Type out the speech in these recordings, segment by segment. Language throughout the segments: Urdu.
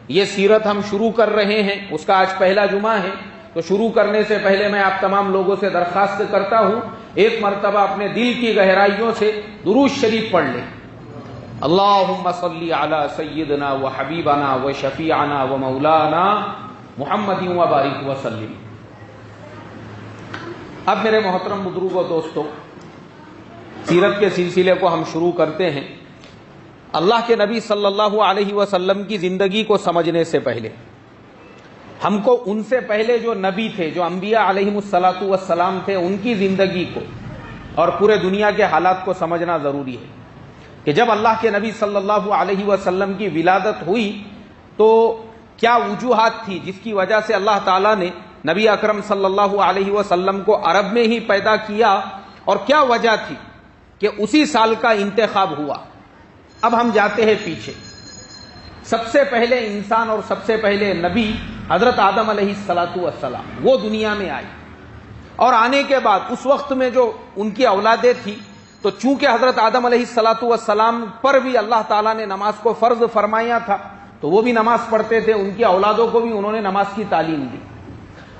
یہ سیرت ہم شروع کر رہے ہیں، اس کا آج پہلا جمعہ ہے، تو شروع کرنے سے پہلے میں آپ تمام لوگوں سے درخواست کرتا ہوں ایک مرتبہ اپنے دل کی گہرائیوں سے درود شریف پڑھ لیں۔ اللہم صلی علی سیدنا و حبیبنا و شفیعنا و مولانا محمد و بارک وسلم۔ اب میرے محترم بزرگوں دوستوں، سیرت کے سلسلے کو ہم شروع کرتے ہیں۔ اللہ کے نبی صلی اللہ علیہ وسلم کی زندگی کو سمجھنے سے پہلے ہم کو ان سے پہلے جو نبی تھے، جو انبیاء علیہم الصلاۃ والسلام تھے، ان کی زندگی کو اور پورے دنیا کے حالات کو سمجھنا ضروری ہے کہ جب اللہ کے نبی صلی اللہ علیہ وسلم کی ولادت ہوئی تو کیا وجوہات تھی جس کی وجہ سے اللہ تعالیٰ نے نبی اکرم صلی اللہ علیہ وسلم کو عرب میں ہی پیدا کیا، اور کیا وجہ تھی کہ اسی سال کا انتخاب ہوا۔ اب ہم جاتے ہیں پیچھے۔ سب سے پہلے انسان اور سب سے پہلے نبی حضرت آدم علیہ الصلاۃ والسلام، وہ دنیا میں آئی، اور آنے کے بعد اس وقت میں جو ان کی اولادیں تھیں، تو چونکہ حضرت آدم علیہ الصلاۃ والسلام پر بھی اللہ تعالیٰ نے نماز کو فرض فرمایا تھا، تو وہ بھی نماز پڑھتے تھے، ان کی اولادوں کو بھی انہوں نے نماز کی تعلیم دی۔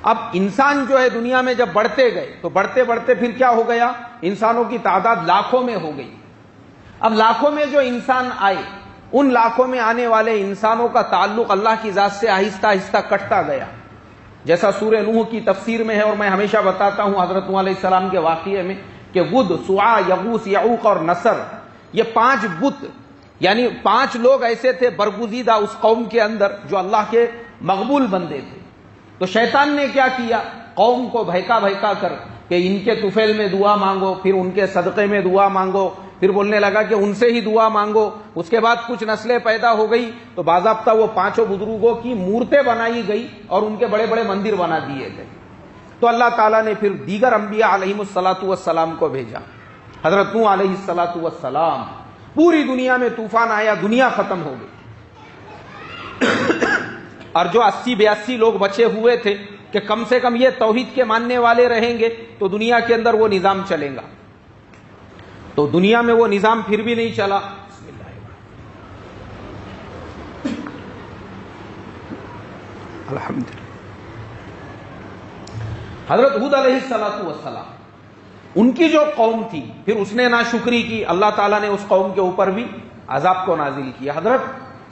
اب انسان جو ہے دنیا میں جب بڑھتے گئے تو بڑھتے بڑھتے پھر کیا ہو گیا، انسانوں کی تعداد لاکھوں میں ہو گئی۔ اب لاکھوں میں جو انسان آئے، ان لاکھوں میں آنے والے انسانوں کا تعلق اللہ کی ذات سے آہستہ آہستہ کٹتا گیا، جیسا سورہ نوح کی تفسیر میں ہے، اور میں ہمیشہ بتاتا ہوں حضرت نوح علیہ السلام کے واقعے میں کہ ود، سواع، یغوث، یعوق اور نصر، یہ 5 بت، یعنی 5 لوگ ایسے تھے برگزیدہ اس قوم کے اندر جو اللہ کے مقبول بندے تھے۔ تو شیطان نے کیا کیا، قوم کو بہکا بہکا کر کہ ان کے طفیل میں دعا مانگو، پھر ان کے صدقے میں دعا مانگو، پھر بولنے لگا کہ ان سے ہی دعا مانگو۔ اس کے بعد کچھ نسلیں پیدا ہو گئی تو باضابطہ وہ 5 بزرگوں کی مورتیں بنائی گئی اور ان کے بڑے بڑے مندر بنا دیے گئے۔ تو اللہ تعالیٰ نے پھر دیگر انبیاء علیہم الصلاۃ والسلام کو بھیجا۔ حضرت نوح علیہ الصلاۃ والسلام، پوری دنیا میں طوفان آیا، دنیا ختم ہو گئی، اور جو 80-82 لوگ بچے ہوئے تھے کہ کم سے کم یہ توحید کے ماننے والے رہیں گے تو دنیا کے اندر وہ نظام چلے گا، تو دنیا میں وہ نظام پھر بھی نہیں چلا۔ الحمدللہ۔ حضرت ہود علیہ الصلاۃ والسلام، ان کی جو قوم تھی، پھر اس نے ناشکری کی، اللہ تعالیٰ نے اس قوم کے اوپر بھی عذاب کو نازل کیا۔ حضرت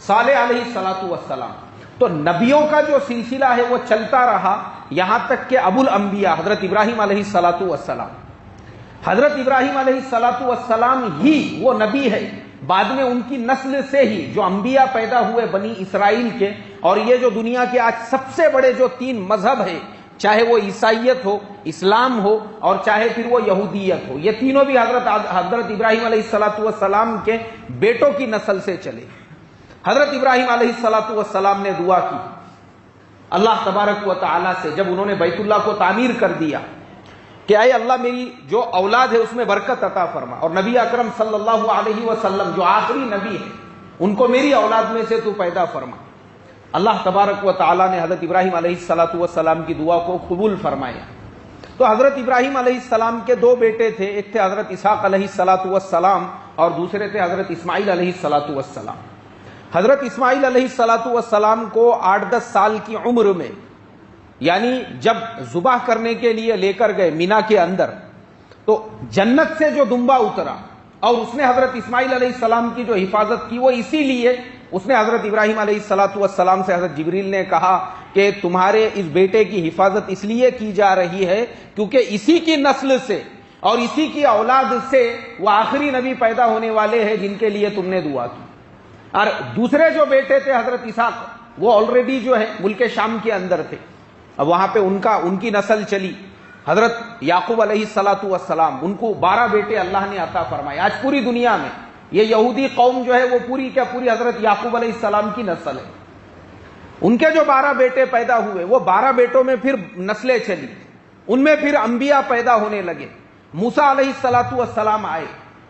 صالح علیہ الصلاۃ والسلام، تو نبیوں کا جو سلسلہ ہے وہ چلتا رہا یہاں تک کہ ابو الانبیاء حضرت ابراہیم علیہ الصلاۃ والسلام، حضرت ابراہیم علیہ الصلاۃ والسلام ہی وہ نبی ہے، بعد میں ان کی نسل سے ہی جو انبیاء پیدا ہوئے بنی اسرائیل کے، اور یہ جو دنیا کے آج سب سے بڑے جو 3 مذہب ہیں، چاہے وہ عیسائیت ہو، اسلام ہو، اور چاہے پھر وہ یہودیت ہو، یہ تینوں بھی حضرت ابراہیم علیہ الصلاۃ والسلام کے بیٹوں کی نسل سے چلے۔ حضرت ابراہیم علیہ الصلاۃ والسلام نے دعا کی اللہ تبارک و تعالیٰ سے، جب انہوں نے بیت اللہ کو تعمیر کر دیا، کہ اے اللہ میری جو اولاد ہے اس میں برکت عطا فرما، اور نبی اکرم صلی اللہ علیہ وسلم جو آخری نبی ہے ان کو میری اولاد میں سے تو پیدا فرما۔ اللہ تبارک و تعالیٰ نے حضرت ابراہیم علیہ الصلاۃ والسلام کی دعا کو قبول فرمایا۔ تو حضرت ابراہیم علیہ السلام کے 2 بیٹے تھے، ایک تھے حضرت اسحاق علیہ الصلاۃ والسلام اور دوسرے تھے حضرت اسماعیل علیہ الصلاۃ والسلام۔ حضرت اسماعیل علیہ الصلاۃ والسلام کو 8-10 سال کی عمر میں، یعنی جب ذبح کرنے کے لیے لے کر گئے مینا کے اندر، تو جنت سے جو دمبا اترا اور اس نے حضرت اسماعیل علیہ السلام کی جو حفاظت کی، وہ اسی لیے اس نے حضرت ابراہیم علیہ الصلاۃ والسلام سے، حضرت جبریل نے کہا کہ تمہارے اس بیٹے کی حفاظت اس لیے کی جا رہی ہے کیونکہ اسی کی نسل سے اور اسی کی اولاد سے وہ آخری نبی پیدا ہونے والے ہیں جن کے لیے تم نے دعا کی۔ اور دوسرے جو بیٹے تھے حضرت اسحاق، وہ آلریڈی جو ہے ملک شام کے اندر تھے، اب وہاں پہ ان کی نسل چلی۔ حضرت یعقوب علیہ الصلاۃ والسلام، ان کو 12 بیٹے اللہ نے عطا فرمائے۔ آج پوری دنیا میں یہ یہودی قوم جو ہے وہ پوری حضرت یعقوب علیہ السلام کی نسل ہے۔ ان کے جو 12 بیٹے پیدا ہوئے، وہ 12 بیٹوں میں پھر نسلیں چلی، ان میں پھر انبیاء پیدا ہونے لگے۔ موسیٰ علیہ الصلاۃ والسلام آئے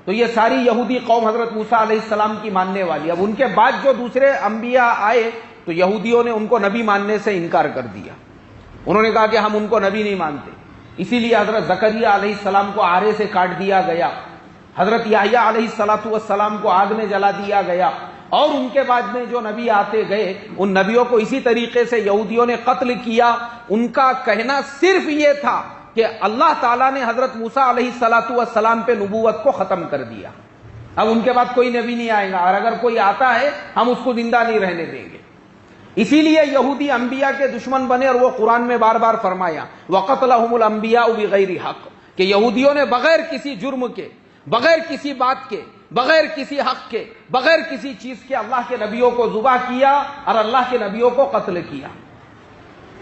تو یہ ساری یہودی قوم حضرت موسیٰ علیہ السلام کی ماننے والی۔ اب ان کے بعد جو دوسرے انبیاء آئے تو یہودیوں نے ان کو نبی ماننے سے انکار کر دیا، انہوں نے کہا کہ ہم ان کو نبی نہیں مانتے، اسی لیے حضرت زکریا علیہ السلام کو آرے سے کاٹ دیا گیا، حضرت یحییٰ علیہ السلام کو آگ میں جلا دیا گیا، اور ان کے بعد میں جو نبی آتے گئے ان نبیوں کو اسی طریقے سے یہودیوں نے قتل کیا. ان کا کہنا صرف یہ تھا کہ اللہ تعالیٰ نے حضرت موسیٰ علیہ السلام پہ نبوت کو ختم کر دیا, اب ان کے بعد کوئی نبی نہیں آئے گا, اور اگر کوئی آتا ہے ہم اس کو زندہ نہیں رہنے دیں گے. اسی لیے یہودی انبیاء کے دشمن بنے, اور وہ قرآن میں بار بار فرمایا وَقَتْلَهُمُ الْأَنْبِيَاءُ بِغَيْرِ حَقٍّ, کہ یہودیوں نے بغیر کسی جرم کے, بغیر کسی بات کے, بغیر کسی حق کے, بغیر کسی چیز کے اللہ کے نبیوں کو ذبح کیا اور اللہ کے نبیوں کو قتل کیا.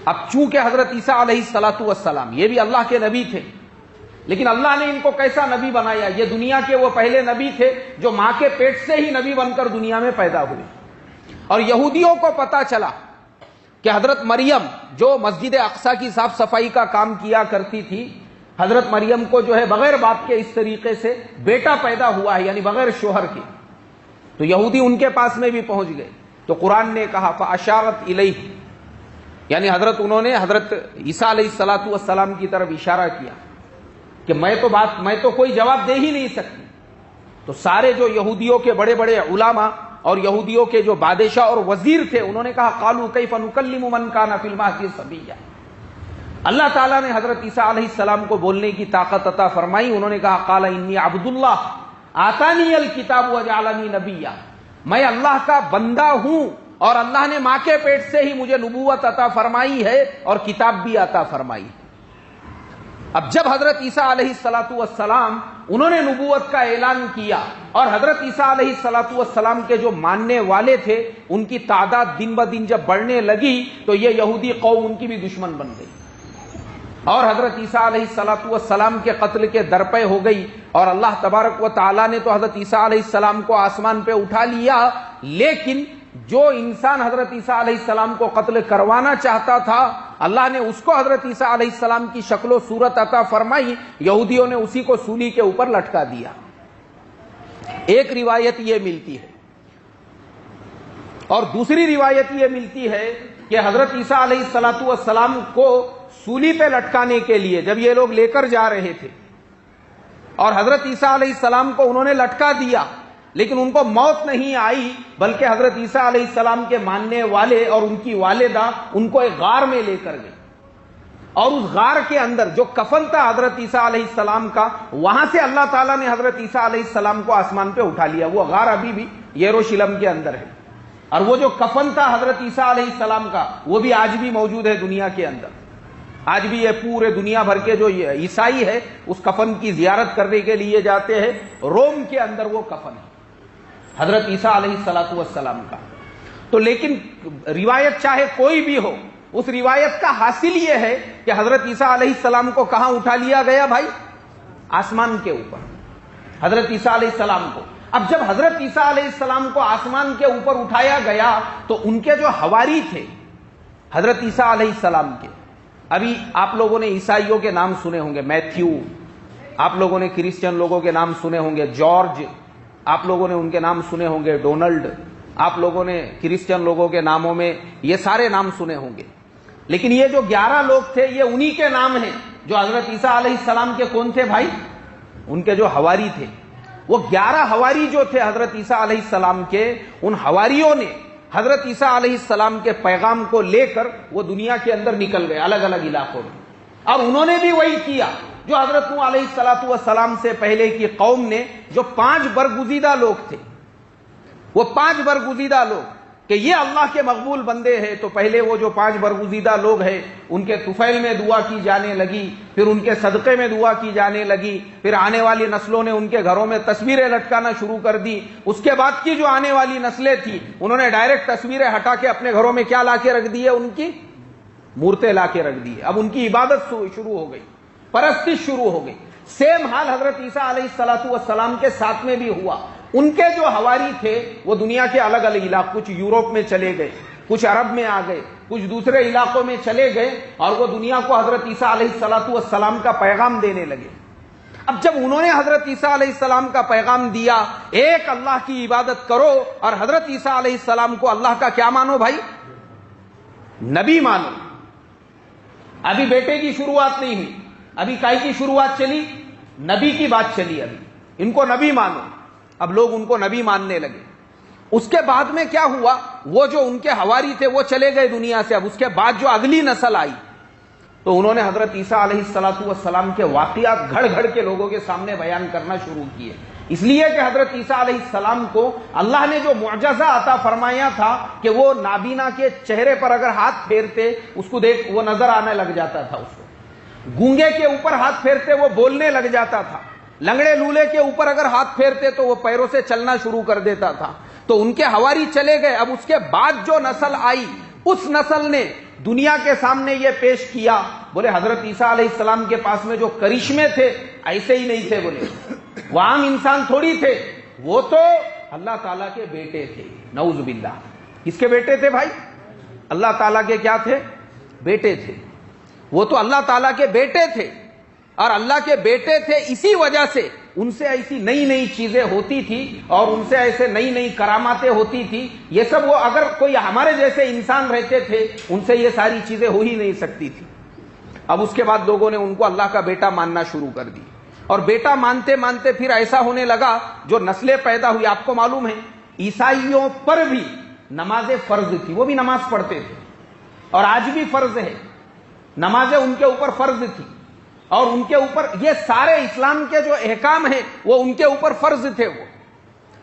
اب چونکہ حضرت عیسیٰ علیہ السلام یہ بھی اللہ کے نبی تھے, لیکن اللہ نے ان کو کیسا نبی بنایا؟ یہ دنیا کے وہ پہلے نبی تھے جو ماں کے پیٹ سے ہی نبی بن کر دنیا میں پیدا ہوئے. اور یہودیوں کو پتا چلا کہ حضرت مریم جو مسجد اقصی کی صاف صفائی کا کام کیا کرتی تھی, حضرت مریم کو جو ہے بغیر باپ کے اس طریقے سے بیٹا پیدا ہوا ہے, یعنی بغیر شوہر کے. تو یہودی ان کے پاس میں بھی پہنچ گئے. تو قرآن نے کہا فَأَشَارَتْ إِلَيْهِ, یعنی انہوں نے حضرت عیسیٰ علیہ السلام کی طرف اشارہ کیا کہ میں تو کوئی جواب دے ہی نہیں سکتی. تو سارے جو یہودیوں کے بڑے بڑے علماء اور یہودیوں کے جو بادشاہ اور وزیر تھے, انہوں نے کہا قالوا کیف نکلم من کان فی المہد صبیا. اللہ تعالیٰ نے حضرت عیسیٰ علیہ السلام کو بولنے کی طاقت عطا فرمائی. انہوں نے کہا قال انی عبد اللہ آتانی الکتاب وجعلنی نبیا, میں اللہ کا بندہ ہوں اور اللہ نے ماں کے پیٹ سے ہی مجھے نبوت عطا فرمائی ہے اور کتاب بھی عطا فرمائی. اب جب حضرت عیسیٰ علیہ السلام انہوں نے نبوت کا اعلان کیا اور حضرت عیسیٰ علیہ السلام کے جو ماننے والے تھے ان کی تعداد دن بدن جب بڑھنے لگی تو یہ یہودی قوم ان کی بھی دشمن بن گئی اور حضرت عیسیٰ علیہ السلام کے قتل کے درپے ہو گئی. اور اللہ تبارک و تعالیٰ نے تو حضرت عیسیٰ علیہ السلام کو آسمان پہ اٹھا لیا, لیکن جو انسان حضرت عیسیٰ علیہ السلام کو قتل کروانا چاہتا تھا اللہ نے اس کو حضرت عیسیٰ علیہ السلام کی شکل و صورت عطا فرمائی. یہودیوں نے اسی کو سولی کے اوپر لٹکا دیا. ایک روایت یہ ملتی ہے, اور دوسری روایت یہ ملتی ہے کہ حضرت عیسیٰ علیہ السلام کو سولی پہ لٹکانے کے لیے جب یہ لوگ لے کر جا رہے تھے اور حضرت عیسیٰ علیہ السلام کو انہوں نے لٹکا دیا, لیکن ان کو موت نہیں آئی, بلکہ حضرت عیسیٰ علیہ السلام کے ماننے والے اور ان کی والدہ ان کو ایک غار میں لے کر گئے, اور اس غار کے اندر جو کفن تھا حضرت عیسیٰ علیہ السلام کا, وہاں سے اللہ تعالیٰ نے حضرت عیسیٰ علیہ السلام کو آسمان پہ اٹھا لیا. وہ غار ابھی بھی یروشلم کے اندر ہے, اور وہ جو کفن تھا حضرت عیسیٰ علیہ السلام کا وہ بھی آج بھی موجود ہے دنیا کے اندر. آج بھی یہ پورے دنیا بھر کے جو عیسائی ہے اس کفن کی زیارت کرنے کے لیے جاتے ہیں. روم کے اندر وہ کفن ہے حضرت عیسیٰ علیہ السلام کا. تو لیکن روایت چاہے کوئی بھی ہو, اس روایت کا حاصل یہ ہے کہ حضرت عیسیٰ علیہ السلام کو کہاں اٹھا لیا گیا بھائی؟ آسمان کے اوپر حضرت عیسیٰ علیہ السلام کو. اب جب حضرت عیسیٰ علیہ السلام کو آسمان کے اوپر اٹھایا گیا تو ان کے جو حواری تھے حضرت عیسیٰ علیہ السلام کے, ابھی آپ لوگوں نے عیسائیوں کے نام سنے ہوں گے, میتھیو, آپ لوگوں نے کرسچن لوگوں کے نام سنے ہوں گے, جارج, آپ لوگوں نے ان کے نام سنے ہوں گے, ڈونلڈ, آپ لوگوں نے کرسچن لوگوں کے ناموں میں یہ سارے نام سنے ہوں گے. لیکن یہ جو 11 لوگ تھے یہ انہی کے نام ہیں جو حضرت عیسیٰ علیہ السلام کے کون تھے بھائی؟ ان کے جو حواری تھے. وہ 11 حواری جو تھے حضرت عیسیٰ علیہ السلام کے, ان حواریوں نے حضرت عیسیٰ علیہ السلام کے پیغام کو لے کر وہ دنیا کے اندر نکل گئے الگ الگ علاقوں میں, اور انہوں نے بھی وہی کیا جو حضرت نوح علیہ السلام سے پہلے کی قوم نے, جو 5 برگزیدہ لوگ تھے. وہ 5 برگزیدہ لوگ کہ یہ اللہ کے مقبول بندے ہیں, تو پہلے وہ جو 5 برگزیدہ لوگ ہیں ان کے طفیل میں دعا کی جانے لگی, پھر ان کے صدقے میں دعا کی جانے لگی, پھر آنے والی نسلوں نے ان کے گھروں میں تصویریں لٹکانا شروع کر دی. اس کے بعد کی جو آنے والی نسلیں تھیں انہوں نے ڈائریکٹ تصویریں ہٹا کے اپنے گھروں میں کیا لا کے رکھ دی ہے؟ ان کی مورتیں لا کے رکھ دی ہے. اب ان کی عبادت شروع ہو گئی, پرستش شروع ہو گئی. سیم حال حضرت عیسیٰ علیہ السلام کے ساتھ میں بھی ہوا. ان کے جو حواری تھے وہ دنیا کے الگ الگ علاقوں, کچھ یورپ میں چلے گئے, کچھ عرب میں آ گئے, کچھ دوسرے علاقوں میں چلے گئے, اور وہ دنیا کو حضرت عیسیٰ علیہ السلام کا پیغام دینے لگے. اب جب انہوں نے حضرت عیسیٰ علیہ السلام کا پیغام دیا, ایک اللہ کی عبادت کرو, اور حضرت عیسیٰ علیہ السلام کو اللہ کا کیا مانو بھائی؟ نبی مانو. ابھی بیٹے کی شروعات نہیں ہوئی, ابھی کائی کی شروعات چلی؟ نبی کی بات چلی. ابھی ان کو نبی مانو. اب لوگ ان کو نبی ماننے لگے. اس کے بعد میں کیا ہوا، وہ جو ان کے حواری تھے وہ چلے گئے دنیا سے. اب اس کے بعد جو اگلی نسل آئی تو انہوں نے حضرت عیسیٰ علیہ السلام کے واقعات گھڑ گھڑ کے لوگوں کے سامنے بیان کرنا شروع کیے. اس لیے کہ حضرت عیسیٰ علیہ السلام کو اللہ نے جو معجزہ عطا فرمایا تھا کہ وہ نابینا کے چہرے پر اگر ہاتھ پھیرتے اس کو دیکھ وہ نظر آنے لگ جاتا تھا، اس کو گونگے کے اوپر ہاتھ پھیرتے وہ بولنے لگ جاتا تھا، لنگڑے لولے کے اوپر اگر ہاتھ پھیرتے تو وہ پیروں سے چلنا شروع کر دیتا تھا. تو ان کے حواری چلے گئے. اب اس کے بعد جو نسل آئی اس نسل نے دنیا کے سامنے یہ پیش کیا، بولے حضرت عیسیٰ علیہ السلام کے پاس میں جو کرشمے تھے ایسے ہی نہیں تھے، بولے وہ عام انسان تھوڑی تھے، وہ تو اللہ تعالیٰ کے بیٹے تھے. نعوذ باللہ. کس کے بیٹے تھے بھائی؟ اللہ تعالیٰ کے کیا تھے؟ بیٹے تھے. وہ تو اللہ تعالیٰ کے بیٹے تھے، اور اللہ کے بیٹے تھے اسی وجہ سے ان سے ایسی نئی نئی چیزیں ہوتی تھی اور ان سے ایسے نئی نئی کراماتیں ہوتی تھی. یہ سب وہ اگر کوئی ہمارے جیسے انسان رہتے تھے ان سے یہ ساری چیزیں ہو ہی نہیں سکتی تھی. اب اس کے بعد لوگوں نے ان کو اللہ کا بیٹا ماننا شروع کر دی، اور بیٹا مانتے مانتے پھر ایسا ہونے لگا جو نسلیں پیدا ہوئی. آپ کو معلوم ہے عیسائیوں پر بھی نماز فرض تھی، وہ بھی نماز پڑھتے تھے، اور آج بھی فرض ہے. نمازیں ان کے اوپر فرض تھی، اور ان کے اوپر یہ سارے اسلام کے جو احکام ہیں وہ ان کے اوپر فرض تھے وہ.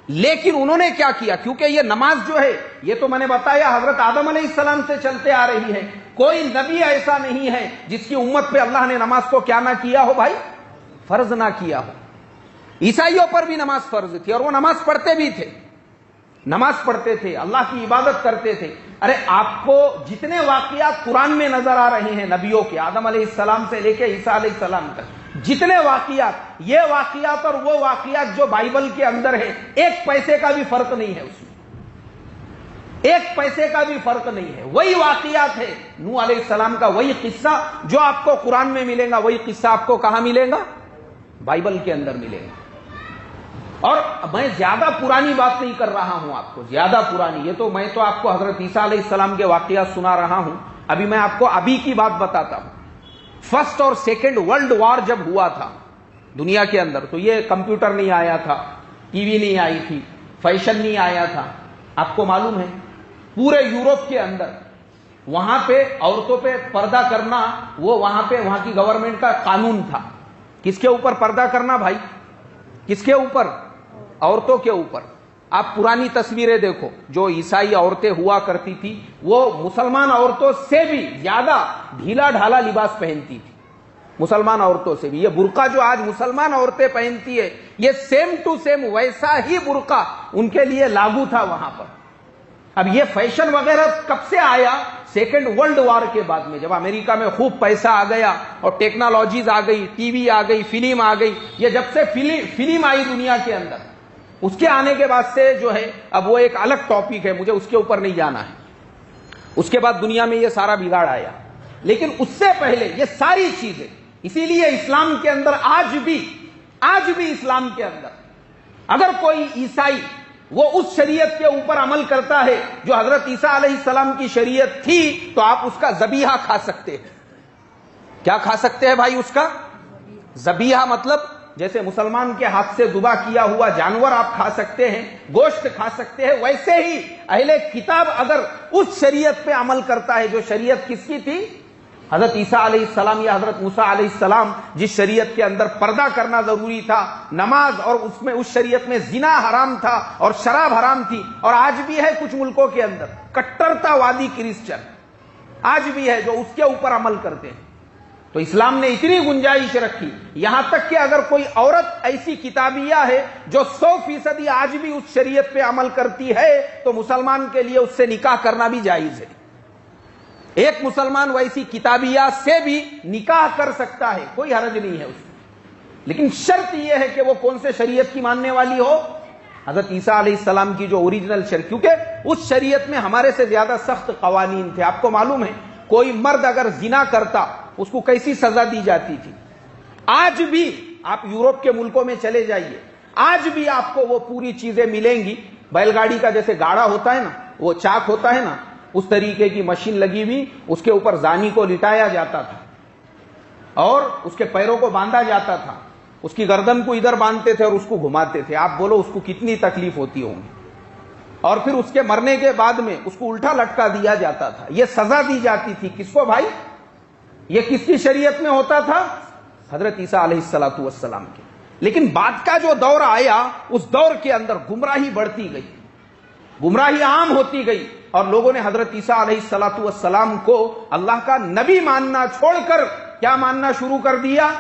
لیکن انہوں نے کیا کیا، کیونکہ یہ نماز جو ہے یہ تو میں نے بتایا حضرت آدم علیہ السلام سے چلتے آ رہی ہے. کوئی نبی ایسا نہیں ہے جس کی امت پہ اللہ نے نماز کو کیا نہ کیا ہو بھائی، فرض نہ کیا ہو. عیسائیوں پر بھی نماز فرض تھی اور وہ نماز پڑھتے بھی تھے، نماز پڑھتے تھے، اللہ کی عبادت کرتے تھے. ارے آپ کو جتنے واقعات قرآن میں نظر آ رہے ہیں نبیوں کے، آدم علیہ السلام سے لے کے عیسیٰ علیہ السلام تک جتنے واقعات، یہ واقعات اور وہ واقعات جو بائبل کے اندر ہے ایک پیسے کا بھی فرق نہیں ہے، اس میں ایک پیسے کا بھی فرق نہیں ہے. وہی واقعات ہے. نوح علیہ السلام کا وہی قصہ جو آپ کو قرآن میں ملے گا، وہی قصہ آپ کو کہاں ملے گا؟ بائبل کے اندر ملے گا. اور میں زیادہ پرانی بات نہیں کر رہا ہوں آپ کو، زیادہ پرانی، یہ تو میں تو آپ کو حضرت عیسیٰ علیہ السلام کے واقعات سنا رہا ہوں. ابھی میں آپ کو ابھی کی بات بتاتا ہوں. فرسٹ اور سیکنڈ ورلڈ وار جب ہوا تھا دنیا کے اندر تو یہ کمپیوٹر نہیں آیا تھا، ٹی وی نہیں آئی تھی، فیشن نہیں آیا تھا. آپ کو معلوم ہے پورے یورپ کے اندر وہاں پہ عورتوں پہ پردہ کرنا وہ وہاں کی گورنمنٹ کا قانون تھا. کس کے اوپر پردہ کرنا بھائی؟ کس کے اوپر؟ عورتوں کے اوپر. آپ پرانی تصویریں دیکھو، جو عیسائی عورتیں ہوا کرتی تھی وہ مسلمان عورتوں سے بھی زیادہ ڈھیلا ڈھالا لباس پہنتی تھی. مسلمان عورتوں سے بھی. یہ برقع جو آج مسلمان عورتیں پہنتی ہے یہ سیم ٹو سیم ویسا ہی برقع ان کے لیے لاگو تھا وہاں پر. اب یہ فیشن وغیرہ کب سے آیا؟ سیکنڈ ورلڈ وار کے بعد میں، جب امریکہ میں خوب پیسہ آ گیا اور ٹیکنالوجیز آ گئی، ٹی وی آ گئی، فلم آ گئی. یہ جب سے فلم آئی دنیا کے اندر، اس کے آنے کے بعد سے جو ہے اب وہ ایک الگ ٹاپک ہے، مجھے اس کے اوپر نہیں جانا ہے. اس کے بعد دنیا میں یہ سارا بگاڑ آیا. لیکن اس سے پہلے یہ ساری چیزیں، اسی لیے اسلام کے اندر آج بھی اسلام کے اندر اگر کوئی عیسائی وہ اس شریعت کے اوپر عمل کرتا ہے جو حضرت عیسیٰ علیہ السلام کی شریعت تھی تو آپ اس کا ذبیحہ کھا سکتے ہیں. کیا کھا سکتے ہیں بھائی؟ اس کا ذبیحہ مطلب جیسے مسلمان کے ہاتھ سے ذبح کیا ہوا جانور آپ کھا سکتے ہیں، گوشت کھا سکتے ہیں، ویسے ہی اہل کتاب اگر اس شریعت پہ عمل کرتا ہے جو شریعت کس کی تھی؟ حضرت عیسیٰ علیہ السلام یا حضرت موسیٰ علیہ السلام، جس شریعت کے اندر پردہ کرنا ضروری تھا، نماز، اور اس شریعت میں زنا حرام تھا اور شراب حرام تھی. اور آج بھی ہے کچھ ملکوں کے اندر کٹرتا وادی کرسچن آج بھی ہے جو اس کے اوپر عمل کرتے ہیں. تو اسلام نے اتنی گنجائش رکھی یہاں تک کہ اگر کوئی عورت ایسی کتابیہ ہے جو 100% آج بھی اس شریعت پہ عمل کرتی ہے تو مسلمان کے لیے اس سے نکاح کرنا بھی جائز ہے. ایک مسلمان ویسی کتابیہ سے بھی نکاح کر سکتا ہے، کوئی حرج نہیں ہے اس میں. لیکن شرط یہ ہے کہ وہ کون سے شریعت کی ماننے والی ہو؟ حضرت عیسیٰ علیہ السلام کی جو اوریجنل شریعت، کیونکہ اس شریعت میں ہمارے سے زیادہ سخت قوانین تھے. آپ کو معلوم ہے کوئی مرد اگر زنا کرتا اس کو کیسی سزا دی جاتی تھی. آج بھی آپ یورپ کے ملکوں میں چلے جائیے، آج بھی آپ کو وہ پوری چیزیں ملیں گی. بیل گاڑی کا جیسے گاڑا ہوتا ہے نا، وہ چاک ہوتا ہے نا، اس طریقے کی مشین لگی ہوئی، اس کے اوپر زانی کو لٹایا جاتا تھا اور اس کے پیروں کو باندھا جاتا تھا، اس کی گردن کو ادھر باندھتے تھے اور اس کو گھماتے تھے. آپ بولو اس کو کتنی تکلیف ہوتی ہوگی. اور پھر اس کے مرنے کے بعد میں اس کو الٹا لٹکا دیا جاتا تھا. یہ سزا دی جاتی تھی کس کو بھائی؟ یہ کس کی شریعت میں ہوتا تھا؟ حضرت عیسیٰ علیہ السلام کے. لیکن بعد کا جو دور آیا اس دور کے اندر گمراہی بڑھتی گئی, گمراہی عام ہوتی گئی, اور لوگوں نے حضرت عیسیٰ علیہ السلام کو اللہ کا نبی ماننا چھوڑ کر کیا ماننا شروع کر دیا؟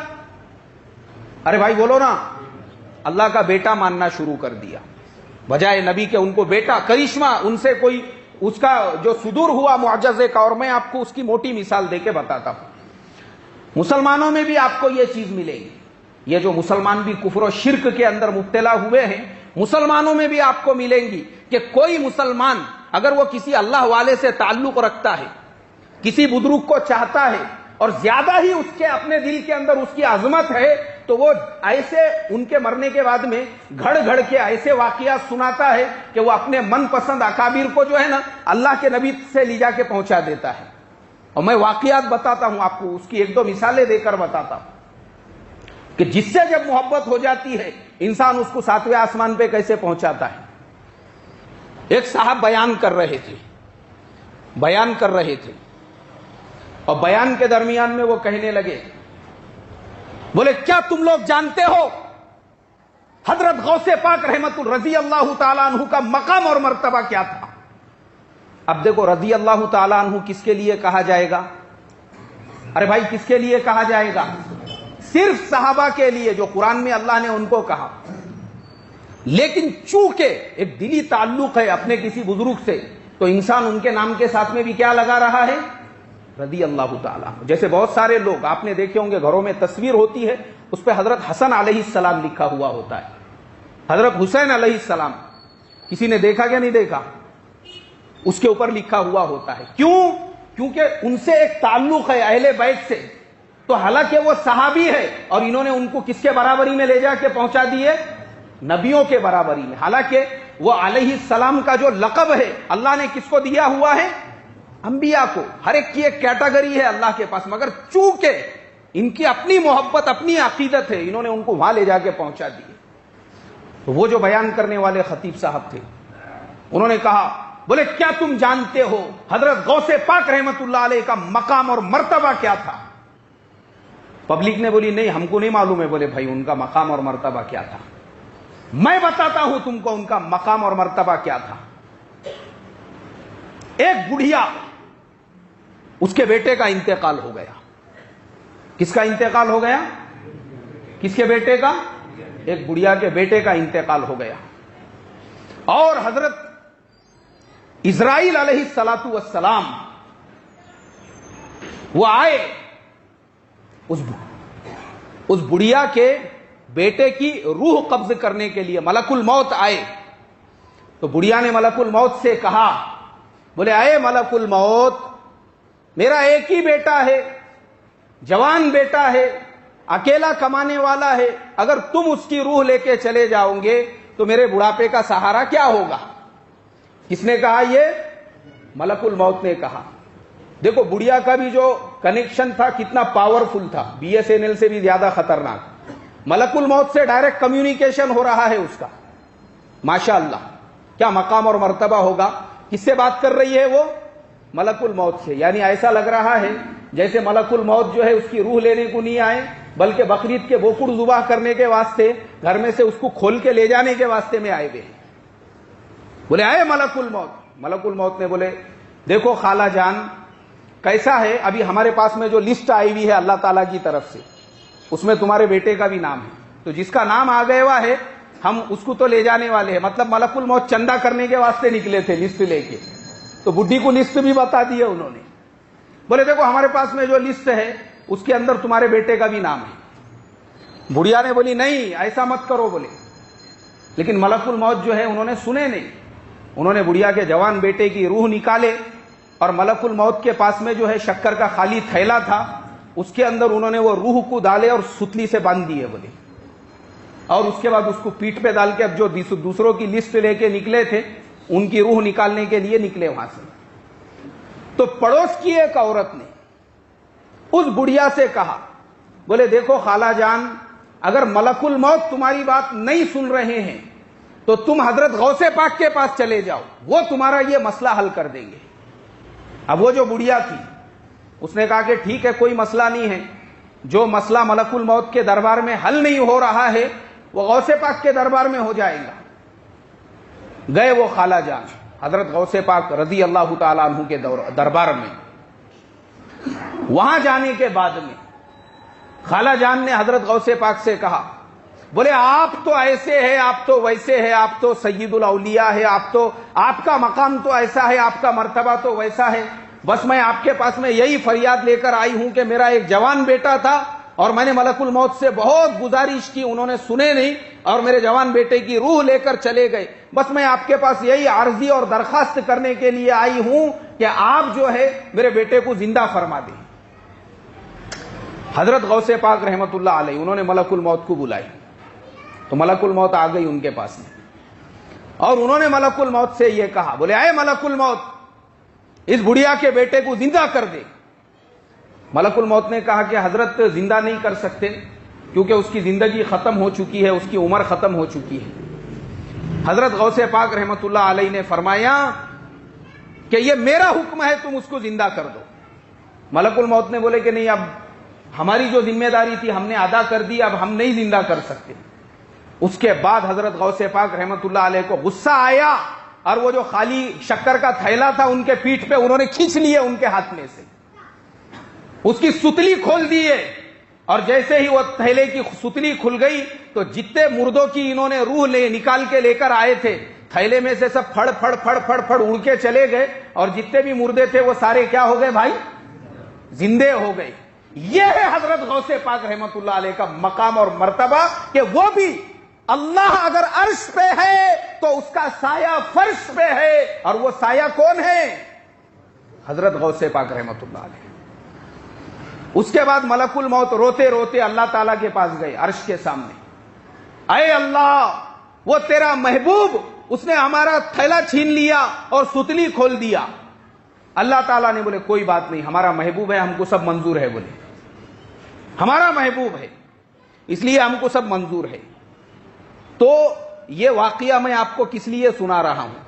ارے بھائی بولو نا, اللہ کا بیٹا ماننا شروع کر دیا. بجائے نبی کے ان کو بیٹا, کرشمہ ان سے کوئی اس کا جو صدور ہوا معجزے کا, اور میں آپ کو اس کی موٹی مثال دے کے بتاتا ہوں. مسلمانوں میں بھی آپ کو یہ چیز ملے گی. یہ جو مسلمان بھی کفر و شرک کے اندر مبتلا ہوئے ہیں, مسلمانوں میں بھی آپ کو ملیں گی کہ کوئی مسلمان اگر وہ کسی اللہ والے سے تعلق رکھتا ہے, کسی بزرگ کو چاہتا ہے, اور زیادہ ہی اس کے اپنے دل کے اندر اس کی عظمت ہے, تو وہ ایسے ان کے مرنے کے بعد میں گھڑ گھڑ کے ایسے واقعات سناتا ہے کہ وہ اپنے من پسند اکابر کو جو ہے نا اللہ کے نبی سے لے جا کے پہنچا دیتا ہے. اور میں واقعات بتاتا ہوں آپ کو, اس کی ایک دو مثالیں دے کر بتاتا ہوں کہ جس سے جب محبت ہو جاتی ہے انسان اس کو ساتویں آسمان پہ کیسے پہنچاتا ہے. ایک صاحب بیان کر رہے تھے, اور بیان کے درمیان میں وہ کہنے لگے, بولے کیا تم لوگ جانتے ہو حضرت غوث پاک رحمت رضی اللہ تعالیٰ عنہ کا مقام اور مرتبہ کیا تھا؟ اب دیکھو رضی اللہ تعالیٰ عنہ کس کے لیے کہا جائے گا؟ ارے بھائی کس کے لیے کہا جائے گا؟ صرف صحابہ کے لیے جو قرآن میں اللہ نے ان کو کہا. لیکن چونکہ ایک دلی تعلق ہے اپنے کسی بزرگ سے, تو انسان ان کے نام کے ساتھ میں بھی کیا لگا رہا ہے؟ رضی اللہ تعالیٰ. جیسے بہت سارے لوگ آپ نے دیکھے ہوں گے گھروں میں تصویر ہوتی ہے, اس پہ حضرت حسن علیہ السلام لکھا ہوا ہوتا ہے, حضرت حسین علیہ السلام. کسی نے دیکھا کیا نہیں دیکھا؟ اس کے اوپر لکھا ہوا ہوتا ہے. کیوں؟ کیونکہ ان سے ایک تعلق ہے اہل بیت سے. تو حالانکہ وہ صحابی ہے, اور انہوں نے ان کو کس کے برابری میں لے جا کے پہنچا دیے؟ نبیوں کے برابری میں. حالانکہ وہ علیہ السلام کا جو لقب ہے اللہ نے کس کو دیا ہوا ہے؟ انبیاء کو. ہر ایک کی ایک کیٹیگری ہے اللہ کے پاس, مگر چونکہ ان کی اپنی محبت اپنی عقیدت ہے, انہوں نے ان کو وہاں لے جا کے پہنچا دیے. تو وہ جو بیان کرنے والے خطیب صاحب تھے, انہوں نے کہا, بولے کیا تم جانتے ہو حضرت غوث پاک رحمت اللہ علیہ کا مقام اور مرتبہ کیا تھا؟ پبلک نے بولی نہیں ہم کو نہیں معلوم ہے. بولے بھائی ان کا مقام اور مرتبہ کیا تھا؟ میں بتاتا ہوں تم کو ان کا مقام اور مرتبہ کیا تھا. ایک بڑھیا, اس کے بیٹے کا انتقال ہو گیا. کس کا انتقال ہو گیا؟ کس کے بیٹے کا؟ ایک بڑھیا کے بیٹے کا انتقال ہو گیا. اور حضرت اسرائیل علیہ السلام وہ آئے اس بڑھیا کے بیٹے کی روح قبض کرنے کے لیے. ملک الموت آئے تو بڑھیا نے ملک الموت سے کہا, بولے اے ملک الموت, میرا ایک ہی بیٹا ہے, جوان بیٹا ہے, اکیلا کمانے والا ہے, اگر تم اس کی روح لے کے چلے جاؤ گے تو میرے بڑھاپے کا سہارا کیا ہوگا؟ کس نے کہا؟ یہ ملک الموت نے کہا. دیکھو بڑھیا کا بھی جو کنیکشن تھا کتنا پاورفل تھا, BSNL سے بھی زیادہ خطرناک. ملک الموت سے ڈائریکٹ کمیونیکیشن ہو رہا ہے اس کا. ماشاءاللہ کیا مقام اور مرتبہ ہوگا. کس سے بات کر رہی ہے وہ؟ ملک الموت سے. یعنی ایسا لگ رہا ہے جیسے ملک الموت جو ہے اس کی روح لینے کو نہیں آئے, بلکہ بقرعید کے بوکڑ ذبح کرنے کے واسطے گھر میں سے اس کو کھول کے لے جانے کے واسطے میں آئے ہوئے. بولے آئے ملک الموت. ملک الموت نے بولے دیکھو خالہ جان کیسا ہے, ابھی ہمارے پاس میں جو لسٹ آئی ہوئی ہے اللہ تعالیٰ کی طرف سے اس میں تمہارے بیٹے کا بھی نام ہے, تو جس کا نام آ گیا ہوا ہے ہم اس کو تو لے جانے والے ہیں. مطلب ملک الموت چندہ کرنے کے واسطے نکلے تھے لسٹ لے کے, تو بڈھی کو لسٹ بھی بتا دی ہے انہوں نے. بولے دیکھو ہمارے پاس میں جو لسٹ ہے اس کے اندر تمہارے بیٹے کا بھی نام ہے. بڑھیا نے بولی نہیں ایسا مت کرو. بولے لیکن ملک الموت جو ہے انہوں نے سنے نہیں. انہوں نے بڑھیا کے جوان بیٹے کی روح نکالے, اور ملک الموت کے پاس میں جو ہے شکر کا خالی تھیلا تھا, اس کے اندر انہوں نے وہ روح کو ڈالے اور ستلی سے باندھ دیے. بولے اور اس کے بعد اس کو پیٹ پہ ڈال کے اب جو دوسروں کی لسٹ لے کے نکلے تھے ان کی روح نکالنے کے لیے نکلے وہاں سے. تو پڑوس کی ایک عورت نے اس بڑھیا سے کہا, بولے دیکھو خالہ جان اگر ملک الموت تمہاری بات نہیں سن رہے ہیں تو تم حضرت غوث پاک کے پاس چلے جاؤ، وہ تمہارا یہ مسئلہ حل کر دیں گے۔ اب وہ جو بڑھیا تھی اس نے کہا کہ ٹھیک ہے، کوئی مسئلہ نہیں ہے، جو مسئلہ ملک الموت کے دربار میں حل نہیں ہو رہا ہے وہ غوث پاک کے دربار میں ہو جائے گا۔ گئے وہ خالہ جان حضرت غوث پاک رضی اللہ تعالیٰ عنہ کے دربار میں۔ وہاں جانے کے بعد میں خالہ جان نے حضرت غوث پاک سے کہا، بولے آپ تو ایسے ہے، آپ تو ویسے ہے، آپ تو سید الاولیاء ہے، آپ کا مقام تو ایسا ہے، آپ کا مرتبہ تو ویسا ہے، بس میں آپ کے پاس میں یہی فریاد لے کر آئی ہوں کہ میرا ایک جوان بیٹا تھا اور میں نے ملک الموت سے بہت گزارش کی، انہوں نے سنے نہیں اور میرے جوان بیٹے کی روح لے کر چلے گئے، بس میں آپ کے پاس یہی عرضی اور درخواست کرنے کے لیے آئی ہوں کہ آپ جو ہے میرے بیٹے کو زندہ فرما دیں۔ حضرت غوث پاک رحمت اللہ علیہ انہوں نے ملک الموت کو بلائی تو ملک الموت آ گئی ان کے پاس میں، اور انہوں نے ملک الموت سے یہ کہا، بولے اے ملک الموت اس بڑھیا کے بیٹے کو زندہ کر دے۔ ملک الموت نے کہا کہ حضرت زندہ نہیں کر سکتے کیونکہ اس کی زندگی ختم ہو چکی ہے، اس کی عمر ختم ہو چکی ہے۔ حضرت غوث پاک رحمت اللہ علیہ نے فرمایا کہ یہ میرا حکم ہے، تم اس کو زندہ کر دو۔ ملک الموت نے بولے کہ نہیں، اب ہماری جو ذمہ داری تھی ہم نے ادا کر دی، اب ہم نہیں زندہ کر سکتے۔ اس کے بعد حضرت غوث پاک رحمت اللہ علیہ کو غصہ آیا اور وہ جو خالی شکر کا تھیلا تھا ان کے پیٹھ پہ انہوں نے کھینچ لیے ان کے ہاتھ میں سے، اس کی ستلی کھول دیے، اور جیسے ہی وہ تھیلے کی ستلی کھل گئی تو جتنے مردوں کی انہوں نے روح نکال کے لے کر آئے تھے تھیلے میں سے سب پھڑ پھڑ پھڑ پھڑ پھڑ اڑ کے چلے گئے، اور جتنے بھی مردے تھے وہ سارے کیا ہو گئے بھائی؟ زندے ہو گئے۔ یہ ہے حضرت غوث پاک رحمت اللہ علیہ کا مقام اور مرتبہ کہ وہ بھی اللہ اگر عرش پہ ہے تو اس کا سایہ فرش پہ ہے، اور وہ سایہ کون ہے؟ حضرت غوث پاک رحمت اللہ علیہ۔ اس کے بعد ملک الموت روتے روتے اللہ تعالیٰ کے پاس گئے عرش کے سامنے، اے اللہ وہ تیرا محبوب اس نے ہمارا تھیلا چھین لیا اور ستلی کھول دیا۔ اللہ تعالیٰ نے بولے کوئی بات نہیں، ہمارا محبوب ہے، ہم کو سب منظور ہے، بولے ہمارا محبوب ہے اس لیے ہم کو سب منظور ہے۔ تو یہ واقعہ میں آپ کو کس لیے سنا رہا ہوں؟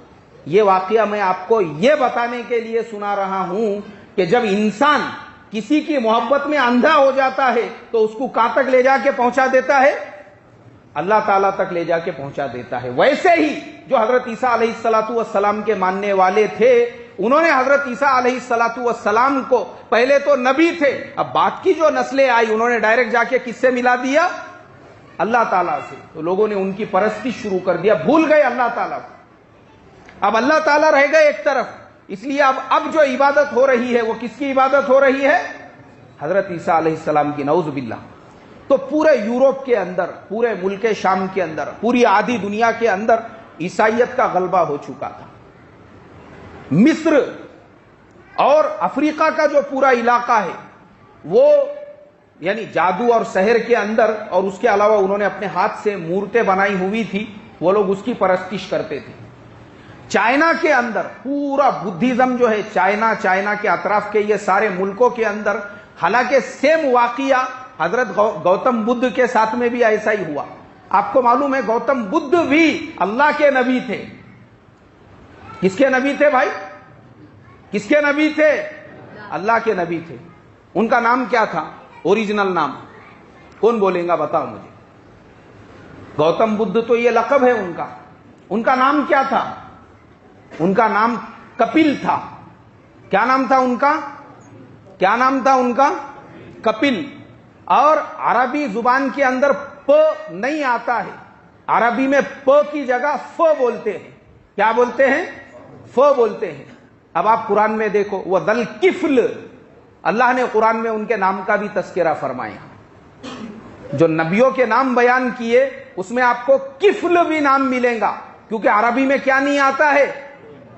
یہ واقعہ میں آپ کو یہ بتانے کے لیے سنا رہا ہوں کہ جب انسان کسی کی محبت میں اندھا ہو جاتا ہے تو اس کو کہاں تک لے جا کے پہنچا دیتا ہے؟ اللہ تعالیٰ تک لے جا کے پہنچا دیتا ہے۔ ویسے ہی جو حضرت عیسیٰ علیہ السلام کے ماننے والے تھے انہوں نے حضرت عیسیٰ علیہ السلام کو، پہلے تو نبی تھے، اب بعد کی جو نسلیں آئی انہوں نے ڈائریکٹ جا کے کس سے ملا دیا؟ اللہ تعالیٰ سے۔ تو لوگوں نے ان کی پرستش شروع کر دیا، بھول گئے اللہ تعالیٰ کو۔ اب اللہ تعالیٰ رہ گئے ایک طرف، اس لیے اب جو عبادت ہو رہی ہے وہ کس کی عبادت ہو رہی ہے؟ حضرت عیسیٰ علیہ السلام کی، نعوذ باللہ۔ تو پورے یورپ کے اندر، پورے ملک شام کے اندر، پوری آدھی دنیا کے اندر عیسائیت کا غلبہ ہو چکا تھا۔ مصر اور افریقہ کا جو پورا علاقہ ہے وہ یعنی جادو اور سحر کے اندر، اور اس کے علاوہ انہوں نے اپنے ہاتھ سے مورتیں بنائی ہوئی تھی، وہ لوگ اس کی پرستش کرتے تھے۔ چائنا کے اندر پورا بدھزم جو ہے، چائنا کے اطراف کے یہ سارے ملکوں کے اندر، حالانکہ سیم واقعہ حضرت گوتم بدھ کے ساتھ میں بھی ایسا ہی ہوا۔ آپ کو معلوم ہے گوتم بدھ بھی اللہ کے نبی تھے۔ کس کے نبی تھے بھائی؟ کس کے نبی تھے؟ اللہ کے نبی تھے۔ ان کا نام کیا تھا؟ اوریجنل نام کون بولیں گا؟ بتاؤ مجھے۔ گوتم بدھ تو یہ لقب ہے ان کا نام کیا تھا؟ ان کا نام کپل تھا۔ کیا نام تھا ان کا؟ کیا نام تھا ان کا؟ کپل۔ اور عربی زبان کے اندر پ نہیں آتا ہے، عربی میں پ کی جگہ ف بولتے ہیں۔ کیا بولتے ہیں؟ ف بولتے ہیں۔ اب آپ قرآن میں دیکھو، وہ ذل کفل، اللہ نے قرآن میں ان کے نام کا بھی تذکرہ فرمایا۔ جو نبیوں کے نام بیان کیے اس میں آپ کو کفل بھی نام ملے گا، کیونکہ عربی میں کیا نہیں آتا ہے؟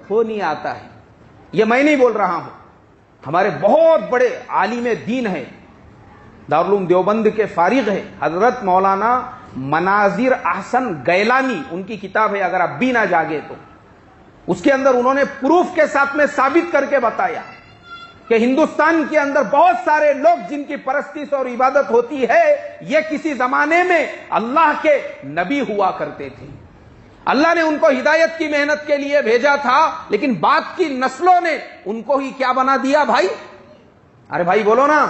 وہ نہیں آتا ہے۔ یہ میں نہیں بول رہا ہوں، ہمارے بہت بڑے عالم دین ہیں، دارالعلوم دیوبند کے فارغ ہے حضرت مولانا مناظر احسن گیلانی، ان کی کتاب ہے، اگر اب بھی نہ جاگے تو اس کے اندر انہوں نے پروف کے ساتھ میں ثابت کر کے بتایا کہ ہندوستان کے اندر بہت سارے لوگ جن کی پرستش اور عبادت ہوتی ہے یہ کسی زمانے میں اللہ کے نبی ہوا کرتے تھے۔ اللہ نے ان کو ہدایت کی محنت کے لیے بھیجا تھا، لیکن بعد کی نسلوں نے ان کو ہی کیا بنا دیا بھائی؟ ارے بھائی بولو نا،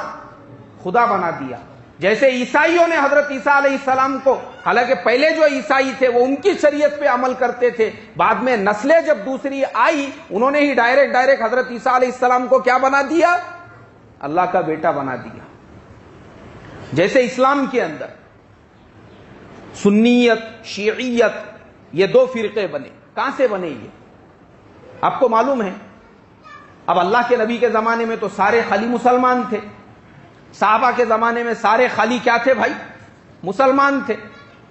خدا بنا دیا۔ جیسے عیسائیوں نے حضرت عیسیٰ علیہ السلام کو، حالانکہ پہلے جو عیسائی تھے وہ ان کی شریعت پہ عمل کرتے تھے، بعد میں نسلیں جب دوسری آئی انہوں نے ہی ڈائریکٹ حضرت عیسیٰ علیہ السلام کو کیا بنا دیا؟ اللہ کا بیٹا بنا دیا۔ جیسے اسلام کے اندر سنیت، شیعیت، یہ دو فرقے بنے، کہاں سے بنے یہ آپ کو معلوم ہے؟ اب اللہ کے نبی کے زمانے میں تو سارے خالی مسلمان تھے، صحابہ کے زمانے میں سارے خالی کیا تھے بھائی؟ مسلمان تھے،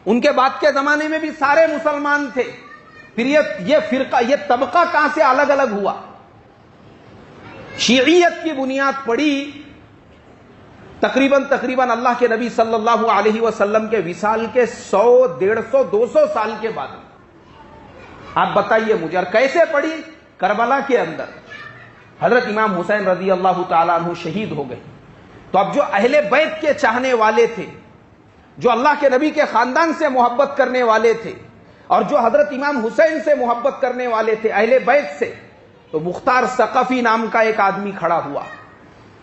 ان کے بعد کے زمانے میں بھی سارے مسلمان تھے، پھر یہ فرقہ، یہ طبقہ کہاں سے الگ الگ ہوا؟ شیعیت کی بنیاد پڑی تقریباً اللہ کے نبی صلی اللہ علیہ وسلم کے وصال کے 100، 150، 200 سال کے بعد۔ آپ بتائیے مجھے، اور کیسے پڑی؟ کربلا کے اندر حضرت امام حسین رضی اللہ تعالیٰ عنہ شہید ہو گئے، تو اب جو اہل بیت کے چاہنے والے تھے، جو اللہ کے نبی کے خاندان سے محبت کرنے والے تھے، اور جو حضرت امام حسین سے محبت کرنے والے تھے اہل بیت سے، تو مختار ثقفی نام کا ایک آدمی کھڑا ہوا،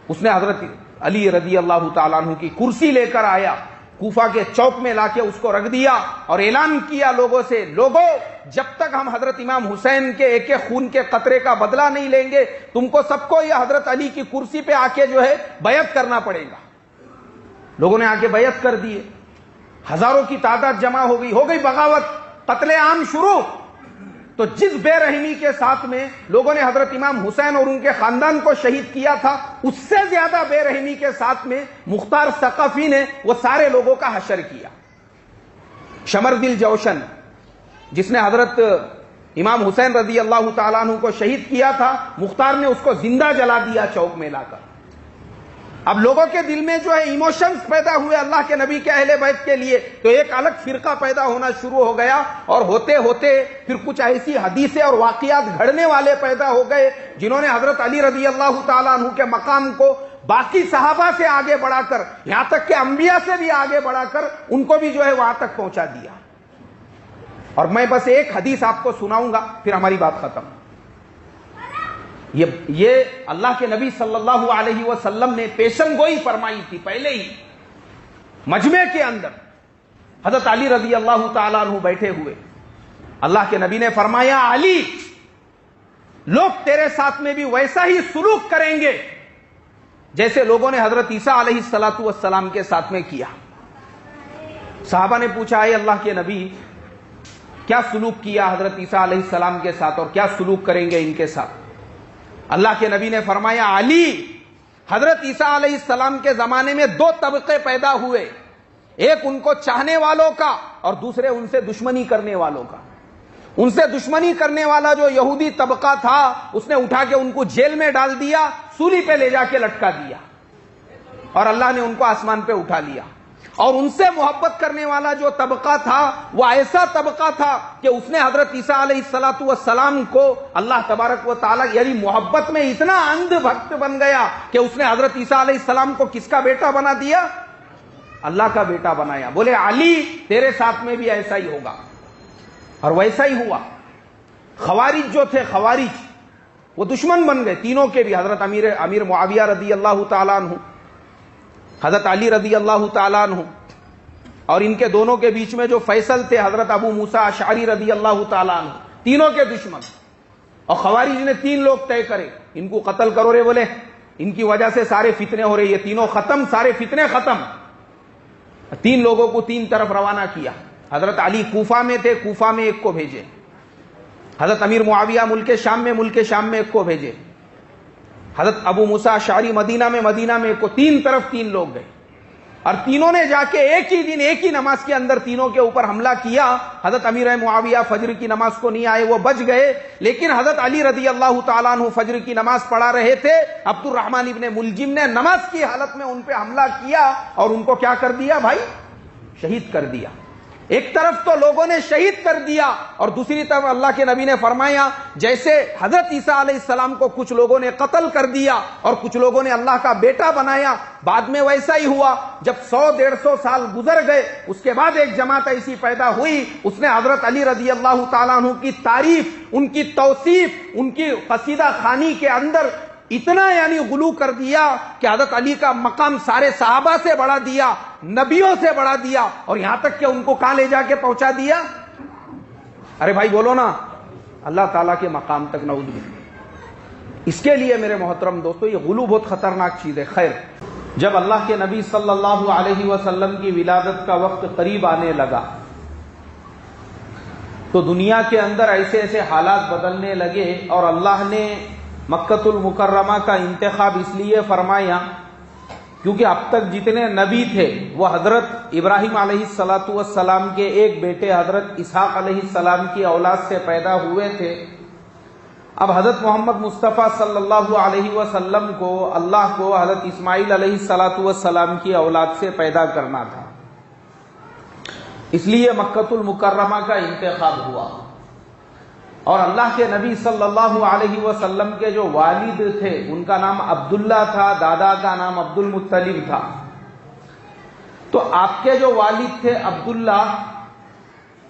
اس نے حضرت علی رضی اللہ تعالیٰ عنہ کی کرسی لے کر آیا، کوفہ کے چوک میں لا کے اس کو رکھ دیا اور اعلان کیا لوگوں سے، لوگوں جب تک ہم حضرت امام حسین کے ایک ایک خون کے قطرے کا بدلہ نہیں لیں گے، تم کو سب کو یہ حضرت علی کی کرسی پہ آ کے جو ہے بیعت کرنا پڑے گا۔ لوگوں نے آ کے بیعت کر دیے، ہزاروں کی تعداد جمع ہو گئی بغاوت، قتل عام شروع۔ تو جس بے رحمی کے ساتھ میں لوگوں نے حضرت امام حسین اور ان کے خاندان کو شہید کیا تھا، اس سے زیادہ بے رحمی کے ساتھ میں مختار ثقفی نے وہ سارے لوگوں کا حشر کیا۔ شمردل جوشن جس نے حضرت امام حسین رضی اللہ تعالیٰ عنہ کو شہید کیا تھا، مختار نے اس کو زندہ جلا دیا چوک میں لا کر۔ اب لوگوں کے دل میں جو ہے ایموشنز پیدا ہوئے اللہ کے نبی کے اہل بیت کے لیے، تو ایک الگ فرقہ پیدا ہونا شروع ہو گیا، اور ہوتے ہوتے پھر کچھ ایسی حدیثیں اور واقعات گھڑنے والے پیدا ہو گئے جنہوں نے حضرت علی رضی اللہ تعالیٰ عنہ کے مقام کو باقی صحابہ سے آگے بڑھا کر، یہاں تک کہ انبیاء سے بھی آگے بڑھا کر ان کو بھی جو ہے وہاں تک پہنچا دیا۔ اور میں بس ایک حدیث آپ کو سناؤں گا پھر ہماری بات ختم۔ یہ اللہ کے نبی صلی اللہ علیہ وسلم نے پیشن گوئی فرمائی تھی پہلے ہی مجمع کے اندر۔ حضرت علی رضی اللہ تعالیٰ عنہ بیٹھے ہوئے، اللہ کے نبی نے فرمایا، علی لوگ تیرے ساتھ میں بھی ویسا ہی سلوک کریں گے جیسے لوگوں نے حضرت عیسیٰ علیہ السلام کے ساتھ میں کیا۔ صحابہ نے پوچھا، اے اللہ کے نبی کیا سلوک کیا حضرت عیسیٰ علیہ السلام کے ساتھ اور کیا سلوک کریں گے ان کے ساتھ؟ اللہ کے نبی نے فرمایا، علی حضرت عیسیٰ علیہ السلام کے زمانے میں دو طبقے پیدا ہوئے، ایک ان کو چاہنے والوں کا اور دوسرے ان سے دشمنی کرنے والوں کا۔ ان سے دشمنی کرنے والا جو یہودی طبقہ تھا، اس نے اٹھا کے ان کو جیل میں ڈال دیا، سولی پہ لے جا کے لٹکا دیا، اور اللہ نے ان کو آسمان پہ اٹھا لیا۔ اور ان سے محبت کرنے والا جو طبقہ تھا وہ ایسا طبقہ تھا کہ اس نے حضرت عیسیٰ علیہ السلام کو اللہ تبارک و تعالیٰ یعنی محبت میں اتنا اندھ بھکت بن گیا کہ اس نے حضرت عیسیٰ علیہ السلام کو کس کا بیٹا بنا دیا؟ اللہ کا بیٹا بنایا۔ بولے علی تیرے ساتھ میں بھی ایسا ہی ہوگا، اور ویسا ہی ہوا۔ خوارج جو تھے، خوارج وہ دشمن بن گئے تینوں کے بھی، حضرت امیر معاویہ رضی اللہ تعالیٰ عنہ، حضرت علی رضی اللہ تعالیٰ عنہ، اور ان کے دونوں کے بیچ میں جو فیصل تھے حضرت ابو موسیٰ اشعری رضی اللہ تعالیٰ عنہ، تینوں کے دشمن۔ اور خوارج نے 3 لوگ طے کرے، ان کو قتل کرو رے، بولے ان کی وجہ سے سارے فتنے ہو رہے، یہ تینوں ختم، سارے فتنے ختم۔ 3 لوگوں کو 3 طرف روانہ کیا۔ حضرت علی کوفہ میں تھے، کوفہ میں ایک کو بھیجے۔ حضرت امیر معاویہ ملک شام میں ایک کو بھیجے۔ حضرت ابو موسیٰ اشعری مدینہ میں ایک کو، 3 طرف 3 لوگ گئے، اور تینوں نے جا کے ایک ہی دن ایک ہی نماز کے اندر تینوں کے اوپر حملہ کیا۔ حضرت امیر معاویہ فجر کی نماز کو نہیں آئے، وہ بچ گئے، لیکن حضرت علی رضی اللہ تعالیٰ عنہ فجر کی نماز پڑھا رہے تھے۔ عبد الرحمن ابن ملجم نے نماز کی حالت میں ان پہ حملہ کیا اور ان کو کیا کر دیا بھائی؟ شہید کر دیا۔ ایک طرف تو لوگوں نے شہید کر دیا، اور دوسری طرف اللہ کے نبی نے فرمایا جیسے حضرت عیسیٰ علیہ السلام کو کچھ لوگوں نے قتل کر دیا اور کچھ لوگوں نے اللہ کا بیٹا بنایا، بعد میں ویسا ہی ہوا. جب 100-150 سال گزر گئے اس کے بعد ایک جماعت ایسی پیدا ہوئی, اس نے حضرت علی رضی اللہ تعالیٰ عنہ کی تعریف, ان کی توصیف, ان کی قصیدہ خوانی کے اندر اتنا یعنی غلو کر دیا کہ حضرت علی کا مقام سارے صحابہ سے بڑھا دیا, نبیوں سے بڑھا دیا, اور یہاں تک کہ ان کو کہاں لے جا کے پہنچا دیا؟ ارے بھائی بولو نا, اللہ تعالیٰ کے مقام تک. نعوذ باللہ. اس کے لیے میرے محترم دوستو یہ غلو بہت خطرناک چیز ہے. خیر, جب اللہ کے نبی صلی اللہ علیہ وسلم کی ولادت کا وقت قریب آنے لگا تو دنیا کے اندر ایسے ایسے حالات بدلنے لگے, اور اللہ نے مکۃ المکرمہ کا انتخاب اس لیے فرمایا کیونکہ اب تک جتنے نبی تھے وہ حضرت ابراہیم علیہ السلام کے ایک بیٹے حضرت اسحاق علیہ السلام کی اولاد سے پیدا ہوئے تھے. اب حضرت محمد مصطفیٰ صلی اللہ علیہ وسلم کو اللہ کو حضرت اسماعیل علیہ السلام کی اولاد سے پیدا کرنا تھا, اس لیے مکۃ المکرمہ کا انتخاب ہوا. اور اللہ کے نبی صلی اللہ علیہ وسلم کے جو والد تھے ان کا نام عبداللہ تھا, دادا کا نام عبد المطلب تھا. تو آپ کے جو والد تھے عبداللہ,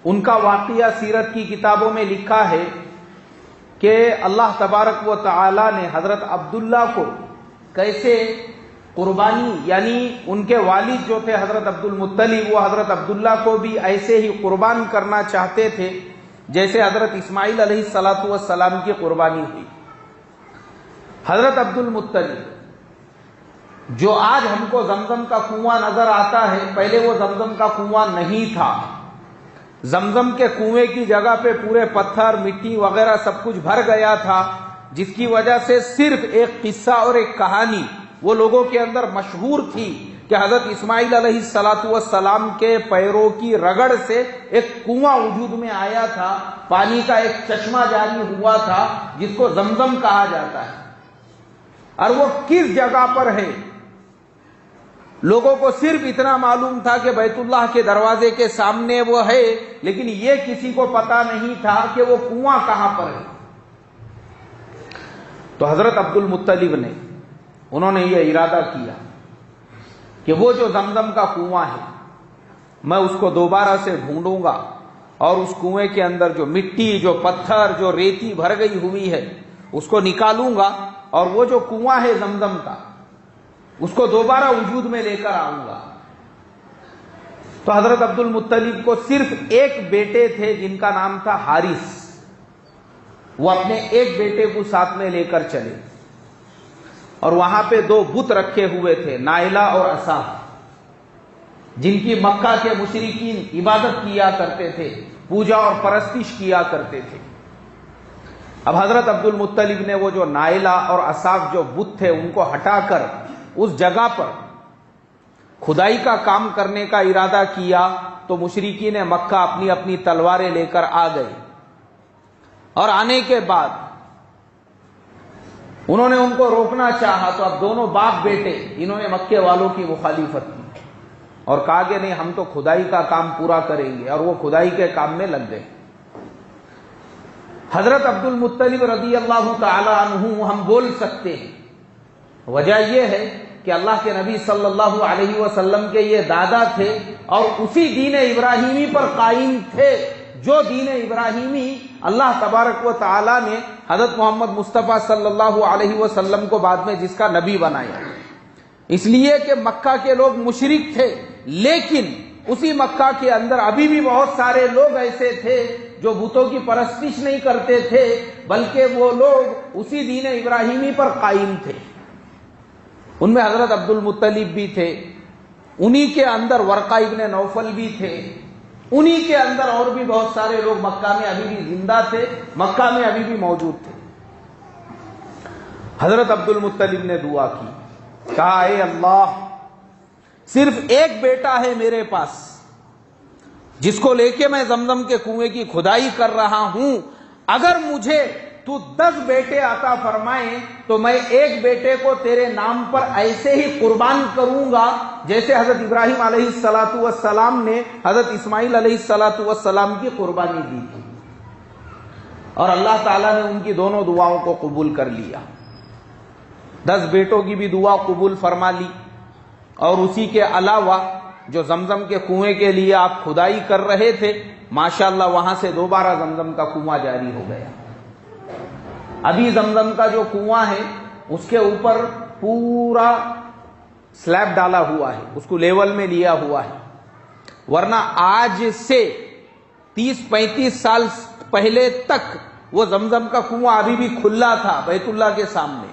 ان کا واقعہ سیرت کی کتابوں میں لکھا ہے کہ اللہ تبارک و تعالی نے حضرت عبداللہ کو کیسے قربانی, یعنی ان کے والد جو تھے حضرت عبد المطلب, وہ حضرت عبداللہ کو بھی ایسے ہی قربان کرنا چاہتے تھے جیسے حضرت اسماعیل علیہ السلام کی قربانی ہوئی. حضرت عبد المطلب جو آج ہم کو زمزم کا کنواں نظر آتا ہے, پہلے وہ زمزم کا کنواں نہیں تھا. زمزم کے کنویں کی جگہ پہ پورے پتھر, مٹی وغیرہ سب کچھ بھر گیا تھا, جس کی وجہ سے صرف ایک قصہ اور ایک کہانی وہ لوگوں کے اندر مشہور تھی کہ حضرت اسماعیل علیہ السلام کے پیروں کی رگڑ سے ایک کنواں وجود میں آیا تھا, پانی کا ایک چشمہ جاری ہوا تھا جس کو زمزم کہا جاتا ہے. اور وہ کس جگہ پر ہے لوگوں کو صرف اتنا معلوم تھا کہ بیت اللہ کے دروازے کے سامنے وہ ہے, لیکن یہ کسی کو پتا نہیں تھا کہ وہ کنواں کہاں پر ہے. تو حضرت عبد المطلب نے انہوں نے یہ ارادہ کیا کہ وہ جو زمزم کا کنواں ہے میں اس کو دوبارہ سے ڈھونڈوں گا, اور اس کنویں کے اندر جو مٹی, جو پتھر, جو ریتی بھر گئی ہوئی ہے اس کو نکالوں گا, اور وہ جو کنواں ہے زمزم کا اس کو دوبارہ وجود میں لے کر آؤں گا. تو حضرت عبد المطلب کو صرف ایک بیٹے تھے جن کا نام تھا حارث. وہ اپنے ایک بیٹے کو ساتھ میں لے کر چلے, اور وہاں پہ 2 بت رکھے ہوئے تھے, نائلہ اور عصا, جن کی مکہ کے مشرکین عبادت کیا کرتے تھے, پوجا اور پرستش کیا کرتے تھے. اب حضرت عبد المطلب نے وہ جو نائلہ اور عصاف جو بت تھے ان کو ہٹا کر اس جگہ پر کھدائی کا کام کرنے کا ارادہ کیا, تو مشرکین مکہ اپنی اپنی تلواریں لے کر آ گئے, اور آنے کے بعد انہوں نے ان کو روکنا چاہا. تو اب دونوں باپ بیٹے انہوں نے مکے والوں کی مخالفت کی اور کہا کہ نہیں, ہم تو کھدائی کا کام پورا کریں گے, اور وہ کھدائی کے کام میں لگ گئے. حضرت عبد المطلب رضی اللہ تعالی عنہ ہم بول سکتے ہیں, وجہ یہ ہے کہ اللہ کے نبی صلی اللہ علیہ وسلم کے یہ دادا تھے اور اسی دین ابراہیمی پر قائم تھے جو دین ابراہیمی اللہ تبارک و تعالی نے حضرت محمد مصطفیٰ صلی اللہ علیہ وسلم کو بعد میں جس کا نبی بنایا. اس لیے کہ مکہ کے لوگ مشرک تھے, لیکن اسی مکہ کے اندر ابھی بھی بہت سارے لوگ ایسے تھے جو بتوں کی پرستش نہیں کرتے تھے, بلکہ وہ لوگ اسی دین ابراہیمی پر قائم تھے. ان میں حضرت عبد المطلب بھی تھے, انہی کے اندر ورقہ ابن نوفل بھی تھے, انہی کے اندر اور بھی بہت سارے لوگ مکہ میں ابھی بھی زندہ تھے, مکہ میں ابھی بھی موجود تھے. حضرت عبد المطلب نے دعا کی, کہا اے اللہ, صرف ایک بیٹا ہے میرے پاس جس کو لے کے میں زمزم کے کنویں کی کھدائی کر رہا ہوں, اگر مجھے تو 10 بیٹے عطا فرمائے تو میں ایک بیٹے کو تیرے نام پر ایسے ہی قربان کروں گا جیسے حضرت ابراہیم علیہ السلام نے حضرت اسماعیل علیہ السلام کی قربانی دی تھی. اور اللہ تعالیٰ نے ان کی دونوں دعاؤں کو قبول کر لیا. 10 بیٹوں کی بھی دعا قبول فرما لی, اور اسی کے علاوہ جو زمزم کے کنویں کے لیے آپ کھدائی کر رہے تھے، ماشاءاللہ وہاں سے دوبارہ زمزم کا کنواں جاری ہو گیا۔ ابھی زمزم کا جو کنواں ہے اس کے اوپر پورا سلیب ڈالا ہوا ہے، اس کو لیول میں لیا ہوا ہے، ورنہ آج سے 30-35 سال پہلے تک وہ زمزم کا کنواں ابھی بھی کھلا تھا بیت اللہ کے سامنے۔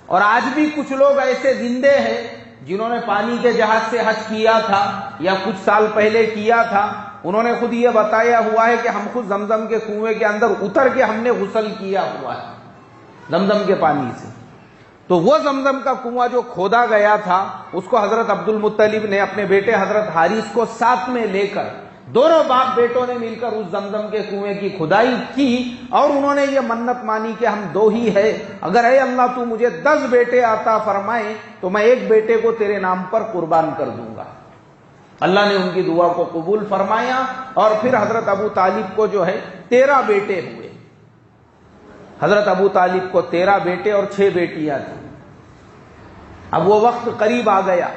اور آج بھی کچھ لوگ ایسے زندے ہیں جنہوں نے پانی کے جہاز سے حج کیا تھا یا کچھ سال پہلے کیا تھا، انہوں نے خود یہ بتایا ہوا ہے کہ ہم خود زمزم کے کنویں کے اندر اتر کے ہم نے غسل کیا ہوا ہے زمزم کے پانی سے۔ تو وہ زمزم کا کنواں جو کھودا گیا تھا اس کو حضرت عبد المطلب نے اپنے بیٹے حضرت حارث کو ساتھ میں لے کر، دونوں باپ بیٹوں نے مل کر اس زمزم کے کنویں کی کھدائی کی، اور انہوں نے یہ منت مانی کہ ہم 2 ہی ہے، اگر اے اللہ تو مجھے 10 بیٹے عطا فرمائے تو میں ایک بیٹے کو تیرے نام پر قربان کر دوں گا۔ اللہ نے ان کی دعا کو قبول فرمایا، اور پھر حضرت ابو طالب کو جو ہے 13 بیٹے ہوئے۔ حضرت ابو طالب کو 13 بیٹے اور 6 بیٹیاں تھیں۔ اب وہ وقت قریب آ گیا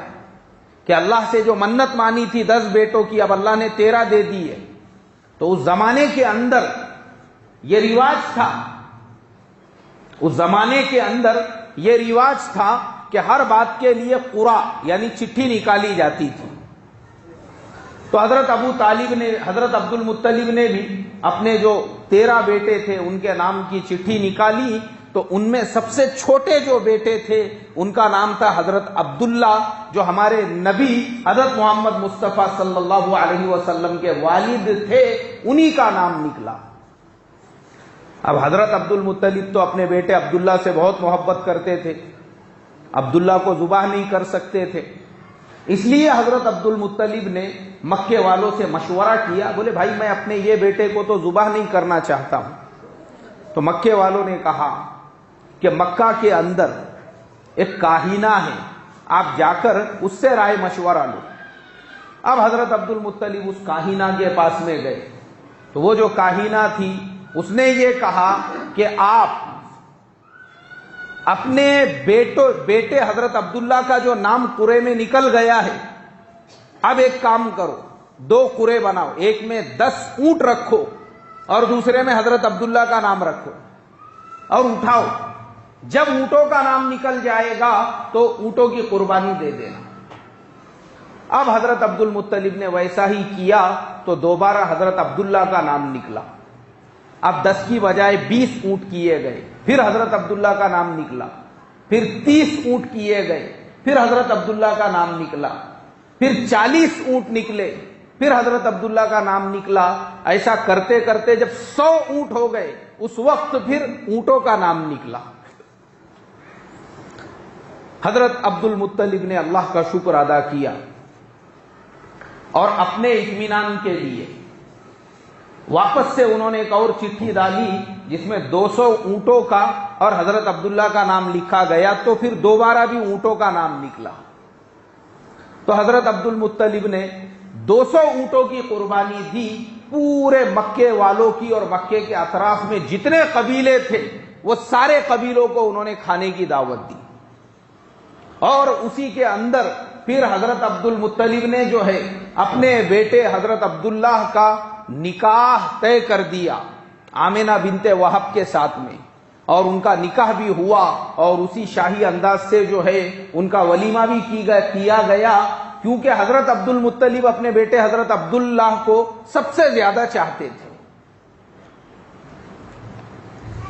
کہ اللہ سے جو منت مانی تھی 10 بیٹوں کی، اب اللہ نے 13 دے دی ہے۔ تو اس زمانے کے اندر یہ رواج تھا، اس زمانے کے اندر یہ رواج تھا کہ ہر بات کے لیے قرعہ یعنی چٹھی نکالی جاتی تھی۔ تو حضرت ابو طالب نے، حضرت عبد المطلب نے بھی اپنے جو 13 بیٹے تھے ان کے نام کی چٹھی نکالی، تو ان میں سب سے چھوٹے جو بیٹے تھے ان کا نام تھا حضرت عبداللہ، جو ہمارے نبی حضرت محمد مصطفیٰ صلی اللہ علیہ وسلم کے والد تھے، انہی کا نام نکلا۔ اب حضرت عبد المطلب تو اپنے بیٹے عبداللہ سے بہت محبت کرتے تھے، عبداللہ کو ذبح نہیں کر سکتے تھے، اس لیے حضرت عبد المطلب نے مکے والوں سے مشورہ کیا، بولے بھائی میں اپنے یہ بیٹے کو تو ذبح نہیں کرنا چاہتا ہوں۔ تو مکے والوں نے کہا کہ مکہ کے اندر ایک کاہنہ ہے، آپ جا کر اس سے رائے مشورہ لو۔ اب حضرت عبد المطلب اس کاہنہ کے پاس میں گئے، تو وہ جو کاہنہ تھی اس نے یہ کہا کہ آپ اپنے بیٹے حضرت عبداللہ کا جو نام قرے میں نکل گیا ہے، اب ایک کام کرو، 2 قرے بناؤ، ایک میں 10 اونٹ رکھو اور دوسرے میں حضرت عبداللہ کا نام رکھو، اور اٹھاؤ، جب اونٹوں کا نام نکل جائے گا تو اونٹوں کی قربانی دے دینا۔ اب حضرت عبد المطلب نے ویسا ہی کیا، تو دوبارہ حضرت عبداللہ کا نام نکلا۔ اب 10 کی بجائے 20 اونٹ کیے گئے، پھر حضرت عبداللہ کا نام نکلا، پھر 30 اونٹ کیے گئے، پھر حضرت عبداللہ کا نام نکلا، پھر 40 اونٹ نکلے، پھر حضرت عبداللہ کا نام نکلا۔ ایسا کرتے کرتے جب 100 اونٹ ہو گئے اس وقت پھر اونٹوں کا نام نکلا۔ حضرت عبد المطلب نے اللہ کا شکر ادا کیا اور اپنے اطمینان کے لیے واپس سے انہوں نے ایک اور چٹھی ڈالی جس میں 200 اونٹوں کا اور حضرت عبداللہ کا نام لکھا گیا، تو پھر دوبارہ بھی اونٹوں کا نام نکلا۔ تو حضرت عبد المطلب نے 200 اونٹوں کی قربانی دی، پورے مکے والوں کی اور مکے کے اطراف میں جتنے قبیلے تھے وہ سارے قبیلوں کو انہوں نے کھانے کی دعوت دی، اور اسی کے اندر پھر حضرت عبد المطلب نے جو ہے اپنے بیٹے حضرت عبداللہ کا نکاح طے کر دیا آمنہ بنت وہب کے ساتھ میں، اور ان کا نکاح بھی ہوا، اور اسی شاہی انداز سے جو ہے ان کا ولیمہ بھی کیا گیا، کیونکہ حضرت عبد المطلب اپنے بیٹے حضرت عبداللہ کو سب سے زیادہ چاہتے تھے۔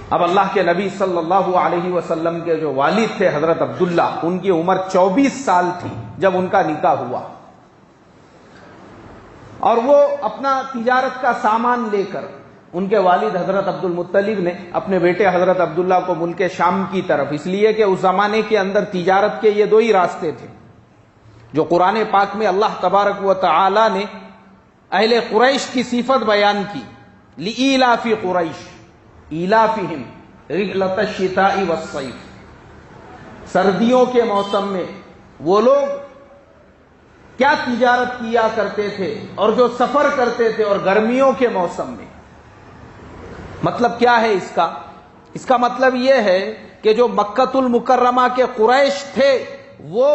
اب اللہ کے نبی صلی اللہ علیہ وسلم کے جو والد تھے حضرت عبداللہ، ان کی عمر 24 سال تھی جب ان کا نکاح ہوا، اور وہ اپنا تجارت کا سامان لے کر ان کے والد حضرت عبد المطلب نے اپنے بیٹے حضرت عبداللہ کو ملک شام کی طرف، اس لیے کہ اس زمانے کے اندر تجارت کے یہ 2 ہی راستے تھے جو قرآن پاک میں اللہ تبارک و تعالی نے اہل قریش کی صفت بیان کی، لِإِيلَافِ قُرَيْشٍ ایلافہم رحلۃ الشتاء والصیف، سردیوں کے موسم میں وہ لوگ کیا تجارت کیا کرتے تھے اور جو سفر کرتے تھے، اور گرمیوں کے موسم میں۔ مطلب کیا ہے اس کا؟ اس کا مطلب یہ ہے کہ جو مکۃ المکرمہ کے قریش تھے وہ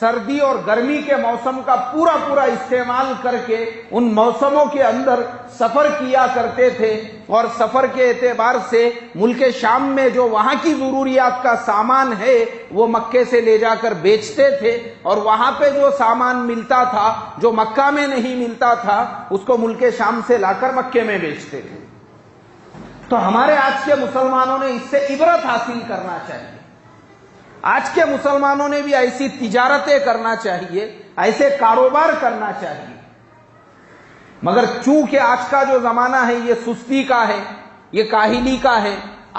سردی اور گرمی کے موسم کا پورا استعمال کر کے ان موسموں کے اندر سفر کیا کرتے تھے، اور سفر کے اعتبار سے ملک شام میں جو وہاں کی ضروریات کا سامان ہے وہ مکے سے لے جا کر بیچتے تھے، اور وہاں پہ جو سامان ملتا تھا جو مکہ میں نہیں ملتا تھا اس کو ملک شام سے لا کر مکے میں بیچتے تھے۔ تو ہمارے آج کے مسلمانوں نے اس سے عبرت حاصل کرنا چاہیے۔ آج کے مسلمانوں نے بھی ایسی تجارتیں کرنا چاہیے، ایسے کاروبار کرنا چاہیے، مگر چونکہ آج کا جو زمانہ ہے یہ سستی کا ہے، یہ کاہلی کا ہے،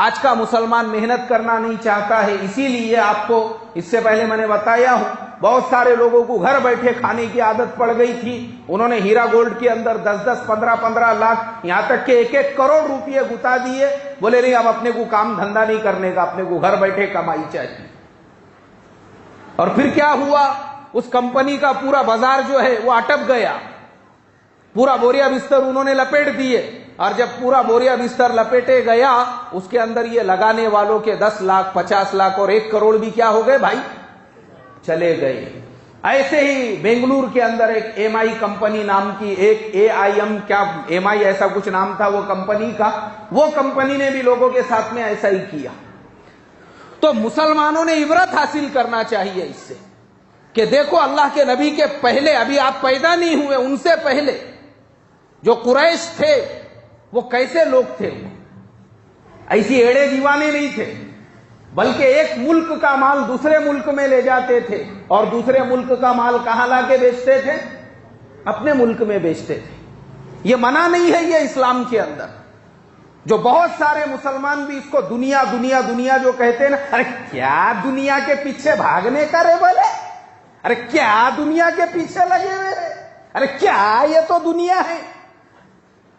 آج کا مسلمان محنت کرنا نہیں چاہتا ہے، اسی لیے آپ کو اس سے پہلے میں نے بتایا ہوں بہت سارے لوگوں کو گھر بیٹھے کھانے کی عادت پڑ گئی تھی، انہوں نے ہیرا گولڈ کے اندر 10 15 لاکھ یہاں تک کہ 1 کروڑ روپے گتا دیے، بولے نہیں اب اپنے کو کام دھندا نہیں کرنے کا، اپنے کو گھر بیٹھے کمائی چاہیے۔ اور پھر کیا ہوا، اس کمپنی کا پورا بازار جو ہے وہ اٹک گیا، پورا بوریا بستر انہوں نے لپیٹ دیے، اور جب پورا بوریا بستر لپیٹے گیا اس کے اندر یہ لگانے والوں کے 10 لاکھ 50 لاکھ اور 1 کروڑ بھی کیا ہو گئے بھائی، چلے گئے۔ ایسے ہی بنگلور کے اندر ایک ایم آئی کمپنی نام کی، ایک AIM کیا ایم آئی ایسا کچھ نام تھا وہ کمپنی کا، وہ کمپنی نے بھی لوگوں کے ساتھ میں ایسا ہی کیا۔ تو مسلمانوں نے عبرت حاصل کرنا چاہیے اس سے کہ دیکھو اللہ کے نبی کے پہلے، ابھی آپ پیدا نہیں ہوئے، ان سے پہلے جو قریش تھے وہ کیسے لوگ تھے، ایسی ایڑے دیوانے نہیں تھے، بلکہ ایک ملک کا مال دوسرے ملک میں لے جاتے تھے، اور دوسرے ملک کا مال کہاں لا کے بیچتے تھے، اپنے ملک میں بیچتے تھے۔ یہ منع نہیں ہے یہ اسلام کے اندر، جو بہت سارے مسلمان بھی اس کو دنیا دنیا دنیا جو کہتے ہیں نا، ارے کیا دنیا کے پیچھے بھاگنے کا رے بولے، ارے کیا دنیا کے پیچھے لگے ہوئے رے، ارے کیا یہ تو دنیا ہے،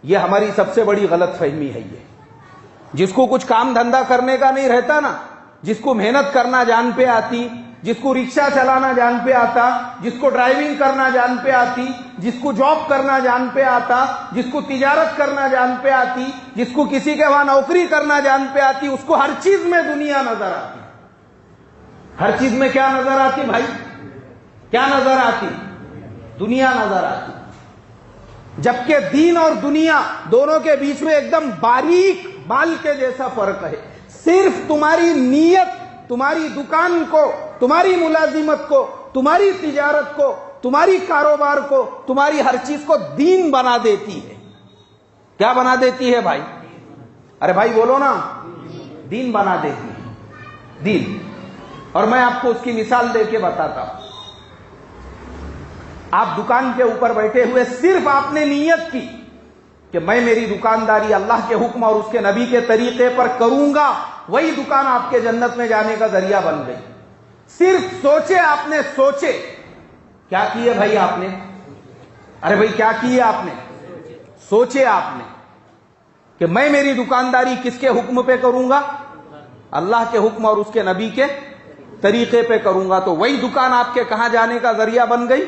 یہ ہماری سب سے بڑی غلط فہمی ہے۔ یہ جس کو کچھ کام دھندا کرنے کا نہیں رہتا نا، جس کو محنت کرنا جان پہ آتی، جس کو رکشہ چلانا جان پہ آتا، جس کو ڈرائیونگ کرنا جان پہ آتی، جس کو جاب کرنا جان پہ آتا، جس کو تجارت کرنا جان پہ آتی، جس کو کسی کے وہاں نوکری کرنا جان پہ آتی، اس کو ہر چیز میں دنیا نظر آتی۔ ہر چیز میں کیا نظر آتی بھائی، کیا نظر آتی، دنیا نظر آتی، جبکہ دین اور دنیا دونوں کے بیچ میں ایک دم باریک بال کے جیسا فرق ہے۔ صرف تمہاری نیت تمہاری دکان کو، تمہاری ملازمت کو، تمہاری تجارت کو، تمہاری کاروبار کو، تمہاری ہر چیز کو دین بنا دیتی ہے۔ کیا بنا دیتی ہے بھائی، ارے بھائی بولو نا، دین بنا دیتی ہے، دین۔ اور میں آپ کو اس کی مثال دے کے بتاتا ہوں۔ آپ دکان کے اوپر بیٹھے ہوئے، صرف آپ نے نیت کی کہ میں میری دکانداری اللہ کے حکم اور اس کے نبی کے طریقے پر کروں گا، وہی دکان آپ کے جنت میں جانے کا ذریعہ بن گئی۔ صرف سوچے آپ نے، سوچے، کیا کیے بھائی آپ نے، ارے بھائی کیا کیے آپ نے، سوچے آپ نے کہ میں میری دکانداری کس کے حکم پہ کروں گا، اللہ کے حکم اور اس کے نبی کے طریقے پہ کروں گا، تو وہی دکان آپ کے کہاں جانے کا ذریعہ بن گئی،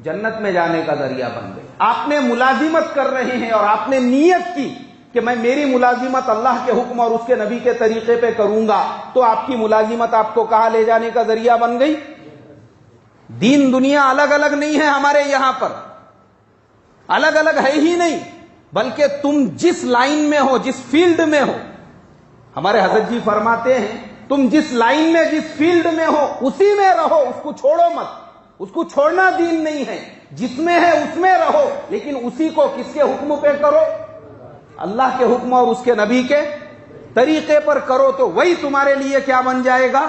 جنت میں جانے کا ذریعہ بن گئی۔ آپ نے ملازمت کر رہے ہیں اور آپ نے نیت کی کہ میں میری ملازمت اللہ کے حکم اور اس کے نبی کے طریقے پہ کروں گا، تو آپ کی ملازمت آپ کو کہاں لے جانے کا ذریعہ بن گئی۔ دین دنیا الگ الگ نہیں ہے، ہمارے یہاں پر الگ الگ ہے ہی نہیں، بلکہ تم جس لائن میں ہو، جس فیلڈ میں ہو، ہمارے حضرت جی فرماتے ہیں تم جس لائن میں، جس فیلڈ میں ہو اسی میں رہو، اس کو چھوڑو مت، اس کو چھوڑنا دین نہیں ہے، جس میں ہے اس میں رہو، لیکن اسی کو کس کے حکم پہ کرو، اللہ کے حکم اور اس کے نبی کے طریقے پر کرو، تو وہی تمہارے لیے کیا بن جائے گا،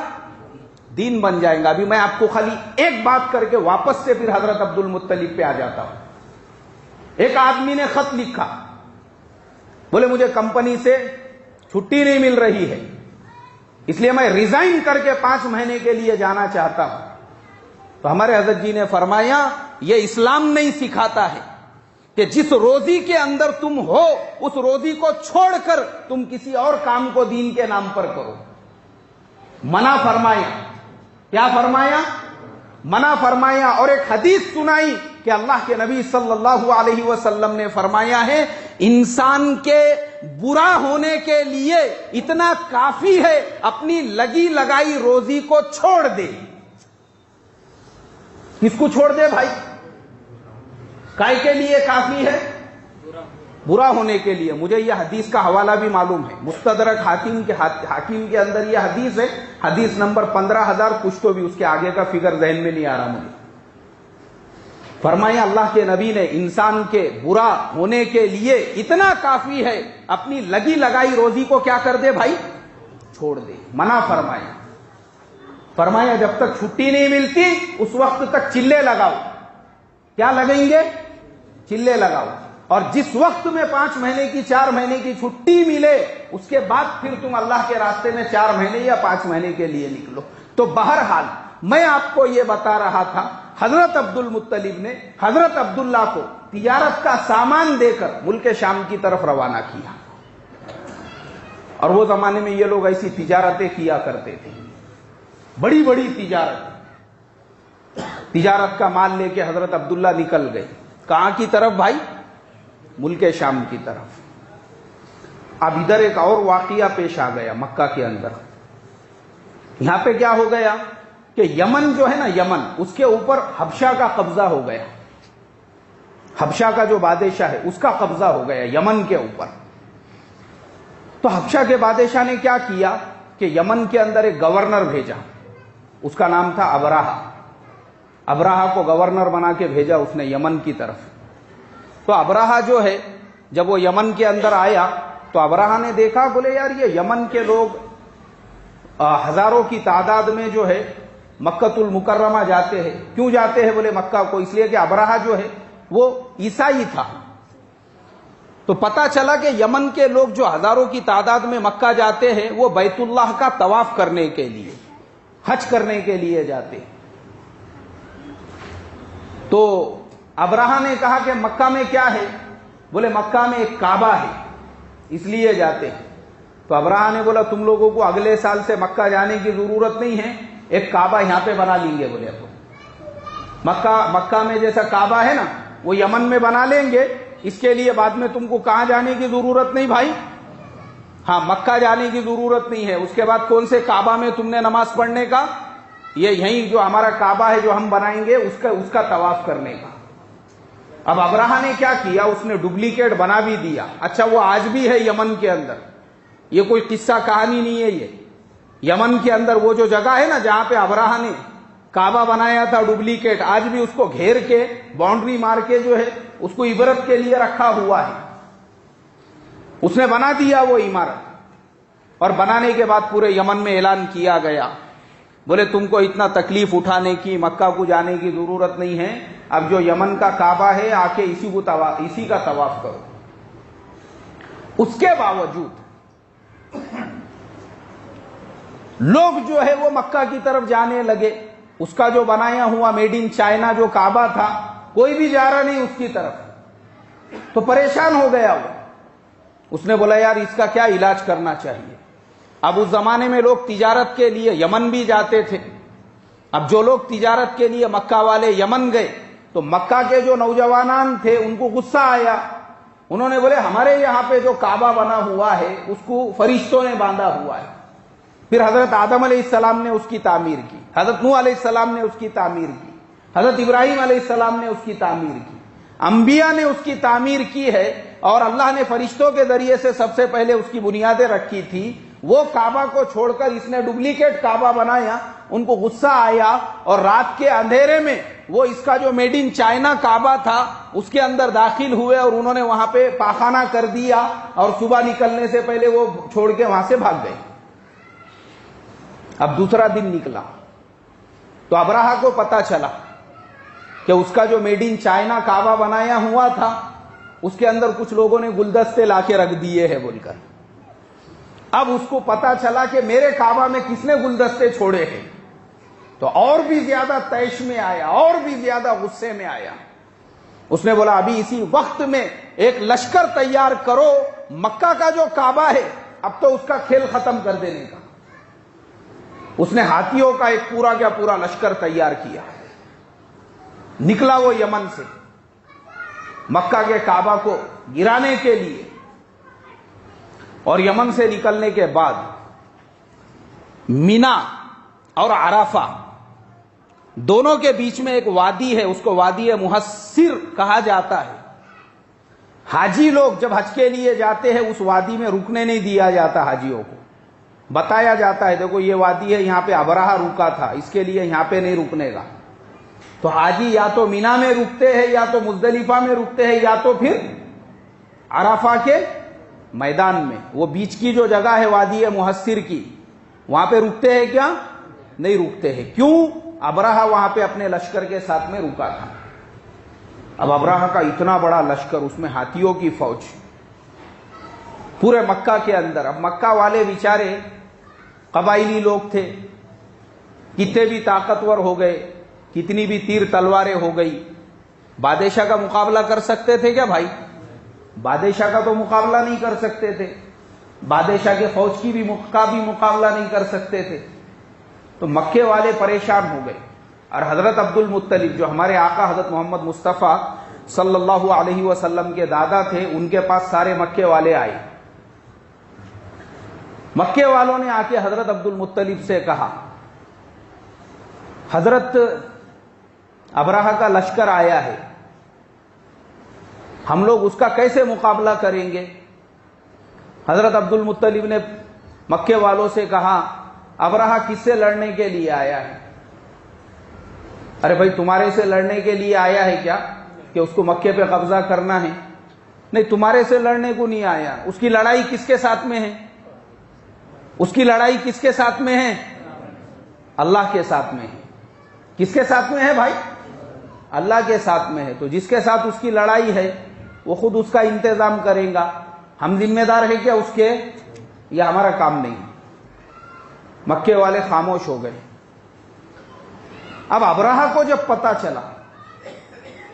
دین بن جائے گا۔ ابھی میں آپ کو خالی ایک بات کر کے واپس سے پھر حضرت عبد المطلب پہ آ جاتا ہوں۔ ایک آدمی نے خط لکھا، بولے مجھے کمپنی سے چھٹی نہیں مل رہی ہے، اس لیے میں ریزائن کر کے 5 مہینے کے لیے جانا چاہتا ہوں۔ تو ہمارے حضرت جی نے فرمایا یہ اسلام نہیں سکھاتا ہے کہ جس روزی کے اندر تم ہو اس روزی کو چھوڑ کر تم کسی اور کام کو دین کے نام پر کرو۔ منع فرمایا، کیا فرمایا، منع فرمایا۔ اور ایک حدیث سنائی کہ اللہ کے نبی صلی اللہ علیہ وسلم نے فرمایا ہے انسان کے برا ہونے کے لیے اتنا کافی ہے اپنی لگی لگائی روزی کو چھوڑ دے۔ کس کو چھوڑ دے بھائی؟ کائے کے لیے کافی ہے؟ برا ہونے کے لیے. مجھے یہ حدیث کا حوالہ بھی معلوم ہے، مستدرک حاکم کے اندر یہ حدیث ہے، حدیث نمبر 15,000 کچھ تو بھی، اس کے آگے کا فگر ذہن میں نہیں آ رہا مجھے. فرمایا اللہ کے نبی نے انسان کے برا ہونے کے لیے اتنا کافی ہے، اپنی لگی لگائی روزی کو کیا کر دے بھائی؟ چھوڑ دے. منع فرمایا جب تک چھٹی نہیں ملتی اس وقت تک چلے لگاؤ. کیا لگیں گے؟ چلے لگاؤ. اور جس وقت میں 5 مہینے کی 4 مہینے کی چھٹی ملے اس کے بعد پھر تم اللہ کے راستے میں 4 مہینے یا 5 مہینے کے لیے نکلو. تو بہرحال میں آپ کو یہ بتا رہا تھا، حضرت عبد المطلب نے حضرت عبداللہ کو تجارت کا سامان دے کر ملک شام کی طرف روانہ کیا. اور وہ زمانے میں یہ لوگ ایسی تجارتیں کیا کرتے تھے، بڑی بڑی تجارت کا مال لے کے حضرت عبداللہ نکل گئے. کہاں کی طرف بھائی؟ ملک شام کی طرف. اب ادھر ایک اور واقعہ پیش آ گیا مکہ کے اندر. یہاں پہ کیا ہو گیا کہ یمن جو ہے نا، یمن، اس کے اوپر حبشہ کا قبضہ ہو گیا. حبشہ کا جو بادشاہ ہے اس کا قبضہ ہو گیا یمن کے اوپر. تو حبشہ کے بادشاہ نے کیا کیا کہ یمن کے اندر ایک گورنر بھیجا، اس کا نام تھا ابراہا. ابراہا کو گورنر بنا کے بھیجا اس نے یمن کی طرف. تو ابراہا جو ہے جب وہ یمن کے اندر آیا تو ابراہا نے دیکھا، بولے یار یہ یمن کے لوگ ہزاروں کی تعداد میں جو ہے مکۃ المکرمہ جاتے ہیں. کیوں جاتے ہیں بولے مکہ کو؟ اس لیے کہ ابراہا جو ہے وہ عیسائی تھا. تو پتا چلا کہ یمن کے لوگ جو ہزاروں کی تعداد میں مکہ جاتے ہیں وہ بیت اللہ کا طواف کرنے کے لیے، حج کرنے کے لیے جاتے ہیں. تو ابراہا نے کہا کہ مکہ میں کیا ہے؟ بولے مکہ میں ایک کعبہ ہے اس لیے جاتے ہیں. تو ابراہا نے بولا تم لوگوں کو اگلے سال سے مکہ جانے کی ضرورت نہیں ہے، ایک کعبہ یہاں پہ بنا لیں گے. بولے مکہ میں جیسا کعبہ ہے نا وہ یمن میں بنا لیں گے، اس کے لیے بعد میں تم کو کہاں جانے کی ضرورت نہیں بھائی. ہاں مکہ جانے کی ضرورت نہیں ہے. اس کے بعد کون سے کعبہ میں تم نے نماز پڑھنے کا؟ یہ یہیں جو ہمارا کعبہ ہے جو ہم بنائیں گے اس کا طواف کرنے کا. اب ابراہا نے کیا کیا؟ اس نے ڈپلیکیٹ بنا بھی دیا. اچھا وہ آج بھی ہے یمن کے اندر، یہ کوئی قصہ کہانی نہیں ہے. یہ یمن کے اندر وہ جو جگہ ہے نا جہاں پہ ابراہا نے کعبہ بنایا تھا ڈپلیکیٹ، آج بھی اس کو گھیر کے باؤنڈری مار کے جو ہے اس کو عبرت کے لیے رکھا ہوا ہے. اس نے بنا دیا وہ عمارت، اور بنانے کے بعد پورے یمن میں اعلان کیا گیا، بولے تم کو اتنا تکلیف اٹھانے کی، مکہ کو جانے کی ضرورت نہیں ہے. اب جو یمن کا کعبہ ہے آ کے اسی کا طواف کرو. اس کے باوجود لوگ جو ہے وہ مکہ کی طرف جانے لگے. اس کا جو بنایا ہوا میڈ ان چائنا جو کعبہ تھا کوئی بھی جا رہا نہیں اس کی طرف. تو پریشان ہو گیا وہ. اس نے بولا یار اس کا کیا علاج کرنا چاہیے. اب اس زمانے میں لوگ تجارت کے لیے یمن بھی جاتے تھے. اب جو لوگ تجارت کے لیے مکہ والے یمن گئے تو مکہ کے جو نوجوانان تھے ان کو غصہ آیا. انہوں نے بولے ہمارے یہاں پہ جو کعبہ بنا ہوا ہے اس کو فرشتوں نے باندھا ہوا ہے. پھر حضرت آدم علیہ السلام نے اس کی تعمیر کی، حضرت نوح علیہ السلام نے اس کی تعمیر کی، حضرت ابراہیم علیہ السلام نے اس کی تعمیر کی، انبیاء نے اس کی تعمیر کی ہے. اور اللہ نے فرشتوں کے ذریعے سے سب سے پہلے اس کی بنیادیں رکھی تھی. وہ کعبہ کو چھوڑ کر اس نے ڈپلیکیٹ کعبہ بنایا. ان کو غصہ آیا اور رات کے اندھیرے میں وہ اس کا جو میڈ ان چائنا کعبہ تھا اس کے اندر داخل ہوئے اور انہوں نے وہاں پہ پاخانہ کر دیا اور صبح نکلنے سے پہلے وہ چھوڑ کے وہاں سے بھاگ گئے. اب دوسرا دن نکلا تو ابراہا کو پتا چلا کہ اس کا جو میڈ ان چائنا کعبہ بنایا ہوا تھا اس کے اندر کچھ لوگوں نے گلدستے لا کے رکھ دیے ہیں بول کر. اب اس کو پتا چلا کہ میرے کعبہ میں کس نے گلدستے چھوڑے ہیں. تو اور بھی زیادہ طیش میں آیا، اور بھی زیادہ غصے میں آیا. اس نے بولا ابھی اسی وقت میں ایک لشکر تیار کرو، مکہ کا جو کعبہ ہے اب تو اس کا کھیل ختم کر دینے کا. اس نے ہاتھیوں کا ایک پورا کا پورا لشکر تیار کیا. نکلا وہ یمن سے مکہ کے کعبہ کو گرانے کے لیے. اور یمن سے نکلنے کے بعد مینا اور عرفہ دونوں کے بیچ میں ایک وادی ہے، اس کو وادی محصر کہا جاتا ہے۔ حاجی لوگ جب حج کے لیے جاتے ہیں اس وادی میں رکنے نہیں دیا جاتا، حاجیوں کو بتایا جاتا ہے دیکھو یہ وادی ہے، یہاں پہ ابرہہ رکا تھا، اس کے لیے یہاں پہ نہیں رکنے گا۔ تو حاجی یا تو مینا میں رکتے ہیں، یا تو مزدلفہ میں رکتے ہیں، یا تو پھر عرفہ کے میدان میں۔ وہ بیچ کی جو جگہ ہے وادی محصر کی، وہاں پہ رکتے ہیں کیا؟ نہیں رکتے ہیں۔ کیوں؟ ابرہہ وہاں پہ اپنے لشکر کے ساتھ میں رکا تھا۔ اب ابرہہ کا اتنا بڑا لشکر، اس میں ہاتھیوں کی فوج پورے مکہ کے اندر۔ اب مکہ والے بیچارے قبائلی لوگ تھے، کتنے بھی طاقتور ہو گئے، کتنی بھی تیر تلواریں ہو گئی، بادشاہ کا مقابلہ کر سکتے تھے کیا بھائی؟ بادشاہ کا تو مقابلہ نہیں کر سکتے تھے، بادشاہ کے فوج کی بھی مقابلہ نہیں کر سکتے تھے۔ تو مکے والے پریشان ہو گئے، اور حضرت عبد المطلب جو ہمارے آقا حضرت محمد مصطفیٰ صلی اللہ علیہ وسلم کے دادا تھے، ان کے پاس سارے مکے والے آئے۔ مکے والوں نے آ کے حضرت عبد المطلب سے کہا، حضرت ابرہہ کا لشکر آیا ہے، ہم لوگ اس کا کیسے مقابلہ کریں گے؟ حضرت عبد المطلب نے مکے والوں سے کہا، ابرہہ کس سے لڑنے کے لیے آیا ہے؟ ارے بھائی تمہارے سے لڑنے کے لیے آیا ہے کیا کہ اس کو مکے پہ قبضہ کرنا ہے؟ نہیں، تمہارے سے لڑنے کو نہیں آیا۔ اس کی لڑائی کس کے ساتھ میں ہے؟ اس کی لڑائی کس کے ساتھ میں ہے؟ اللہ کے ساتھ میں ہے۔ کس کے ساتھ میں ہے بھائی؟ اللہ کے ساتھ میں ہے۔ تو جس کے ساتھ اس کی لڑائی ہے وہ خود اس کا انتظام کرے گا، ہم ذمہ دار ہیں کیا اس کے؟ یہ ہمارا کام نہیں۔ مکے والے خاموش ہو گئے۔ اب ابرہہ کو جب پتا چلا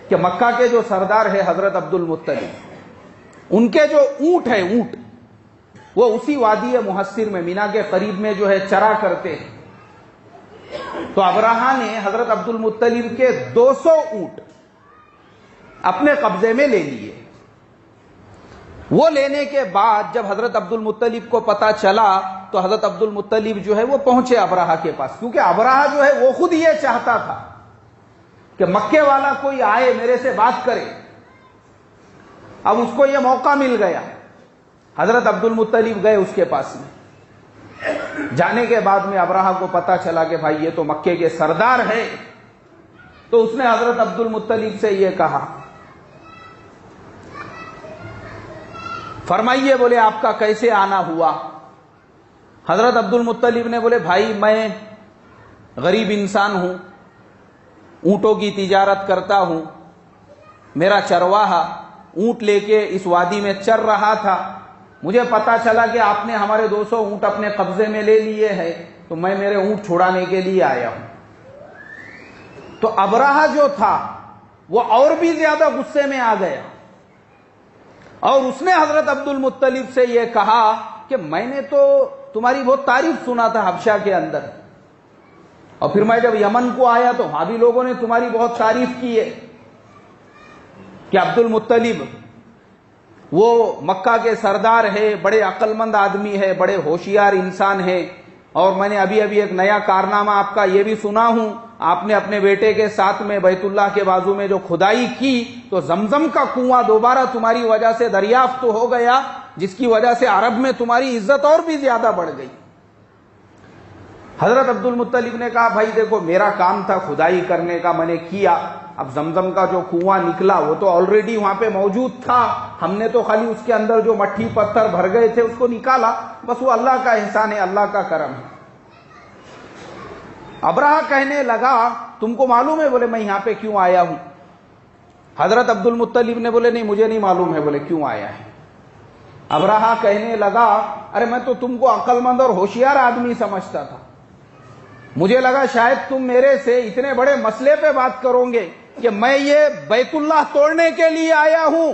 کہ مکہ کے جو سردار ہے حضرت عبد المطلب، ان کے جو اونٹ ہے، اونٹ وہ اسی وادی محصر میں مینا کے قریب میں جو ہے چرا کرتے ہیں، تو ابرہہ نے حضرت عبد المطلب کے 200 اونٹ اپنے قبضے میں لے لیے۔ وہ لینے کے بعد جب حضرت عبد المطلب کو پتا چلا تو حضرت عبد المطلب جو ہے وہ پہنچے ابرہہ کے پاس، کیونکہ ابرہہ جو ہے وہ خود یہ چاہتا تھا کہ مکے والا کوئی آئے میرے سے بات کرے۔ اب اس کو یہ موقع مل گیا، حضرت عبد المطلب گئے اس کے پاس میں۔ جانے کے بعد میں ابرہہ کو پتا چلا کہ بھائی یہ تو مکے کے سردار ہے، تو اس نے حضرت عبد المطلب سے یہ کہا، فرمائیے بولے آپ کا کیسے آنا ہوا؟ حضرت عبد المطلب نے بولے بھائی میں غریب انسان ہوں، اونٹوں کی تجارت کرتا ہوں، میرا چرواہا اونٹ لے کے اس وادی میں چر رہا تھا، مجھے پتا چلا کہ آپ نے ہمارے 200 اونٹ اپنے قبضے میں لے لیے ہیں، تو میں میرے اونٹ چھڑانے کے لیے آیا ہوں۔ تو ابرہہ جو تھا وہ اور بھی زیادہ غصے میں آ گیا، اور اس نے حضرت عبد المطلب سے یہ کہا کہ میں نے تو تمہاری بہت تعریف سنا تھا حبشہ کے اندر، اور پھر میں جب یمن کو آیا تو وہاں بھی لوگوں نے تمہاری بہت تعریف کی ہے کہ عبد المطلب وہ مکہ کے سردار ہے، بڑے عقل مند آدمی ہے، بڑے ہوشیار انسان ہے، اور میں نے ابھی ایک نیا کارنامہ آپ کا یہ بھی سنا ہوں، آپ نے اپنے بیٹے کے ساتھ میں بیت اللہ کے بازو میں جو کھدائی کی تو زمزم کا کنواں دوبارہ تمہاری وجہ سے دریافت ہو گیا، جس کی وجہ سے عرب میں تمہاری عزت اور بھی زیادہ بڑھ گئی۔ حضرت عبد المطلب نے کہا بھائی دیکھو میرا کام تھا کھدائی کرنے کا، میں نے کیا، اب زمزم کا جو کنواں نکلا وہ تو آلریڈی وہاں پہ موجود تھا، ہم نے تو خالی اس کے اندر جو مٹھی پتھر بھر گئے تھے اس کو نکالا، بس وہ اللہ کا احسان ہے، اللہ کا کرم ہے۔ ابرہہ کہنے لگا تم کو معلوم ہے؟ بولے میں یہاں پہ کیوں آیا ہوں؟ حضرت عبد المطلب نے بولے نہیں مجھے نہیں معلوم ہے، بولے کیوں آیا ہے؟ ابرہہ کہنے لگا ارے میں تو تم کو عقل مند اور ہوشیار آدمی سمجھتا تھا، مجھے لگا شاید تم میرے سے اتنے بڑے مسئلے پہ بات کرو گے کہ میں یہ بیت اللہ توڑنے کے لیے آیا ہوں،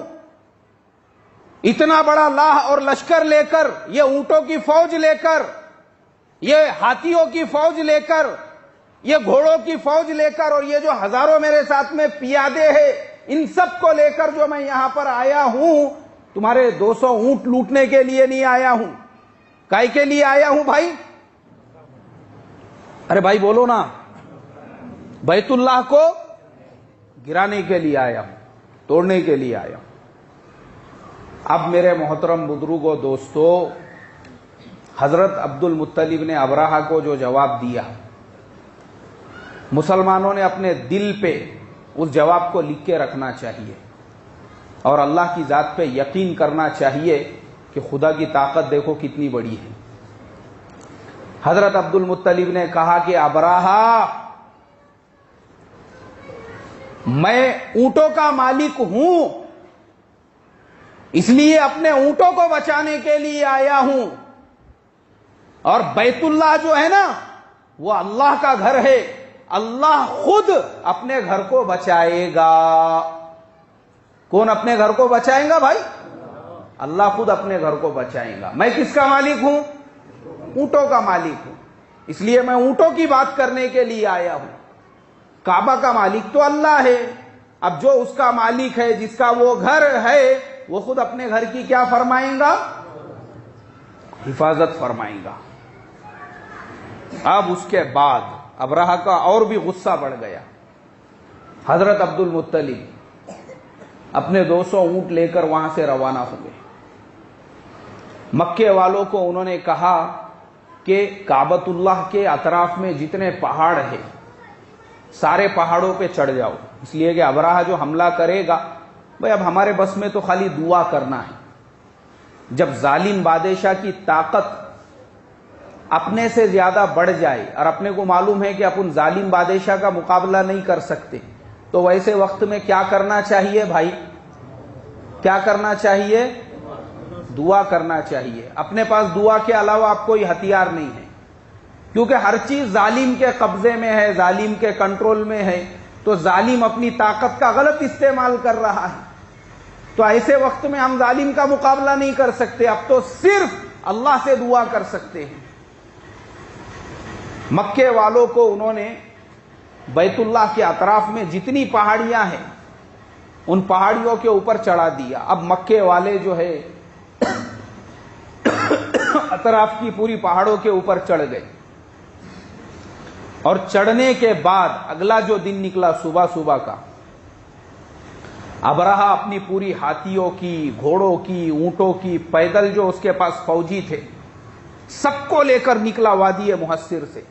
اتنا بڑا لاہ اور لشکر لے کر، یہ اونٹوں کی فوج لے کر، یہ ہاتھیوں کی فوج لے کر، یہ گھوڑوں کی فوج لے کر، اور یہ جو ہزاروں میرے ساتھ میں پیادے ہیں ان سب کو لے کر جو میں یہاں پر آیا ہوں، تمہارے 200 اونٹ لوٹنے کے لیے نہیں آیا ہوں۔ کائے کے لیے آیا ہوں بھائی؟ ارے بھائی بولو نا، بیت اللہ کو گرانے کے لیے آیا ہوں، توڑنے کے لیے آیا ہوں۔ اب میرے محترم بزرگوں دوستو، حضرت عبد المطلب نے ابراہہ کو جو جواب دیا، مسلمانوں نے اپنے دل پہ اس جواب کو لکھ کے رکھنا چاہیے اور اللہ کی ذات پہ یقین کرنا چاہیے کہ خدا کی طاقت دیکھو کتنی بڑی ہے۔ حضرت عبد المطلب نے کہا کہ ابراہہ، میں اونٹوں کا مالک ہوں، اس لیے اپنے اونٹوں کو بچانے کے لیے آیا ہوں، اور بیت اللہ جو ہے نا وہ اللہ کا گھر ہے، اللہ خود اپنے گھر کو بچائے گا۔ کون اپنے گھر کو بچائے گا بھائی؟ اللہ خود اپنے گھر کو بچائے گا۔ میں کس کا مالک ہوں؟ اونٹوں کا مالک ہوں، اس لیے میں اونٹوں کی بات کرنے کے لیے آیا ہوں۔ کعبہ کا مالک تو اللہ ہے، اب جو اس کا مالک ہے، جس کا وہ گھر ہے، وہ خود اپنے گھر کی کیا فرمائیں گا؟ حفاظت فرمائیں گا۔ اب اس کے بعد ابراہہ کا اور بھی غصہ بڑھ گیا۔ حضرت عبد المطلب اپنے 200 اونٹ لے کر وہاں سے روانہ ہو گئے۔ مکے والوں کو انہوں نے کہا کہ کعبۃ اللہ کے اطراف میں جتنے پہاڑ ہیں سارے پہاڑوں پہ چڑھ جاؤ، اس لیے کہ ابراہہ جو حملہ کرے گا، بھئی اب ہمارے بس میں تو خالی دعا کرنا ہے۔ جب ظالم بادشاہ کی طاقت اپنے سے زیادہ بڑھ جائے اور اپنے کو معلوم ہے کہ اپن ظالم بادشاہ کا مقابلہ نہیں کر سکتے، تو ویسے وقت میں کیا کرنا چاہیے بھائی؟ کیا کرنا چاہیے؟ دعا کرنا چاہیے۔ اپنے پاس دعا کے علاوہ آپ کوئی ہتھیار نہیں ہے، کیونکہ ہر چیز ظالم کے قبضے میں ہے، ظالم کے کنٹرول میں ہے، تو ظالم اپنی طاقت کا غلط استعمال کر رہا ہے۔ تو ایسے وقت میں ہم ظالم کا مقابلہ نہیں کر سکتے، اب تو صرف اللہ سے دعا کر سکتے ہیں۔ مکے والوں کو انہوں نے بیت اللہ کے اطراف میں جتنی پہاڑیاں ہیں ان پہاڑیوں کے اوپر چڑھا دیا۔ اب مکے والے جو ہے اطراف کی پوری پہاڑوں کے اوپر چڑھ گئے، اور چڑھنے کے بعد اگلا جو دن نکلا صبح صبح کا، ابراہہ اپنی پوری ہاتھیوں کی، گھوڑوں کی، اونٹوں کی، پیدل جو اس کے پاس فوجی تھے سب کو لے کر نکلا وادی محصر سے،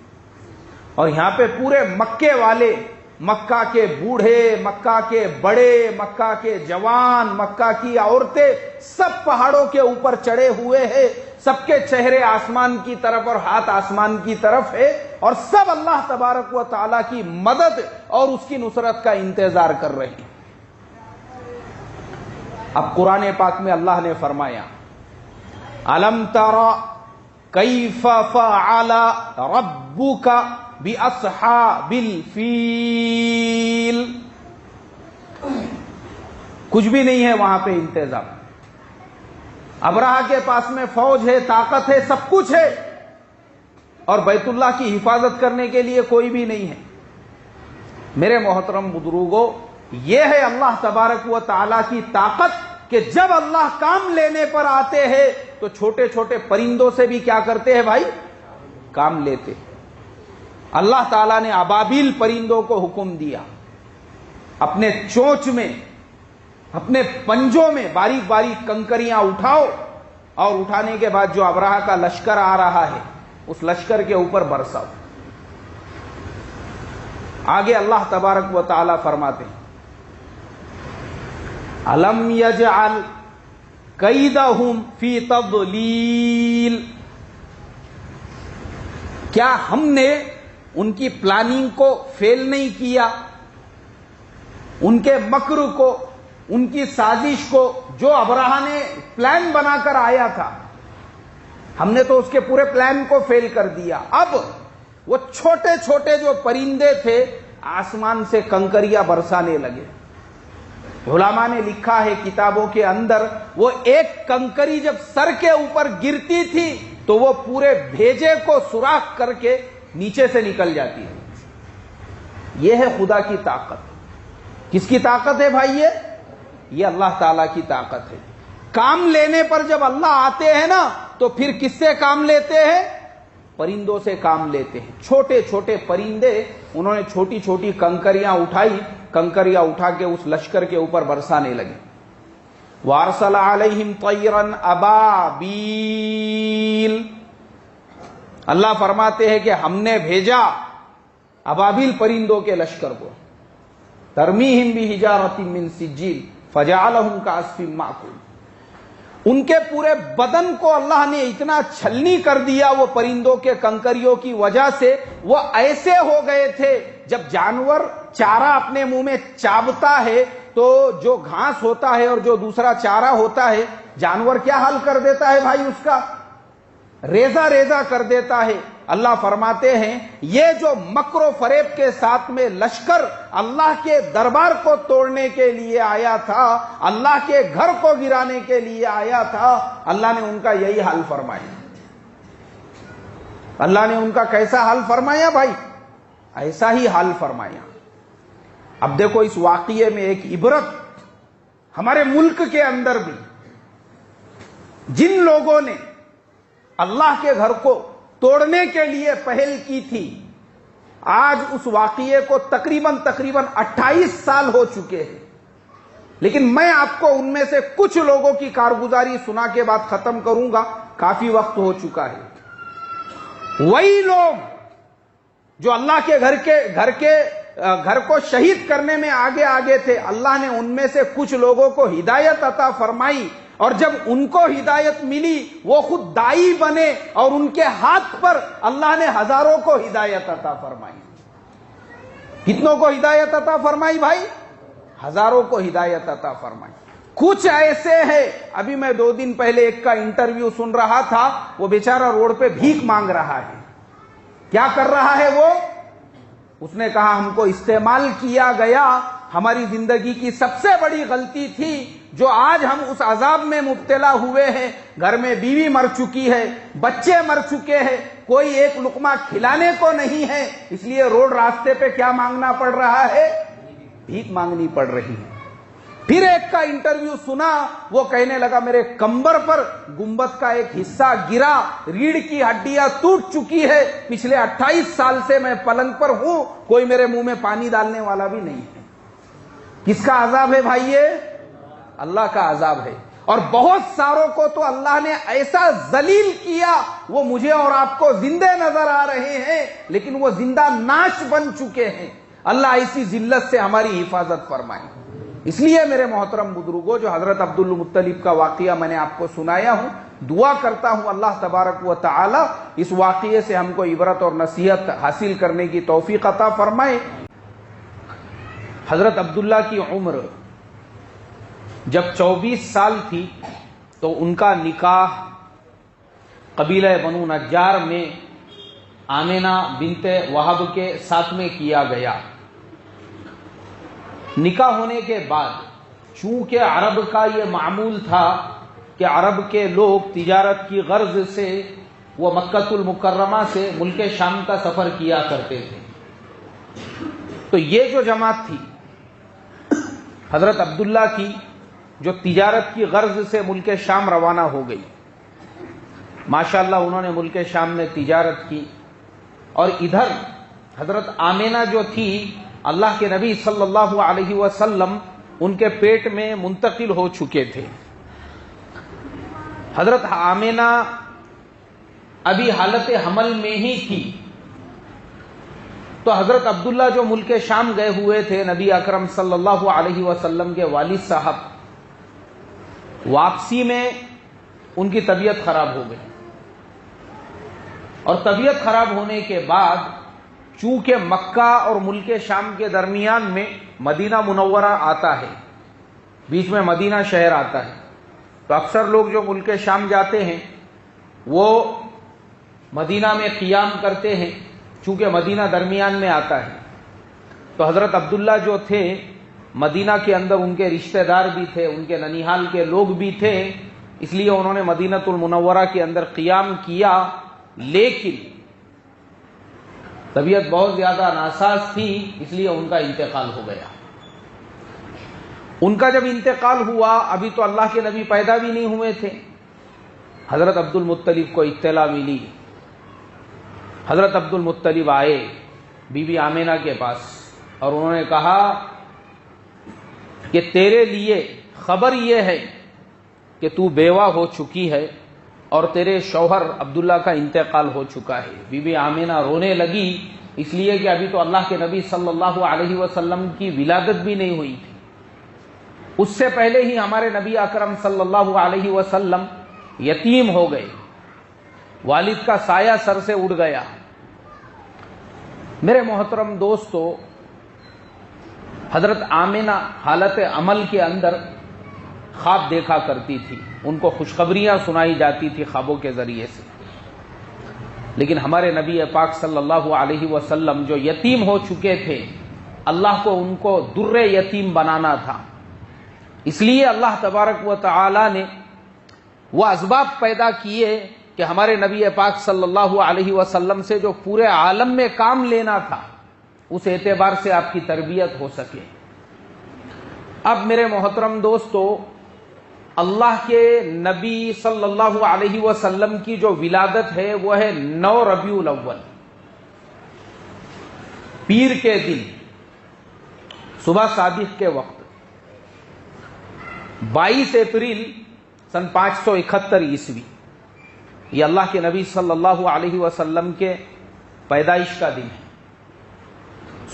اور یہاں پہ پورے مکے والے، مکہ کے بوڑھے، مکہ کے بڑے، مکہ کے جوان، مکہ کی عورتیں سب پہاڑوں کے اوپر چڑھے ہوئے ہیں، سب کے چہرے آسمان کی طرف اور ہاتھ آسمان کی طرف ہے، اور سب اللہ تبارک و تعالی کی مدد اور اس کی نصرت کا انتظار کر رہے ہیں۔ اب قرآن پاک میں اللہ نے فرمایا، الم تر کیف فعل ربک باصحاب الفیل، کچھ بھی نہیں ہے وہاں پہ انتظام۔ ابراہہ کے پاس میں فوج ہے، طاقت ہے، سب کچھ ہے، اور بیت اللہ کی حفاظت کرنے کے لیے کوئی بھی نہیں ہے۔ میرے محترم بزرگوں، یہ ہے اللہ تبارک و تعالی کی طاقت کہ جب اللہ کام لینے پر آتے ہیں تو چھوٹے چھوٹے پرندوں سے بھی کیا کرتے ہیں بھائی؟ کام لیتے۔ اللہ تعالیٰ نے ابابیل پرندوں کو حکم دیا، اپنے چونچ میں، اپنے پنجوں میں باریک باریک کنکریاں اٹھاؤ، اور اٹھانے کے بعد جو ابراہہ کا لشکر آ رہا ہے اس لشکر کے اوپر برساؤ۔ آگے اللہ تبارک و تعالیٰ فرماتے ہیں، الم یجعل کیدہم فی تضلیل، کیا ہم نے ان کی پلاننگ کو فیل نہیں کیا، ان کے مکر کو، ان کی سازش کو، جو ابراہہ نے پلان بنا کر آیا تھا، ہم نے تو اس کے پورے پلان کو فیل کر دیا۔ اب وہ چھوٹے چھوٹے جو پرندے تھے آسمان سے کنکریاں برسانے لگے۔ علماء نے لکھا ہے کتابوں کے اندر، وہ ایک کنکری جب سر کے اوپر گرتی تھی تو وہ پورے بھیجے کو سوراخ کر کے نیچے سے نکل جاتی ہے۔ یہ ہے خدا کی طاقت۔ کس کی طاقت ہے بھائی؟ یہ اللہ تعالی کی طاقت ہے۔ کام لینے پر جب اللہ آتے ہیں نا تو پھر کس سے کام لیتے ہیں؟ پرندوں سے کام لیتے ہیں. چھوٹے چھوٹے پرندے, انہوں نے چھوٹی چھوٹی کنکریاں اٹھائی, کنکریاں اٹھا کے اس لشکر کے اوپر برسانے لگے. وارسل علیہم طیرا ابابیل, اللہ فرماتے ہیں کہ ہم نے بھیجا ابابیل پرندوں کے لشکر کو. ترمیہم بحجارۃ من سجیل فجعلہم کعصف مأکول, ان کے پورے بدن کو اللہ نے اتنا چھلنی کر دیا وہ پرندوں کے کنکریوں کی وجہ سے, وہ ایسے ہو گئے تھے. جب جانور چارہ اپنے منہ میں چابتا ہے تو جو گھاس ہوتا ہے اور جو دوسرا چارہ ہوتا ہے, جانور کیا حال کر دیتا ہے بھائی, اس کا ریزہ ریزہ کر دیتا ہے. اللہ فرماتے ہیں یہ جو مکر و فریب کے ساتھ میں لشکر اللہ کے دربار کو توڑنے کے لیے آیا تھا, اللہ کے گھر کو گرانے کے لیے آیا تھا, اللہ نے ان کا یہی حال فرمایا. اللہ نے ان کا کیسا حال فرمایا بھائی, ایسا ہی حال فرمایا. اب دیکھو اس واقعے میں ایک عبرت ہمارے ملک کے اندر بھی, جن لوگوں نے اللہ کے گھر کو توڑنے کے لیے پہل کی تھی, آج اس واقعے کو تقریباً 28 سال ہو چکے ہیں. لیکن میں آپ کو ان میں سے کچھ لوگوں کی کارگزاری سنا کے بعد ختم کروں گا, کافی وقت ہو چکا ہے. وہی لوگ جو اللہ کے گھر کو شہید کرنے میں آگے آگے تھے, اللہ نے ان میں سے کچھ لوگوں کو ہدایت عطا فرمائی, اور جب ان کو ہدایت ملی وہ خود دائی بنے, اور ان کے ہاتھ پر اللہ نے ہزاروں کو ہدایت عطا فرمائی. کتنوں کو ہدایت عطا فرمائی بھائی؟ ہزاروں کو ہدایت عطا فرمائی. کچھ ایسے ہیں, ابھی میں 2 دن پہلے ایک کا انٹرویو سن رہا تھا, وہ بیچارہ روڈ پہ بھیک مانگ رہا ہے. کیا کر رہا ہے وہ؟ اس نے کہا ہم کو استعمال کیا گیا, ہماری زندگی کی سب سے بڑی غلطی تھی جو آج ہم اس عذاب میں مبتلا ہوئے ہیں. گھر میں بیوی مر چکی ہے, بچے مر چکے ہیں, کوئی ایک لقمہ کھلانے کو نہیں ہے, اس لیے روڈ راستے پہ کیا مانگنا پڑ رہا ہے؟ بھیک مانگنی پڑ رہی ہے. پھر ایک کا انٹرویو سنا, وہ کہنے لگا میرے کمبر پر گنبد کا ایک حصہ گرا, ریڑھ کی ہڈیاں ٹوٹ چکی ہے, پچھلے 28 سال سے میں پلنگ پر ہوں, کوئی میرے منہ میں پانی ڈالنے والا بھی نہیں ہے. کس کا عذاب ہے بھائی یہ؟ اللہ کا عذاب ہے. اور بہت ساروں کو تو اللہ نے ایسا ذلیل کیا, وہ مجھے اور آپ کو زندے نظر آ رہے ہیں لیکن وہ زندہ ناش بن چکے ہیں. اللہ ایسی ذلت سے ہماری حفاظت فرمائے. اس لیے میرے محترم بزرگوں, جو حضرت عبدالمطلب کا واقعہ میں نے آپ کو سنایا ہوں, دعا کرتا ہوں اللہ تبارک و تعالی اس واقعے سے ہم کو عبرت اور نصیحت حاصل کرنے کی توفیق عطا فرمائے. حضرت عبداللہ کی عمر جب 24 سال تھی تو ان کا نکاح قبیلہ بنو نجار میں آمینہ بنت وہب کے ساتھ میں کیا گیا. نکاح ہونے کے بعد چونکہ عرب کا یہ معمول تھا کہ عرب کے لوگ تجارت کی غرض سے وہ مکہ المکرمہ سے ملک شام کا سفر کیا کرتے تھے, تو یہ جو جماعت تھی حضرت عبداللہ کی, جو تجارت کی غرض سے ملک شام روانہ ہو گئی. ماشاءاللہ انہوں نے ملک شام میں تجارت کی, اور ادھر حضرت آمینہ جو تھی, اللہ کے نبی صلی اللہ علیہ وسلم ان کے پیٹ میں منتقل ہو چکے تھے. حضرت آمینہ ابھی حالت حمل میں ہی تھی, تو حضرت عبداللہ جو ملک شام گئے ہوئے تھے, نبی اکرم صلی اللہ علیہ وسلم کے والد صاحب, واپسی میں ان کی طبیعت خراب ہو گئی, اور طبیعت خراب ہونے کے بعد چونکہ مکہ اور ملک شام کے درمیان میں مدینہ منورہ آتا ہے, بیچ میں مدینہ شہر آتا ہے, تو اکثر لوگ جو ملک شام جاتے ہیں وہ مدینہ میں قیام کرتے ہیں, چونکہ مدینہ درمیان میں آتا ہے. تو حضرت عبداللہ جو تھے مدینہ کے اندر ان کے رشتہ دار بھی تھے, ان کے ننیحال کے لوگ بھی تھے, اس لیے انہوں نے مدینہ المنورہ کے اندر قیام کیا. لیکن طبیعت بہت زیادہ ناساز تھی, اس لیے ان کا انتقال ہو گیا. ان کا جب انتقال ہوا, ابھی تو اللہ کے نبی پیدا بھی نہیں ہوئے تھے, حضرت عبدالمطلب کو اطلاع ملی. حضرت عبد المطلب آئے بی بی آمینہ کے پاس اور انہوں نے کہا کہ تیرے لیے خبر یہ ہے کہ تو بیوہ ہو چکی ہے اور تیرے شوہر عبداللہ کا انتقال ہو چکا ہے۔ بی بی آمینہ رونے لگی، اس لیے کہ ابھی تو اللہ کے نبی صلی اللہ علیہ وسلم کی ولادت بھی نہیں ہوئی تھی، اس سے پہلے ہی ہمارے نبی اکرم صلی اللہ علیہ وسلم یتیم ہو گئے، والد کا سایہ سر سے اڑ گیا۔ میرے محترم دوستو، حضرت آمینہ حالت عمل کے اندر خواب دیکھا کرتی تھی، ان کو خوشخبریاں سنائی جاتی تھی خوابوں کے ذریعے سے، لیکن ہمارے نبی پاک صلی اللہ علیہ وسلم جو یتیم ہو چکے تھے، اللہ کو ان کو در یتیم بنانا تھا، اس لیے اللہ تبارک و تعالی نے وہ اسباب پیدا کیے کہ ہمارے نبی پاک صلی اللہ علیہ وسلم سے جو پورے عالم میں کام لینا تھا اس اعتبار سے آپ کی تربیت ہو سکے۔ اب میرے محترم دوستو، اللہ کے نبی صلی اللہ علیہ وسلم کی جو ولادت ہے وہ ہے 9 ربیع الاول، پیر کے دن صبح صادق کے وقت، 22 اپریل سن 571 عیسوی، یہ اللہ کے نبی صلی اللہ علیہ وسلم کے پیدائش کا دن ہے۔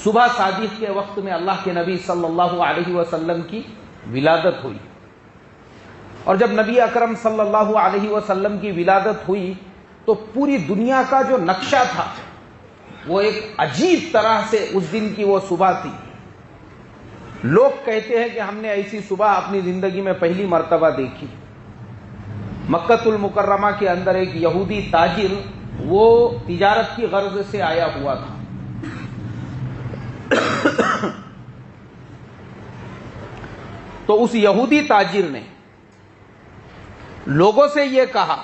صبح صادق کے وقت میں اللہ کے نبی صلی اللہ علیہ وسلم کی ولادت ہوئی، اور جب نبی اکرم صلی اللہ علیہ وسلم کی ولادت ہوئی تو پوری دنیا کا جو نقشہ تھا وہ ایک عجیب طرح سے اس دن کی وہ صبح تھی۔ لوگ کہتے ہیں کہ ہم نے ایسی صبح اپنی زندگی میں پہلی مرتبہ دیکھی۔ مکۃ المکرمہ کے اندر ایک یہودی تاجر، وہ تجارت کی غرض سے آیا ہوا تھا، تو اس یہودی تاجر نے لوگوں سے یہ کہا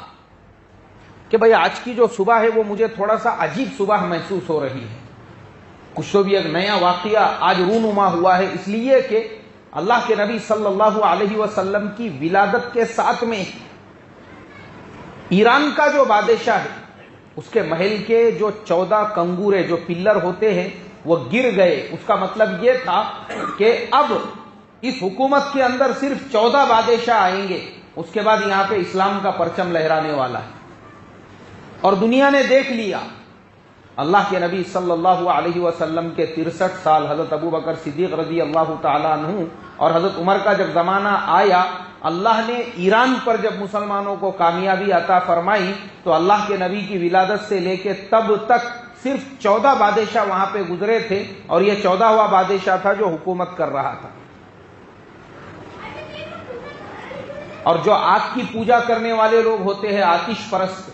کہ بھئی آج کی جو صبح ہے وہ مجھے تھوڑا سا عجیب صبح محسوس ہو رہی ہے، کچھ تو بھی ایک نیا واقعہ آج رونما ہوا ہے، اس لیے کہ اللہ کے نبی صلی اللہ علیہ وسلم کی ولادت کے ساتھ میں ایران کا جو بادشاہ ہے اس کے محل کے جو 14 کنگورے جو پلر ہوتے ہیں وہ گر گئے۔ اس کا مطلب یہ تھا کہ اب اس حکومت کے اندر صرف 14 بادشاہ آئیں گے، اس کے بعد یہاں پہ اسلام کا پرچم لہرانے والا ہے۔ اور دنیا نے دیکھ لیا، اللہ کے نبی صلی اللہ علیہ وسلم کے 63 سال، حضرت ابو بکر صدیق رضی اللہ تعالیٰ عنہ اور حضرت عمر کا جب زمانہ آیا، اللہ نے ایران پر جب مسلمانوں کو کامیابی عطا فرمائی تو اللہ کے نبی کی ولادت سے لے کے تب تک صرف 14 بادشاہ وہاں پہ گزرے تھے، اور یہ 14واں بادشاہ تھا جو حکومت کر رہا تھا۔ اور جو آگ کی پوجا کرنے والے لوگ ہوتے ہیں، آتش پرست،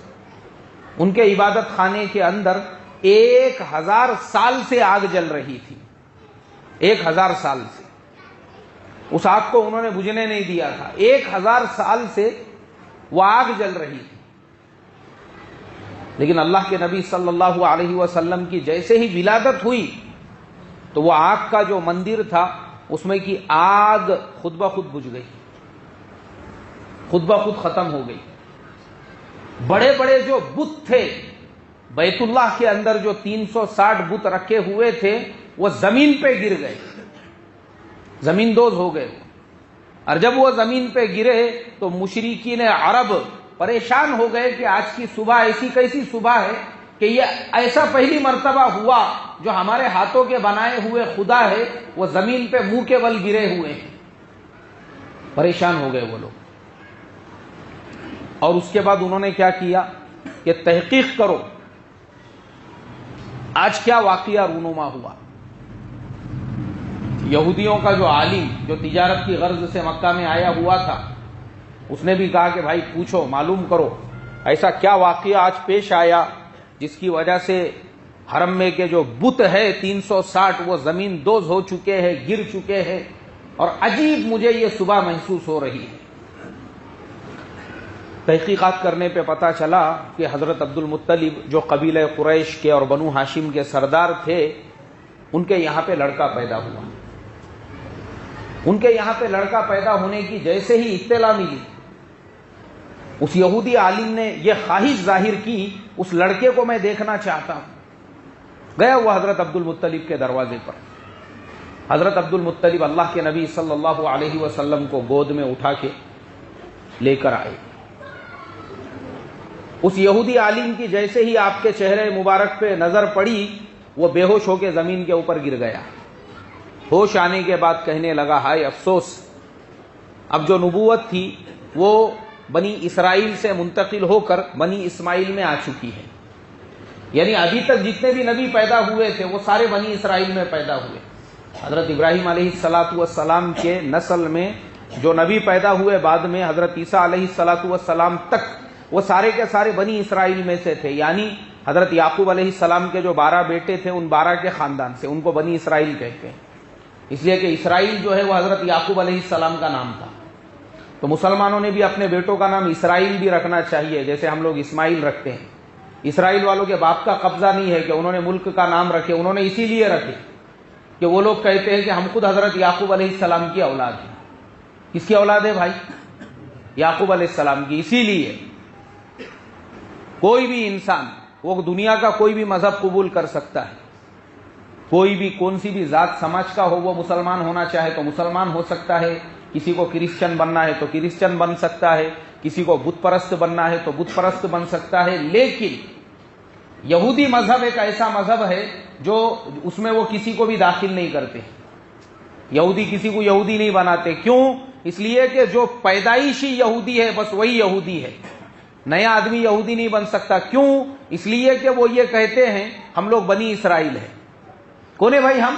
ان کے عبادت خانے کے اندر 1000 سال سے آگ جل رہی تھی، 1000 سال سے اس آگ کو انہوں نے بجھنے نہیں دیا تھا، 1000 سال سے وہ آگ جل رہی تھی۔ لیکن اللہ کے نبی صلی اللہ علیہ وسلم کی جیسے ہی ولادت ہوئی تو وہ آگ کا جو مندر تھا اس میں کی آگ خود بخود بجھ گئی، خود بخود ختم ہو گئی۔ بڑے بڑے جو بت تھے بیت اللہ کے اندر، جو 360 بت رکھے ہوئے تھے، وہ زمین پہ گر گئے، زمین دوز ہو گئے۔ اور جب وہ زمین پہ گرے تو مشرکین عرب پریشان ہو گئے کہ آج کی صبح ایسی کیسی صبح ہے کہ یہ ایسا پہلی مرتبہ ہوا جو ہمارے ہاتھوں کے بنائے ہوئے خدا ہے وہ زمین پہ منہ کے بل گرے ہوئے ہیں۔ پریشان ہو گئے وہ لوگ، اور اس کے بعد انہوں نے کیا کیا کہ تحقیق کرو آج کیا واقعہ رونما ہوا۔ یہودیوں کا جو عالم جو تجارت کی غرض سے مکہ میں آیا ہوا تھا، اس نے بھی کہا کہ بھائی پوچھو، معلوم کرو ایسا کیا واقعہ آج پیش آیا جس کی وجہ سے حرم میں کے جو بت ہے 360 وہ زمین دوز ہو چکے ہیں، گر چکے ہیں، اور عجیب مجھے یہ صبح محسوس ہو رہی ہے۔ تحقیقات کرنے پہ پتا چلا کہ حضرت عبد المطلب جو قبیلہ قریش کے اور بنو ہاشم کے سردار تھے، ان کے یہاں پہ لڑکا پیدا ہوا۔ ان کے یہاں پہ لڑکا پیدا ہونے کی جیسے ہی اطلاع ملی، اس یہودی عالم نے یہ خواہش ظاہر کی اس لڑکے کو میں دیکھنا چاہتا ہوں. گیا وہ حضرت عبد المطلب کے دروازے پر. حضرت عبد المطلب اللہ کے نبی صلی اللہ علیہ وسلم کو گود میں اٹھا کے لے کر آئے. اس یہودی عالم کی جیسے ہی آپ کے چہرے مبارک پہ نظر پڑی وہ بے ہوش ہو کے زمین کے اوپر گر گیا. ہوش آنے کے بعد کہنے لگا ہائے افسوس، اب جو نبوت تھی وہ بنی اسرائیل سے منتقل ہو کر بنی اسماعیل میں آ چکی ہے. یعنی ابھی تک جتنے بھی نبی پیدا ہوئے تھے وہ سارے بنی اسرائیل میں پیدا ہوئے. حضرت ابراہیم علیہ السلام کے نسل میں جو نبی پیدا ہوئے بعد میں حضرت عیسیٰ علیہ السلام تک وہ سارے کے سارے بنی اسرائیل میں سے تھے. یعنی حضرت یعقوب علیہ السلام کے جو 12 بیٹے تھے ان 12 کے خاندان سے، ان کو بنی اسرائیل کہتے ہیں. اس لیے کہ اسرائیل جو ہے وہ حضرت یعقوب علیہ السلام کا نام تھا. تو مسلمانوں نے بھی اپنے بیٹوں کا نام اسرائیل بھی رکھنا چاہیے، جیسے ہم لوگ اسماعیل رکھتے ہیں. اسرائیل والوں کے باپ کا قبضہ نہیں ہے کہ انہوں نے ملک کا نام رکھے، انہوں نے اسی لیے رکھے کہ وہ لوگ کہتے ہیں کہ ہم خود حضرت یعقوب علیہ السلام کی اولاد ہیں. کس کی اولاد ہے بھائی؟ یعقوب علیہ السلام کی. اسی لیے کوئی بھی انسان وہ دنیا کا کوئی بھی مذہب قبول کر سکتا ہے، کوئی بھی کون سی بھی ذات سماج کا ہو، وہ مسلمان ہونا چاہے تو مسلمان ہو سکتا ہے، کسی کو کرسچن بننا ہے تو کرسچن بن سکتا ہے، کسی کو بت پرست بننا ہے تو بت پرست بن سکتا ہے. لیکن یہودی مذہب ایک ایسا مذہب ہے جو اس میں وہ کسی کو بھی داخل نہیں کرتے. یہودی کسی کو یہودی نہیں بناتے. کیوں؟ اس لیے کہ جو پیدائشی یہودی ہے بس وہی یہودی ہے، نیا آدمی یہودی نہیں بن سکتا. کیوں؟ اس لیے کہ وہ یہ کہتے ہیں ہم لوگ بنی اسرائیل ہیں. کون ہے بھائی؟ ہم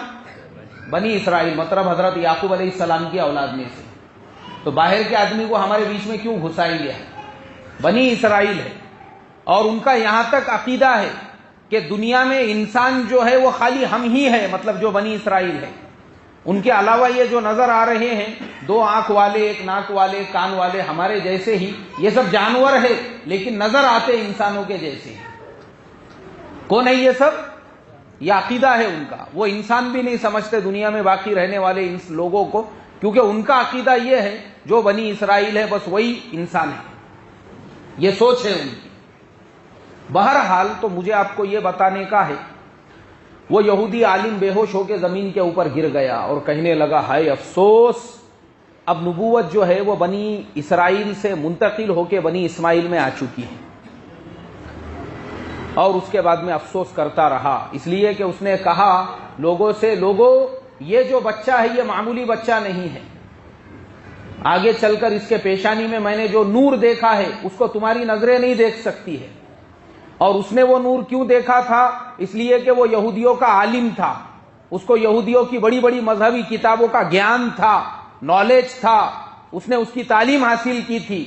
بنی اسرائیل، مطلب حضرت یعقوب علیہ السلام کی اولاد میں سے. تو باہر کے آدمی کو ہمارے بیچ میں کیوں گھسائیں گے؟ بنی اسرائیل ہے. اور ان کا یہاں تک عقیدہ ہے کہ دنیا میں انسان جو ہے وہ خالی ہم ہی ہے، مطلب جو بنی اسرائیل ہے. ان کے علاوہ یہ جو نظر آ رہے ہیں 2 آنکھ والے، 1 ناک والے، 1 کان والے، ہمارے جیسے ہی، یہ سب جانور ہے لیکن نظر آتے انسانوں کے جیسے. کون ہے یہ سب؟ یہ عقیدہ ہے ان کا. وہ انسان بھی نہیں سمجھتے دنیا میں باقی رہنے والے ان لوگوں کو، کیونکہ ان کا عقیدہ یہ ہے جو بنی اسرائیل ہے بس وہی انسان ہے. یہ سوچ ہے ان کی. بہرحال تو مجھے آپ کو یہ بتانے کا ہے، وہ یہودی عالم بے ہوش ہو کے زمین کے اوپر گر گیا اور کہنے لگا ہائے افسوس، اب نبوت جو ہے وہ بنی اسرائیل سے منتقل ہو کے بنی اسماعیل میں آ چکی ہے. اور اس کے بعد میں افسوس کرتا رہا، اس لیے کہ اس نے کہا لوگوں سے، لوگوں یہ جو بچہ ہے یہ معمولی بچہ نہیں ہے. آگے چل کر اس کے پیشانی میں نے جو نور دیکھا ہے اس کو تمہاری نظریں نہیں دیکھ سکتی ہے. اور اس نے وہ نور کیوں دیکھا تھا؟ اس لیے کہ وہ یہودیوں کا عالم تھا، اس کو یہودیوں کی بڑی بڑی مذہبی کتابوں کا گیان تھا، نالج تھا، اس نے اس کی تعلیم حاصل کی تھی.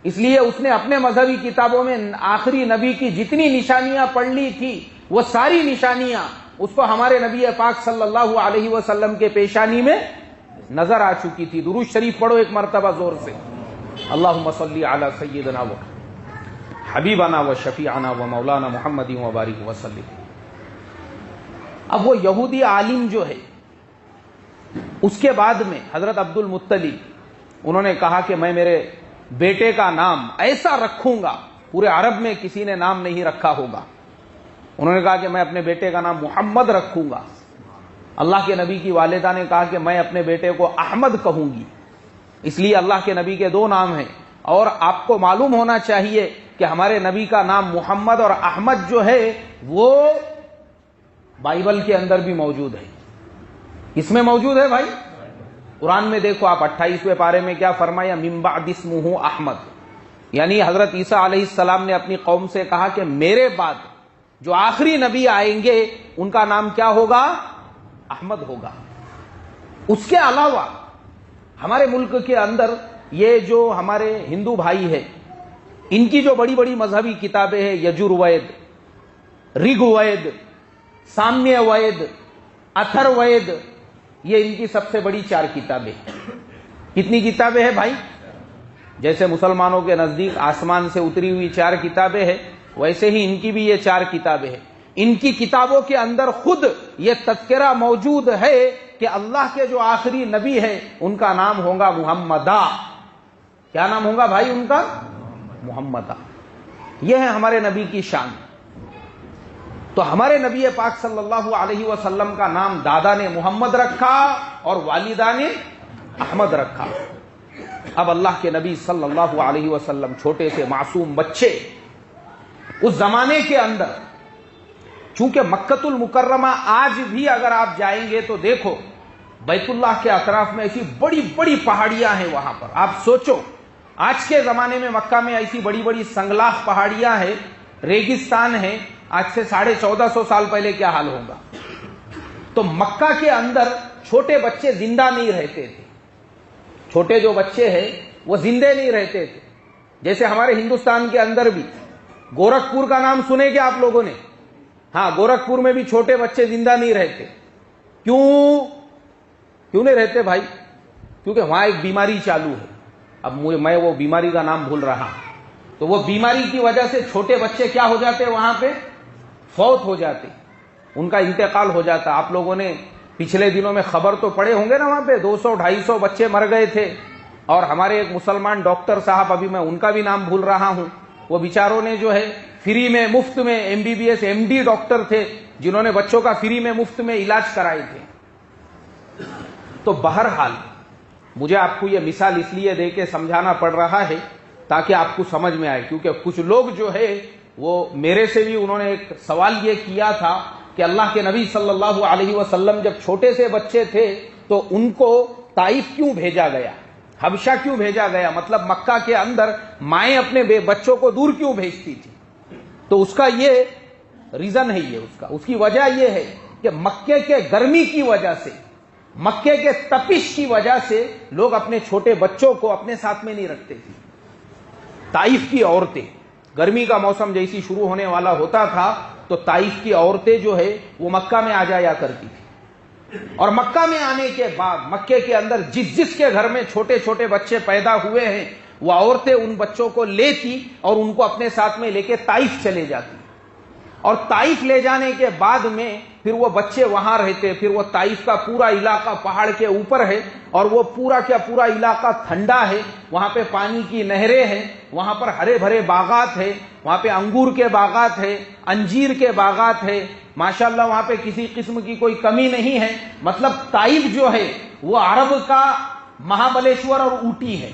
اس لیے اس نے اپنے مذہبی کتابوں میں آخری نبی کی جتنی نشانیاں پڑھ لی تھی وہ ساری نشانیاں اس کو ہمارے نبی پاک صلی اللہ علیہ وسلم کے پیشانی میں نظر آ چکی تھی. درود شریف پڑھو ایک مرتبہ زور سے. اللہم صلی علی سیدنا و حبیبنا و شفیعنا و مولانا محمد و بارک وسلم. اب وہ یہودی عالم جو ہے اس کے بعد میں حضرت عبد المطلب انہوں نے کہا کہ میں میرے بیٹے کا نام ایسا رکھوں گا، پورے عرب میں کسی نے نام نہیں رکھا ہوگا. انہوں نے کہا کہ میں اپنے بیٹے کا نام محمد رکھوں گا. اللہ کے نبی کی والدہ نے کہا کہ میں اپنے بیٹے کو احمد کہوں گی. اس لیے اللہ کے نبی کے 2 نام ہیں. اور آپ کو معلوم ہونا چاہیے کہ ہمارے نبی کا نام محمد اور احمد جو ہے وہ بائبل کے اندر بھی موجود ہے. اس میں موجود ہے بھائی. قرآن میں دیکھو آپ 28ویں پارے میں کیا فرمایا؟ من بعد اسمہ احمد. یعنی حضرت عیسیٰ علیہ السلام نے اپنی قوم سے کہا کہ میرے بعد جو آخری نبی آئیں گے ان کا نام کیا ہوگا؟ احمد ہوگا. اس کے علاوہ ہمارے ملک کے اندر یہ جو ہمارے ہندو بھائی ہیں ان کی جو بڑی بڑی مذہبی کتابیں ہیں، یجروید، رگ وید، سامیہ وید، اتھر وید، یہ ان کی سب سے بڑی 4 کتابیں. کتنی کتابیں ہیں بھائی؟ جیسے مسلمانوں کے نزدیک آسمان سے اتری ہوئی 4 کتابیں ہیں، ویسے ہی ان کی بھی یہ 4 کتابیں ہیں. ان کی کتابوں کے اندر خود یہ تذکرہ موجود ہے کہ اللہ کے جو آخری نبی ہے ان کا نام ہوگا محمدہ. کیا نام ہوگا بھائی ان کا؟ محمدہ. یہ ہے ہمارے نبی کی شان. تو ہمارے نبی پاک صلی اللہ علیہ وسلم کا نام دادا نے محمد رکھا اور والدہ نے احمد رکھا۔ اب اللہ کے نبی صلی اللہ علیہ وسلم چھوٹے سے معصوم بچے، اس زمانے کے اندر چونکہ مکۃ المکرمہ آج بھی اگر آپ جائیں گے تو دیکھو بیت اللہ کے اطراف میں ایسی بڑی بڑی پہاڑیاں ہیں وہاں پر۔ آپ سوچو آج کے زمانے میں مکہ میں ایسی بڑی بڑی سنگلاخ پہاڑیاں ہیں، ریگستان ہے، آج سے 1450 سال پہلے کیا حال ہوگا؟ تو مکہ کے اندر چھوٹے بچے زندہ نہیں رہتے تھے، چھوٹے جو بچے ہیں وہ زندے نہیں رہتے تھے۔ جیسے ہمارے ہندوستان کے اندر بھی گورکھپور کا نام سنے کیا آپ لوگوں نے؟ ہاں، گورکھپور میں بھی چھوٹے بچے زندہ نہیں رہتے۔ کیوں نہیں رہتے بھائی؟ کیونکہ وہاں ایک بیماری چالو ہے، اب میں وہ بیماری کا نام بھول رہا ہوں، تو وہ بیماری کی وجہ سے چھوٹے بچے کیا ہو جاتے وہاں پہ؟ فوت ہو جاتے، ان کا انتقال ہو جاتا۔ آپ لوگوں نے پچھلے دنوں میں خبر تو پڑھے ہوں گے نا، وہاں پہ 200-250 بچے مر گئے تھے، اور ہمارے ایک مسلمان ڈاکٹر صاحب، ابھی میں ان کا بھی نام بھول رہا ہوں، وہ بیچاروں نے جو ہے فری میں مفت میں MBBS MD ڈاکٹر تھے جنہوں نے بچوں کا فری میں مفت میں علاج کرائے تھے۔ تو بہرحال مجھے آپ کو یہ مثال اس لیے دے کے سمجھانا پڑ رہا ہے تاکہ آپ کو سمجھ میں آئے، کیونکہ کچھ لوگ جو ہے وہ میرے سے بھی انہوں نے ایک سوال یہ کیا تھا کہ اللہ کے نبی صلی اللہ علیہ وسلم جب چھوٹے سے بچے تھے تو ان کو طائف کیوں بھیجا گیا، حبشہ کیوں بھیجا گیا؟ مطلب مکہ کے اندر مائیں اپنے بچوں کو دور کیوں بھیجتی تھی؟ تو اس کا یہ ریزن ہے، اس کی وجہ یہ ہے کہ مکے کے گرمی کی وجہ سے، مکے کے تپش کی وجہ سے لوگ اپنے چھوٹے بچوں کو اپنے ساتھ میں نہیں رکھتے تھے۔ طائف کی عورتیں، گرمی کا موسم جیسی شروع ہونے والا ہوتا تھا تو طائف کی عورتیں جو ہے وہ مکہ میں آ جایا کرتی تھی، اور مکہ میں آنے کے بعد مکے کے اندر جس کے گھر میں چھوٹے چھوٹے بچے پیدا ہوئے ہیں وہ عورتیں ان بچوں کو لیتی اور ان کو اپنے ساتھ میں لے کے طائف چلے جاتی، اور طائف لے جانے کے بعد میں پھر وہ بچے وہاں رہتے۔ پھر وہ طائف کا پورا علاقہ پہاڑ کے اوپر ہے، اور وہ پورا کا پورا علاقہ ٹھنڈا ہے، وہاں پہ پانی کی نہریں ہیں، وہاں پر ہرے بھرے باغات ہیں، وہاں پہ انگور کے باغات ہیں، انجیر کے باغات ہیں، ماشاءاللہ وہاں پہ کسی قسم کی کوئی کمی نہیں ہے۔ مطلب طائف جو ہے وہ عرب کا مہابلیشور اور اوٹی ہے۔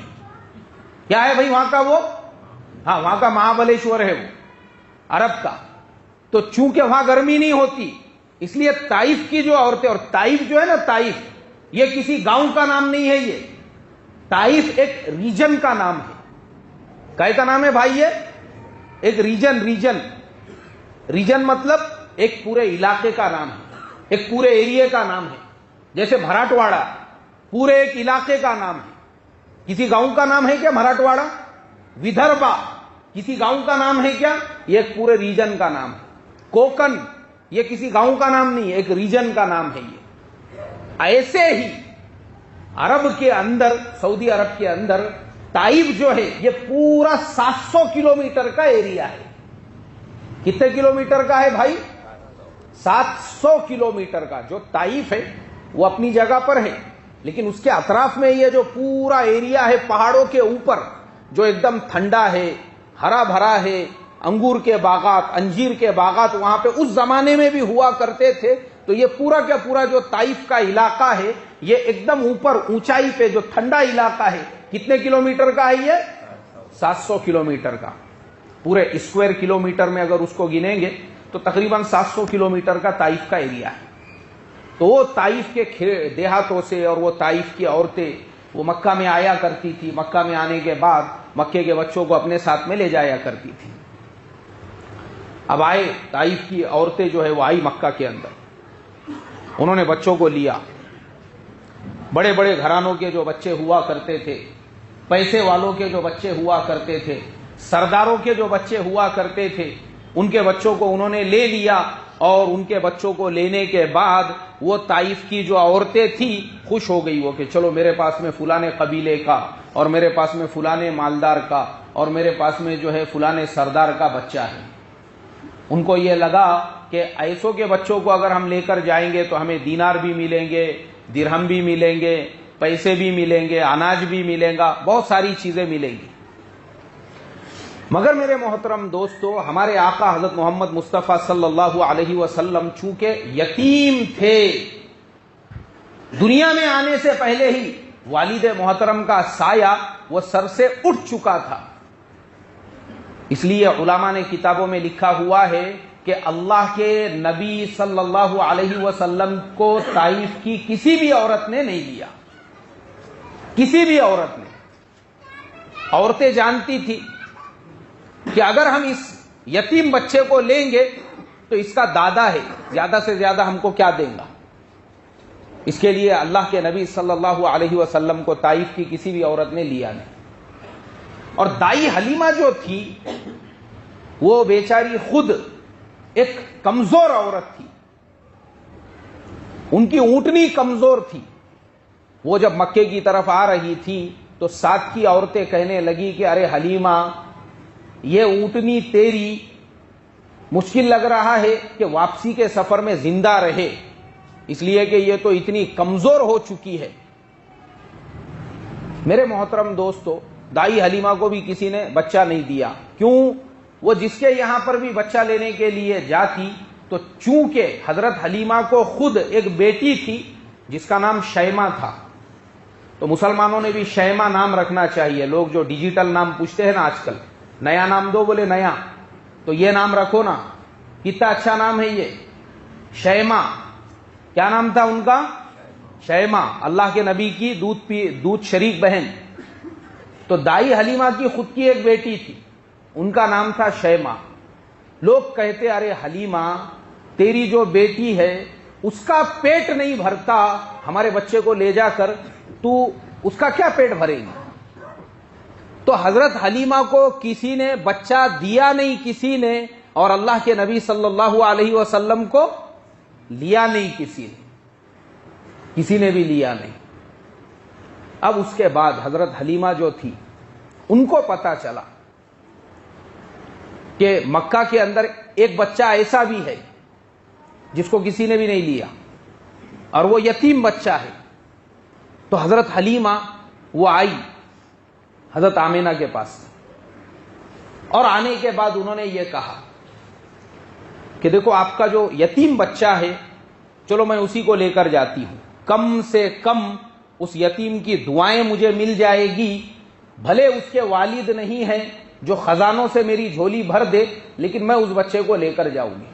کیا ہے بھائی وہاں کا؟ وہ ہاں، وہاں کا مہابلیشور ہے وہ عرب کا۔ تو چونکہ وہاں گرمی نہیں ہوتی اس لیے طائف کی جو عورتیں، اور طائف جو ہے نا، طائف یہ کسی گاؤں کا نام نہیں ہے، یہ طائف ایک ریجن کا نام ہے۔ کائے کا نام ہے بھائی؟ یہ ایک ریجن مطلب ایک پورے علاقے کا نام ہے، ایک پورے ایریے کا نام ہے۔ جیسے مراٹھواڑہ پورے ایک علاقے کا نام ہے، کسی گاؤں کا نام ہے کیا مراٹھواڑہ؟ ودربھا کسی گاؤں کا نام ہے کیا؟ یہ ایک پورے ریجن کا نام ہے۔ کوکن یہ کسی گاؤں کا نام نہیں، ایک ریجن کا نام ہے یہ۔ ایسے ہی عرب کے اندر، سعودی عرب کے اندر طائف جو ہے یہ پورا 700 کلومیٹر کا ایریا ہے۔ کتنے کلومیٹر کا ہے بھائی؟ 700 کلومیٹر کا۔ جو طائف ہے وہ اپنی جگہ پر ہے، لیکن اس کے اطراف میں یہ جو پورا ایریا ہے پہاڑوں کے اوپر جو ایک دم ٹھنڈا ہے، ہرا بھرا ہے، انگور کے باغات، انجیر کے باغات وہاں پہ اس زمانے میں بھی ہوا کرتے تھے۔ تو یہ پورا کا پورا جو طائف کا علاقہ ہے یہ ایک دم اوپر اونچائی پہ جو ٹھنڈا علاقہ ہے، کتنے کلومیٹر کا ہے یہ؟ 700 کلومیٹر کا۔ پورے اسکوائر کلومیٹر میں اگر اس کو گنیں گے تو تقریباً 700 کلومیٹر کا طائف کا ایریا ہے۔ تو وہ طائف کے دیہاتوں سے اور وہ طائف کی عورتیں وہ مکہ میں آیا کرتی تھی، مکہ میں آنے کے بعد مکے کے بچوں کو اپنے ساتھ میں لے جایا کرتی تھی۔ اب آئے طائف کی عورتیں جو ہے وہ آئی مکہ کے اندر، انہوں نے بچوں کو لیا۔ بڑے بڑے گھرانوں کے جو بچے ہوا کرتے تھے، پیسے والوں کے جو بچے ہوا کرتے تھے، سرداروں کے جو بچے ہوا کرتے تھے، ان کے بچوں کو انہوں نے لے لیا، اور ان کے بچوں کو لینے کے بعد وہ طائف کی جو عورتیں تھیں خوش ہو گئی وہ کہ چلو میرے پاس میں فلانے قبیلے کا، اور میرے پاس میں فلانے مالدار کا، اور میرے پاس میں جو ہے فلانے سردار کا بچہ ہے۔ ان کو یہ لگا کہ ایسوں کے بچوں کو اگر ہم لے کر جائیں گے تو ہمیں دینار بھی ملیں گے، درہم بھی ملیں گے، پیسے بھی ملیں گے، اناج بھی ملے گا، بہت ساری چیزیں ملیں گی۔ مگر میرے محترم دوستو، ہمارے آقا حضرت محمد مصطفیٰ صلی اللہ علیہ وسلم چونکہ یتیم تھے، دنیا میں آنے سے پہلے ہی والد محترم کا سایہ وہ سر سے اٹھ چکا تھا، اس لیے علماء نے کتابوں میں لکھا ہوا ہے کہ اللہ کے نبی صلی اللہ علیہ وسلم کو طائف کی کسی بھی عورت نے نہیں لیا، کسی بھی عورت نے۔ عورتیں جانتی تھی کہ اگر ہم اس یتیم بچے کو لیں گے تو اس کا دادا ہے، زیادہ سے زیادہ ہم کو کیا دیں گا، اس کے لیے اللہ کے نبی صلی اللہ علیہ وسلم کو طائف کی کسی بھی عورت نے لیا نہیں۔ اور دائی حلیمہ جو تھی وہ بیچاری خود ایک کمزور عورت تھی، ان کی اونٹنی کمزور تھی۔ وہ جب مکے کی طرف آ رہی تھی تو ساتھ کی عورتیں کہنے لگی کہ ارے حلیمہ، یہ اونٹنی تیری مشکل لگ رہا ہے کہ واپسی کے سفر میں زندہ رہے، اس لیے کہ یہ تو اتنی کمزور ہو چکی ہے۔ میرے محترم دوستو، دائی حلیمہ کو بھی کسی نے بچہ نہیں دیا۔ کیوں؟ وہ جس کے یہاں پر بھی بچہ لینے کے لیے جاتی تو چونکہ حضرت حلیمہ کو خود ایک بیٹی تھی جس کا نام شیمہ تھا، تو مسلمانوں نے بھی شیمہ نام رکھنا چاہیے۔ لوگ جو ڈیجیٹل نام پوچھتے ہیں نا آج کل، نیا نام دو، بولے نیا، تو یہ نام رکھو نا، کتنا اچھا نام ہے یہ، شیمہ۔ کیا نام تھا ان کا؟ شیمہ، اللہ کے نبی کی دودھ شریک بہن۔ تو دائی حلیمہ کی خود کی ایک بیٹی تھی، ان کا نام تھا شیمہ۔ لوگ کہتے ارے حلیمہ، تیری جو بیٹی ہے اس کا پیٹ نہیں بھرتا، ہمارے بچے کو لے جا کر تو اس کا کیا پیٹ بھرے گی؟ تو حضرت حلیمہ کو کسی نے بچہ دیا نہیں، کسی نے، اور اللہ کے نبی صلی اللہ علیہ وسلم کو لیا نہیں، کسی نے بھی لیا نہیں۔ اب اس کے بعد حضرت حلیمہ جو تھی ان کو پتا چلا کہ مکہ کے اندر ایک بچہ ایسا بھی ہے جس کو کسی نے بھی نہیں لیا، اور وہ یتیم بچہ ہے۔ تو حضرت حلیمہ وہ آئی حضرت آمینہ کے پاس، اور آنے کے بعد انہوں نے یہ کہا کہ دیکھو آپ کا جو یتیم بچہ ہے، چلو میں اسی کو لے کر جاتی ہوں، کم سے کم اس یتیم کی دعائیں مجھے مل جائے گی، بھلے اس کے والد نہیں ہیں جو خزانوں سے میری جھولی بھر دے، لیکن میں اس بچے کو لے کر جاؤں گی۔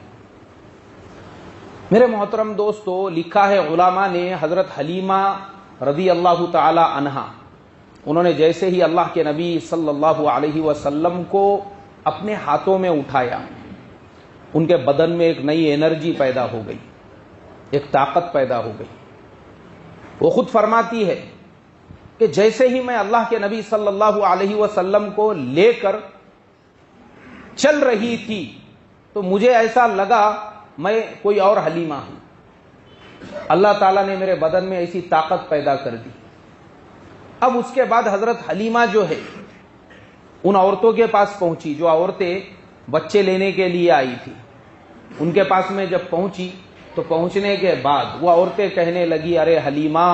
میرے محترم دوستو، لکھا ہے علماء نے، حضرت حلیمہ رضی اللہ تعالی عنہا، انہوں نے جیسے ہی اللہ کے نبی صلی اللہ علیہ وسلم کو اپنے ہاتھوں میں اٹھایا، ان کے بدن میں ایک نئی انرجی پیدا ہو گئی، ایک طاقت پیدا ہو گئی۔ وہ خود فرماتی ہے کہ جیسے ہی میں اللہ کے نبی صلی اللہ علیہ وسلم کو لے کر چل رہی تھی تو مجھے ایسا لگا میں کوئی اور حلیمہ ہوں۔ اللہ تعالیٰ نے میرے بدن میں ایسی طاقت پیدا کر دی۔ اب اس کے بعد حضرت حلیمہ جو ہے ان عورتوں کے پاس پہنچی جو عورتیں بچے لینے کے لیے آئی تھی، ان کے پاس میں جب پہنچی تو پہنچنے کے بعد وہ عورتیں کہنے لگی ارے حلیمہ،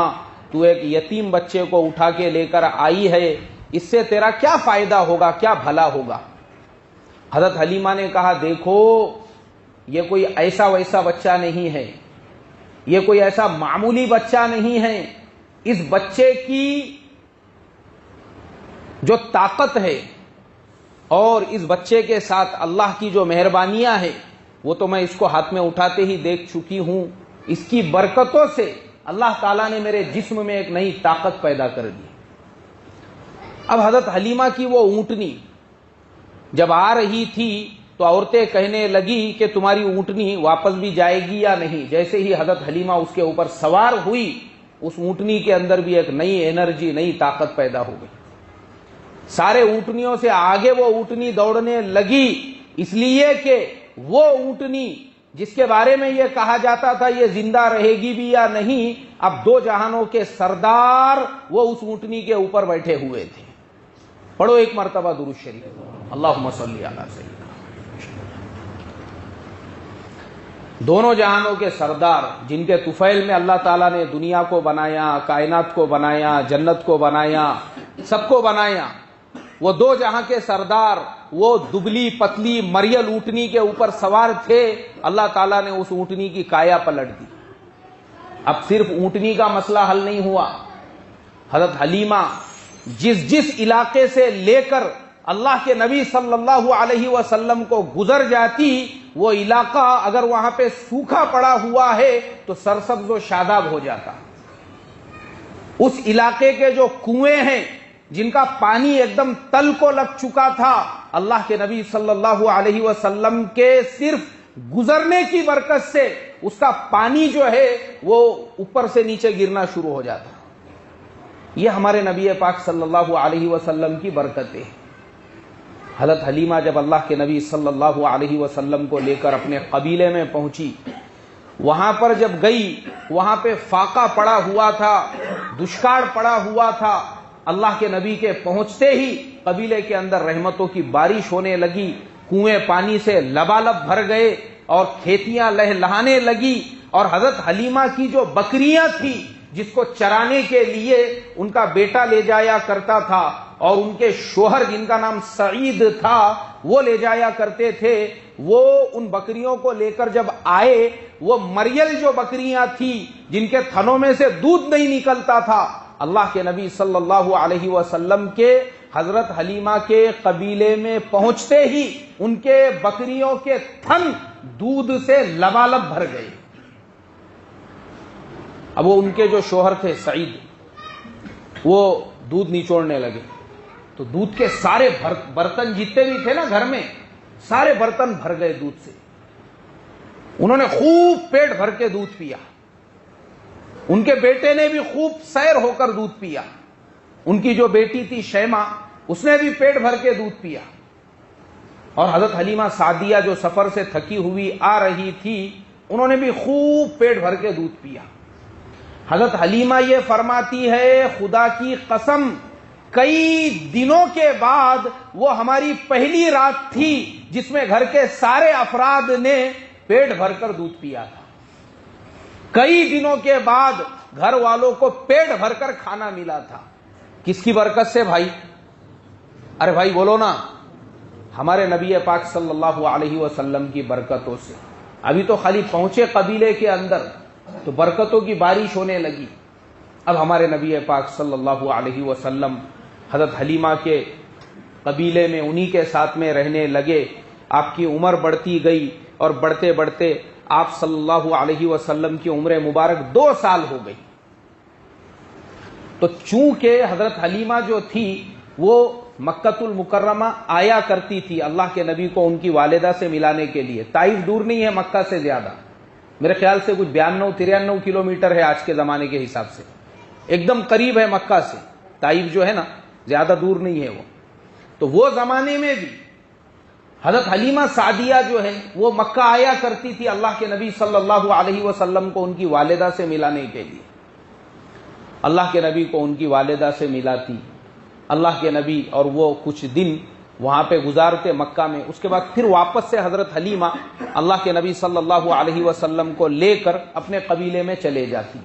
تو ایک یتیم بچے کو اٹھا کے لے کر آئی ہے، اس سے تیرا کیا فائدہ ہوگا، کیا بھلا ہوگا؟ حضرت حلیمہ نے کہا دیکھو، یہ کوئی ایسا ویسا بچہ نہیں ہے، یہ کوئی ایسا معمولی بچہ نہیں ہے، اس بچے کی جو طاقت ہے اور اس بچے کے ساتھ اللہ کی جو مہربانیاں ہیں وہ تو میں اس کو ہاتھ میں اٹھاتے ہی دیکھ چکی ہوں، اس کی برکتوں سے اللہ تعالیٰ نے میرے جسم میں ایک نئی طاقت پیدا کر دی۔ اب حضرت حلیمہ کی وہ اونٹنی جب آ رہی تھی تو عورتیں کہنے لگی کہ تمہاری اونٹنی واپس بھی جائے گی یا نہیں۔ جیسے ہی حضرت حلیمہ اس کے اوپر سوار ہوئی، اس اونٹنی کے اندر بھی ایک نئی انرجی، نئی طاقت پیدا ہو گئی۔ سارے اونٹنیوں سے آگے وہ اونٹنی دوڑنے لگی، اس لیے کہ وہ اونٹنی جس کے بارے میں یہ کہا جاتا تھا یہ زندہ رہے گی بھی یا نہیں، اب دو جہانوں کے سردار وہ اس اونٹنی کے اوپر بیٹھے ہوئے تھے۔ پڑھو ایک مرتبہ درود شریف، اللہم صلی علی سیدنا۔ دونوں جہانوں کے سردار جن کے طفیل میں اللہ تعالیٰ نے دنیا کو بنایا، کائنات کو بنایا، جنت کو بنایا، سب کو بنایا، وہ دو جہاں کے سردار وہ دبلی پتلی مریل اونٹنی کے اوپر سوار تھے، اللہ تعالیٰ نے اس اونٹنی کی کایا پلٹ دی۔ اب صرف اونٹنی کا مسئلہ حل نہیں ہوا، حضرت حلیمہ جس علاقے سے لے کر اللہ کے نبی صلی اللہ علیہ وسلم کو گزر جاتی، وہ علاقہ اگر وہاں پہ سوکھا پڑا ہوا ہے تو سرسبز و شاداب ہو جاتا۔ اس علاقے کے جو کنویں ہیں جن کا پانی ایک دم تل کو لگ چکا تھا، اللہ کے نبی صلی اللہ علیہ وسلم کے صرف گزرنے کی برکت سے اس کا پانی جو ہے وہ اوپر سے نیچے گرنا شروع ہو جاتا۔ یہ ہمارے نبی پاک صلی اللہ علیہ وسلم کی برکتیں۔ حضرت حلیمہ جب اللہ کے نبی صلی اللہ علیہ وسلم کو لے کر اپنے قبیلے میں پہنچی، وہاں پر جب گئی، وہاں پہ فاقہ پڑا ہوا تھا، دشکار پڑا ہوا تھا۔ اللہ کے نبی کے پہنچتے ہی قبیلے کے اندر رحمتوں کی بارش ہونے لگی، کنویں پانی سے لبالب بھر گئے اور کھیتیاں لہلہانے لگی، اور حضرت حلیمہ کی جو بکریاں تھی جس کو چرانے کے لیے ان کا بیٹا لے جایا کرتا تھا، اور ان کے شوہر جن کا نام سعید تھا وہ لے جایا کرتے تھے، وہ ان بکریوں کو لے کر جب آئے، وہ مریل جو بکریاں تھی جن کے تھنوں میں سے دودھ نہیں نکلتا تھا، اللہ کے نبی صلی اللہ علیہ وسلم کے حضرت حلیمہ کے قبیلے میں پہنچتے ہی ان کے بکریوں کے تھن دودھ سے لبالب بھر گئے۔ اب وہ ان کے جو شوہر تھے سعید، وہ دودھ نچوڑنے لگے تو دودھ کے سارے برتن جتنے بھی تھے نا گھر میں، سارے برتن بھر گئے دودھ سے۔ انہوں نے خوب پیٹ بھر کے دودھ پیا، ان کے بیٹے نے بھی خوب سیر ہو کر دودھ پیا، ان کی جو بیٹی تھی شیمہ اس نے بھی پیٹ بھر کے دودھ پیا، اور حضرت حلیمہ سعدیہ جو سفر سے تھکی ہوئی آ رہی تھی انہوں نے بھی خوب پیٹ بھر کے دودھ پیا۔ حضرت حلیمہ یہ فرماتی ہے، خدا کی قسم کئی دنوں کے بعد وہ ہماری پہلی رات تھی جس میں گھر کے سارے افراد نے پیٹ بھر کر دودھ پیا تھا۔ کئی دنوں کے بعد گھر والوں کو پیٹ بھر کر کھانا ملا تھا۔ کس کی برکت سے بھائی؟ ارے بھائی بولو نا، ہمارے نبی پاک صلی اللہ علیہ وسلم کی برکتوں سے۔ ابھی تو خالی پہنچے قبیلے کے اندر تو برکتوں کی بارش ہونے لگی۔ اب ہمارے نبی پاک صلی اللہ علیہ وسلم حضرت حلیمہ کے قبیلے میں انہی کے ساتھ میں رہنے لگے۔ آپ کی عمر بڑھتی گئی اور بڑھتے بڑھتے آپ صلی اللہ علیہ وسلم کی عمر مبارک 2 سال ہو گئی۔ تو چونکہ حضرت حلیمہ جو تھی وہ مکۃ المکرمہ آیا کرتی تھی اللہ کے نبی کو ان کی والدہ سے ملانے کے لیے، طائف دور نہیں ہے مکہ سے زیادہ، میرے خیال سے کچھ 92-93 کلومیٹر ہے آج کے زمانے کے حساب سے، ایک دم قریب ہے مکہ سے، طائف جو ہے نا زیادہ دور نہیں ہے وہ۔ تو وہ زمانے میں بھی حضرت حلیمہ سعدیہ جو ہے وہ مکہ آیا کرتی تھی اللہ کے نبی صلی اللہ علیہ وسلم کو ان کی والدہ سے ملانے کے لیے۔ اللہ کے نبی کو ان کی والدہ سے ملاتی، اللہ کے نبی اور وہ کچھ دن وہاں پہ گزارتے مکہ میں، اس کے بعد پھر واپس سے حضرت حلیمہ اللہ کے نبی صلی اللہ علیہ وسلم کو لے کر اپنے قبیلے میں چلے جاتی۔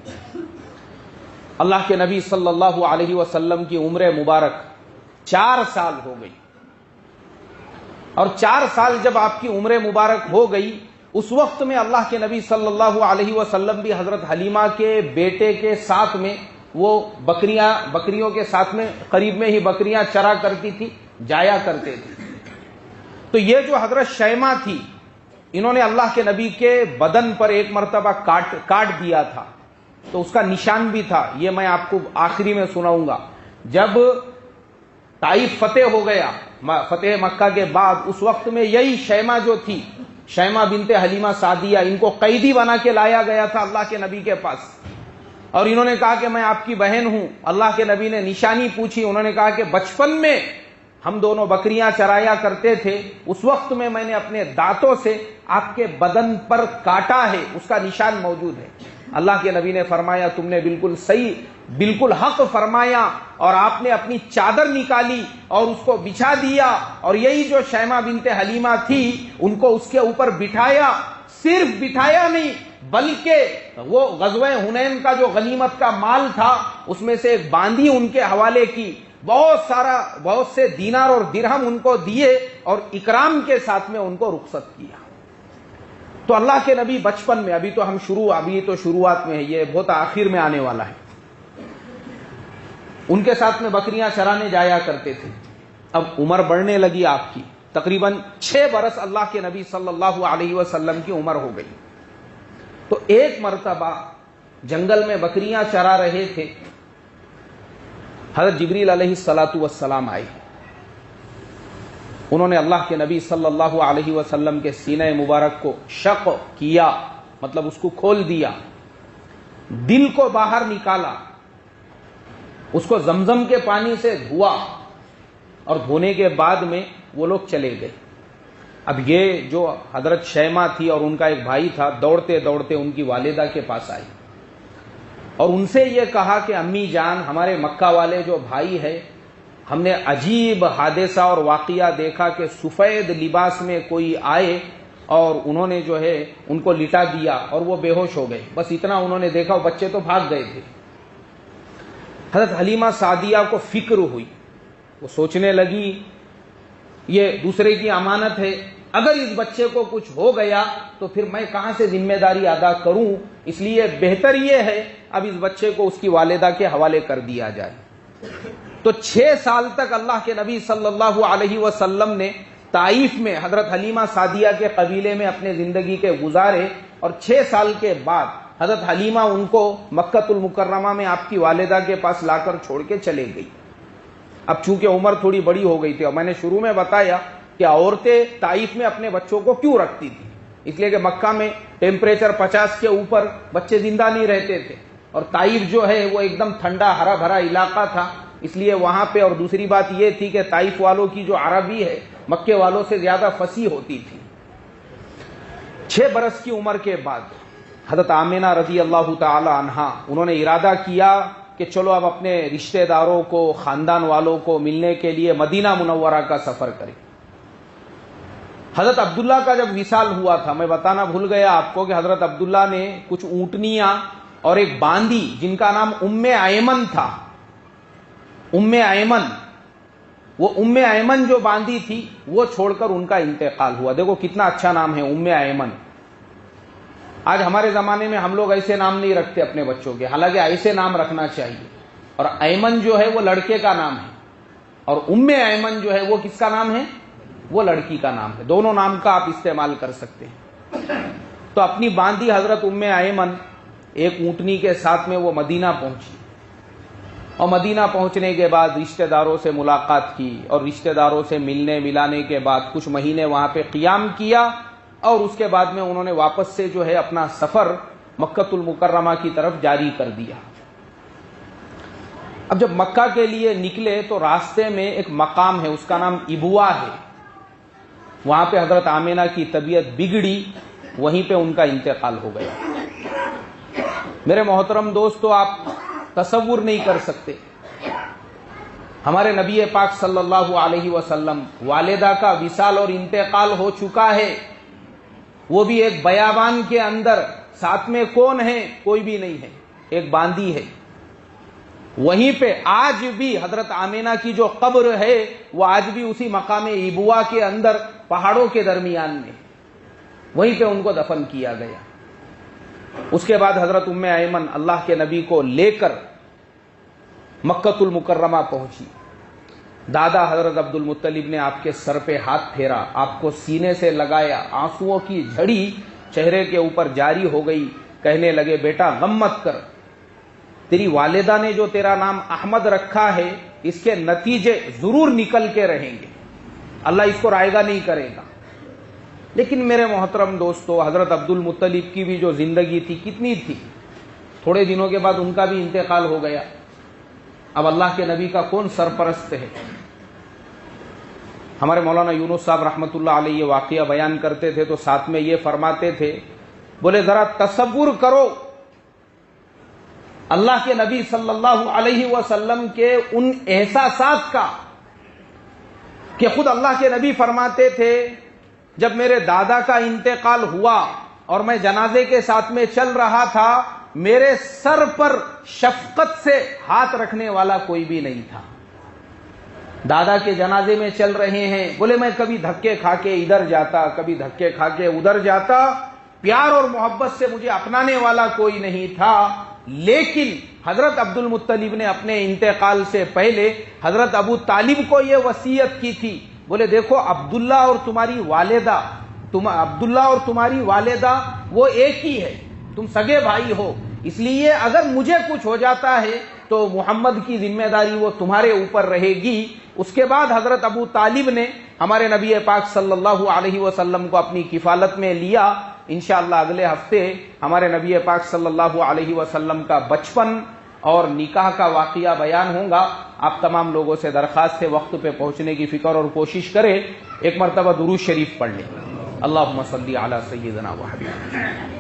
اللہ کے نبی صلی اللہ علیہ وسلم کی عمر مبارک 4 سال ہو گئی، اور 4 سال جب آپ کی عمر مبارک ہو گئی اس وقت میں اللہ کے نبی صلی اللہ علیہ وسلم بھی حضرت حلیمہ کے بیٹے کے ساتھ میں وہ بکریوں کے ساتھ میں قریب میں ہی بکریاں چرا کرتی تھی، جایا کرتے تھے۔ تو یہ جو حضرت شیمہ تھی انہوں نے اللہ کے نبی کے بدن پر ایک مرتبہ کاٹ دیا تھا، تو اس کا نشان بھی تھا، یہ میں آپ کو آخری میں سناؤں گا۔ جب طائف فتح ہو گیا، فتح مکہ کے بعد، اس وقت میں یہی شیمہ جو تھی، شیمہ بنت حلیمہ سعدیہ، ان کو قیدی بنا کے لایا گیا تھا اللہ کے نبی کے پاس، اور انہوں نے کہا کہ میں آپ کی بہن ہوں۔ اللہ کے نبی نے نشانی پوچھی، انہوں نے کہا کہ بچپن میں ہم دونوں بکریاں چرایا کرتے تھے، اس وقت میں نے اپنے دانتوں سے آپ کے بدن پر کاٹا ہے، اس کا نشان موجود ہے۔ اللہ کے نبی نے فرمایا تم نے بالکل صحیح، بالکل حق فرمایا، اور آپ نے اپنی چادر نکالی اور اس کو بچھا دیا، اور یہی جو شیمہ بنت حلیمہ تھی ان کو اس کے اوپر بٹھایا، صرف بٹھایا نہیں بلکہ وہ غزوہ حنین کا جو غنیمت کا مال تھا اس میں سے ایک باندی ان کے حوالے کی، بہت سے دینار اور درہم ان کو دیے اور اکرام کے ساتھ میں ان کو رخصت کیا۔ تو اللہ کے نبی بچپن میں، ابھی تو شروعات میں ہے، یہ بہت آخر میں آنے والا ہے، ان کے ساتھ میں بکریاں چرانے جایا کرتے تھے۔ اب عمر بڑھنے لگی آپ کی، تقریباً 6 برس اللہ کے نبی صلی اللہ علیہ وسلم کی عمر ہو گئی۔ تو ایک مرتبہ جنگل میں بکریاں چرا رہے تھے، حضرت جبریل علیہ السلام آئے، انہوں نے اللہ کے نبی صلی اللہ علیہ وسلم کے سینہ مبارک کو شق کیا، مطلب اس کو کھول دیا، دل کو باہر نکالا، اس کو زمزم کے پانی سے دھوا، اور دھونے کے بعد میں وہ لوگ چلے گئے۔ اب یہ جو حضرت شیمہ تھی اور ان کا ایک بھائی تھا، دوڑتے دوڑتے ان کی والدہ کے پاس آئی اور ان سے یہ کہا کہ امی جان، ہمارے مکہ والے جو بھائی ہے، ہم نے عجیب حادثہ اور واقعہ دیکھا کہ سفید لباس میں کوئی آئے اور انہوں نے جو ہے ان کو لٹا دیا اور وہ بے ہوش ہو گئے۔ بس اتنا انہوں نے دیکھا، بچے تو بھاگ گئے تھے۔ حضرت حلیمہ سعدیہ کو فکر ہوئی، وہ سوچنے لگی یہ دوسرے کی امانت ہے، اگر اس بچے کو کچھ ہو گیا تو پھر میں کہاں سے ذمہ داری ادا کروں، اس لیے بہتر یہ ہے اب اس بچے کو اس کی والدہ کے حوالے کر دیا جائے۔ تو 6 سال تک اللہ کے نبی صلی اللہ علیہ وسلم نے طائف میں حضرت حلیمہ سعدیہ کے قبیلے میں اپنے زندگی کے گزارے، اور 6 سال کے بعد حضرت حلیمہ ان کو مکہ المکرمہ میں آپ کی والدہ کے پاس لا کر چھوڑ کے چلے گئی۔ اب چونکہ عمر تھوڑی بڑی ہو گئی تھی، اور میں نے شروع میں بتایا کہ عورتیں طائف میں اپنے بچوں کو کیوں رکھتی تھی، اس لیے کہ مکہ میں ٹیمپریچر 50 کے اوپر بچے زندہ نہیں رہتے تھے، اور طائف جو ہے وہ ایک دم ٹھنڈا ہرا بھرا علاقہ تھا، اس لیے وہاں پہ، اور دوسری بات یہ تھی کہ طائف والوں کی جو عربی ہے مکے والوں سے زیادہ فصیح ہوتی تھی۔ 6 برس کی عمر کے بعد حضرت آمنہ رضی اللہ تعالی عنہا، انہوں نے ارادہ کیا کہ چلو اب اپنے رشتہ داروں کو، خاندان والوں کو ملنے کے لیے مدینہ منورہ کا سفر کریں۔ حضرت عبداللہ کا جب وصال ہوا تھا، میں بتانا بھول گیا آپ کو کہ حضرت عبداللہ نے کچھ اونٹنیاں اور ایک باندی جن کا نام ام ایمن تھا، ام ایمن، وہ ام ایمن جو باندی تھی وہ چھوڑ کر ان کا انتقال ہوا۔ دیکھو کتنا اچھا نام ہے، ام ایمن۔ آج ہمارے زمانے میں ہم لوگ ایسے نام نہیں رکھتے اپنے بچوں کے، حالانکہ ایسے نام رکھنا چاہیے۔ اور ایمن جو ہے وہ لڑکے کا نام ہے، اور ام ایمن جو ہے وہ کس کا نام ہے؟ وہ لڑکی کا نام ہے۔ دونوں نام کا آپ استعمال کر سکتے ہیں۔ تو اپنی باندی حضرت ام ایمن ایک اونٹنی کے ساتھ میں وہ مدینہ پہنچی، اور مدینہ پہنچنے کے بعد رشتہ داروں سے ملاقات کی، اور رشتہ داروں سے ملنے ملانے کے بعد کچھ مہینے وہاں پہ قیام کیا، اور اس کے بعد میں انہوں نے واپس سے جو ہے اپنا سفر مکہ المکرمہ کی طرف جاری کر دیا۔ اب جب مکہ کے لیے نکلے تو راستے میں ایک مقام ہے، اس کا نام ابوا ہے، وہاں پہ حضرت آمنہ کی طبیعت بگڑی، وہیں پہ ان کا انتقال ہو گیا۔ میرے محترم دوستو، آپ تصور نہیں کر سکتے، ہمارے نبی پاک صلی اللہ علیہ وسلم والدہ کا وصال اور انتقال ہو چکا ہے، وہ بھی ایک بیابان کے اندر، ساتھ میں کون ہے؟ کوئی بھی نہیں ہے، ایک باندی ہے۔ وہیں پہ آج بھی حضرت آمنہ کی جو قبر ہے وہ آج بھی اسی مقام ابوا کے اندر پہاڑوں کے درمیان میں، وہیں پہ ان کو دفن کیا گیا۔ اس کے بعد حضرت ام ایمن اللہ کے نبی کو لے کر مکہ المکرمہ پہنچی۔ دادا حضرت عبد المطلب نے آپ کے سر پہ ہاتھ پھیرا، آپ کو سینے سے لگایا، آنسوؤں کی جھڑی چہرے کے اوپر جاری ہو گئی، کہنے لگے بیٹا غم مت کر، تیری والدہ نے جو تیرا نام احمد رکھا ہے اس کے نتیجے ضرور نکل کے رہیں گے، اللہ اس کو رائیگا نہیں کرے گا۔ لیکن میرے محترم دوستو، حضرت عبد المطلب کی بھی جو زندگی تھی کتنی تھی، تھوڑے دنوں کے بعد ان کا بھی انتقال ہو گیا۔ اب اللہ کے نبی کا کون سرپرست ہے؟ ہمارے مولانا یونس صاحب رحمۃ اللہ علیہ یہ واقعہ بیان کرتے تھے تو ساتھ میں یہ فرماتے تھے، بولے ذرا تصور کرو اللہ کے نبی صلی اللہ علیہ وسلم کے ان احساسات کا کہ خود اللہ کے نبی فرماتے تھے جب میرے دادا کا انتقال ہوا اور میں جنازے کے ساتھ میں چل رہا تھا، میرے سر پر شفقت سے ہاتھ رکھنے والا کوئی بھی نہیں تھا، دادا کے جنازے میں چل رہے ہیں، بولے میں کبھی دھکے کھا کے ادھر جاتا، کبھی دھکے کھا کے ادھر جاتا، پیار اور محبت سے مجھے اپنانے والا کوئی نہیں تھا، لیکن حضرت عبد المطلب نے اپنے انتقال سے پہلے حضرت ابو طالب کو یہ وصیت کی تھی، بولے دیکھو عبداللہ اور تمہاری والدہ وہ ایک ہی ہے، تم سگے بھائی ہو، اس لیے اگر مجھے کچھ ہو جاتا ہے تو محمد کی ذمہ داری وہ تمہارے اوپر رہے گی۔ اس کے بعد حضرت ابو طالب نے ہمارے نبی پاک صلی اللہ علیہ وسلم کو اپنی کفالت میں لیا۔ انشاءاللہ اگلے ہفتے ہمارے نبی پاک صلی اللہ علیہ وسلم کا بچپن اور نکاح کا واقعہ بیان ہوگا۔ آپ تمام لوگوں سے درخواست ہے وقت پہ پہنچنے کی فکر اور کوشش کریں، ایک مرتبہ درود شریف پڑھ لیں۔ اللہم صلی علی سیدنا و حبیبنا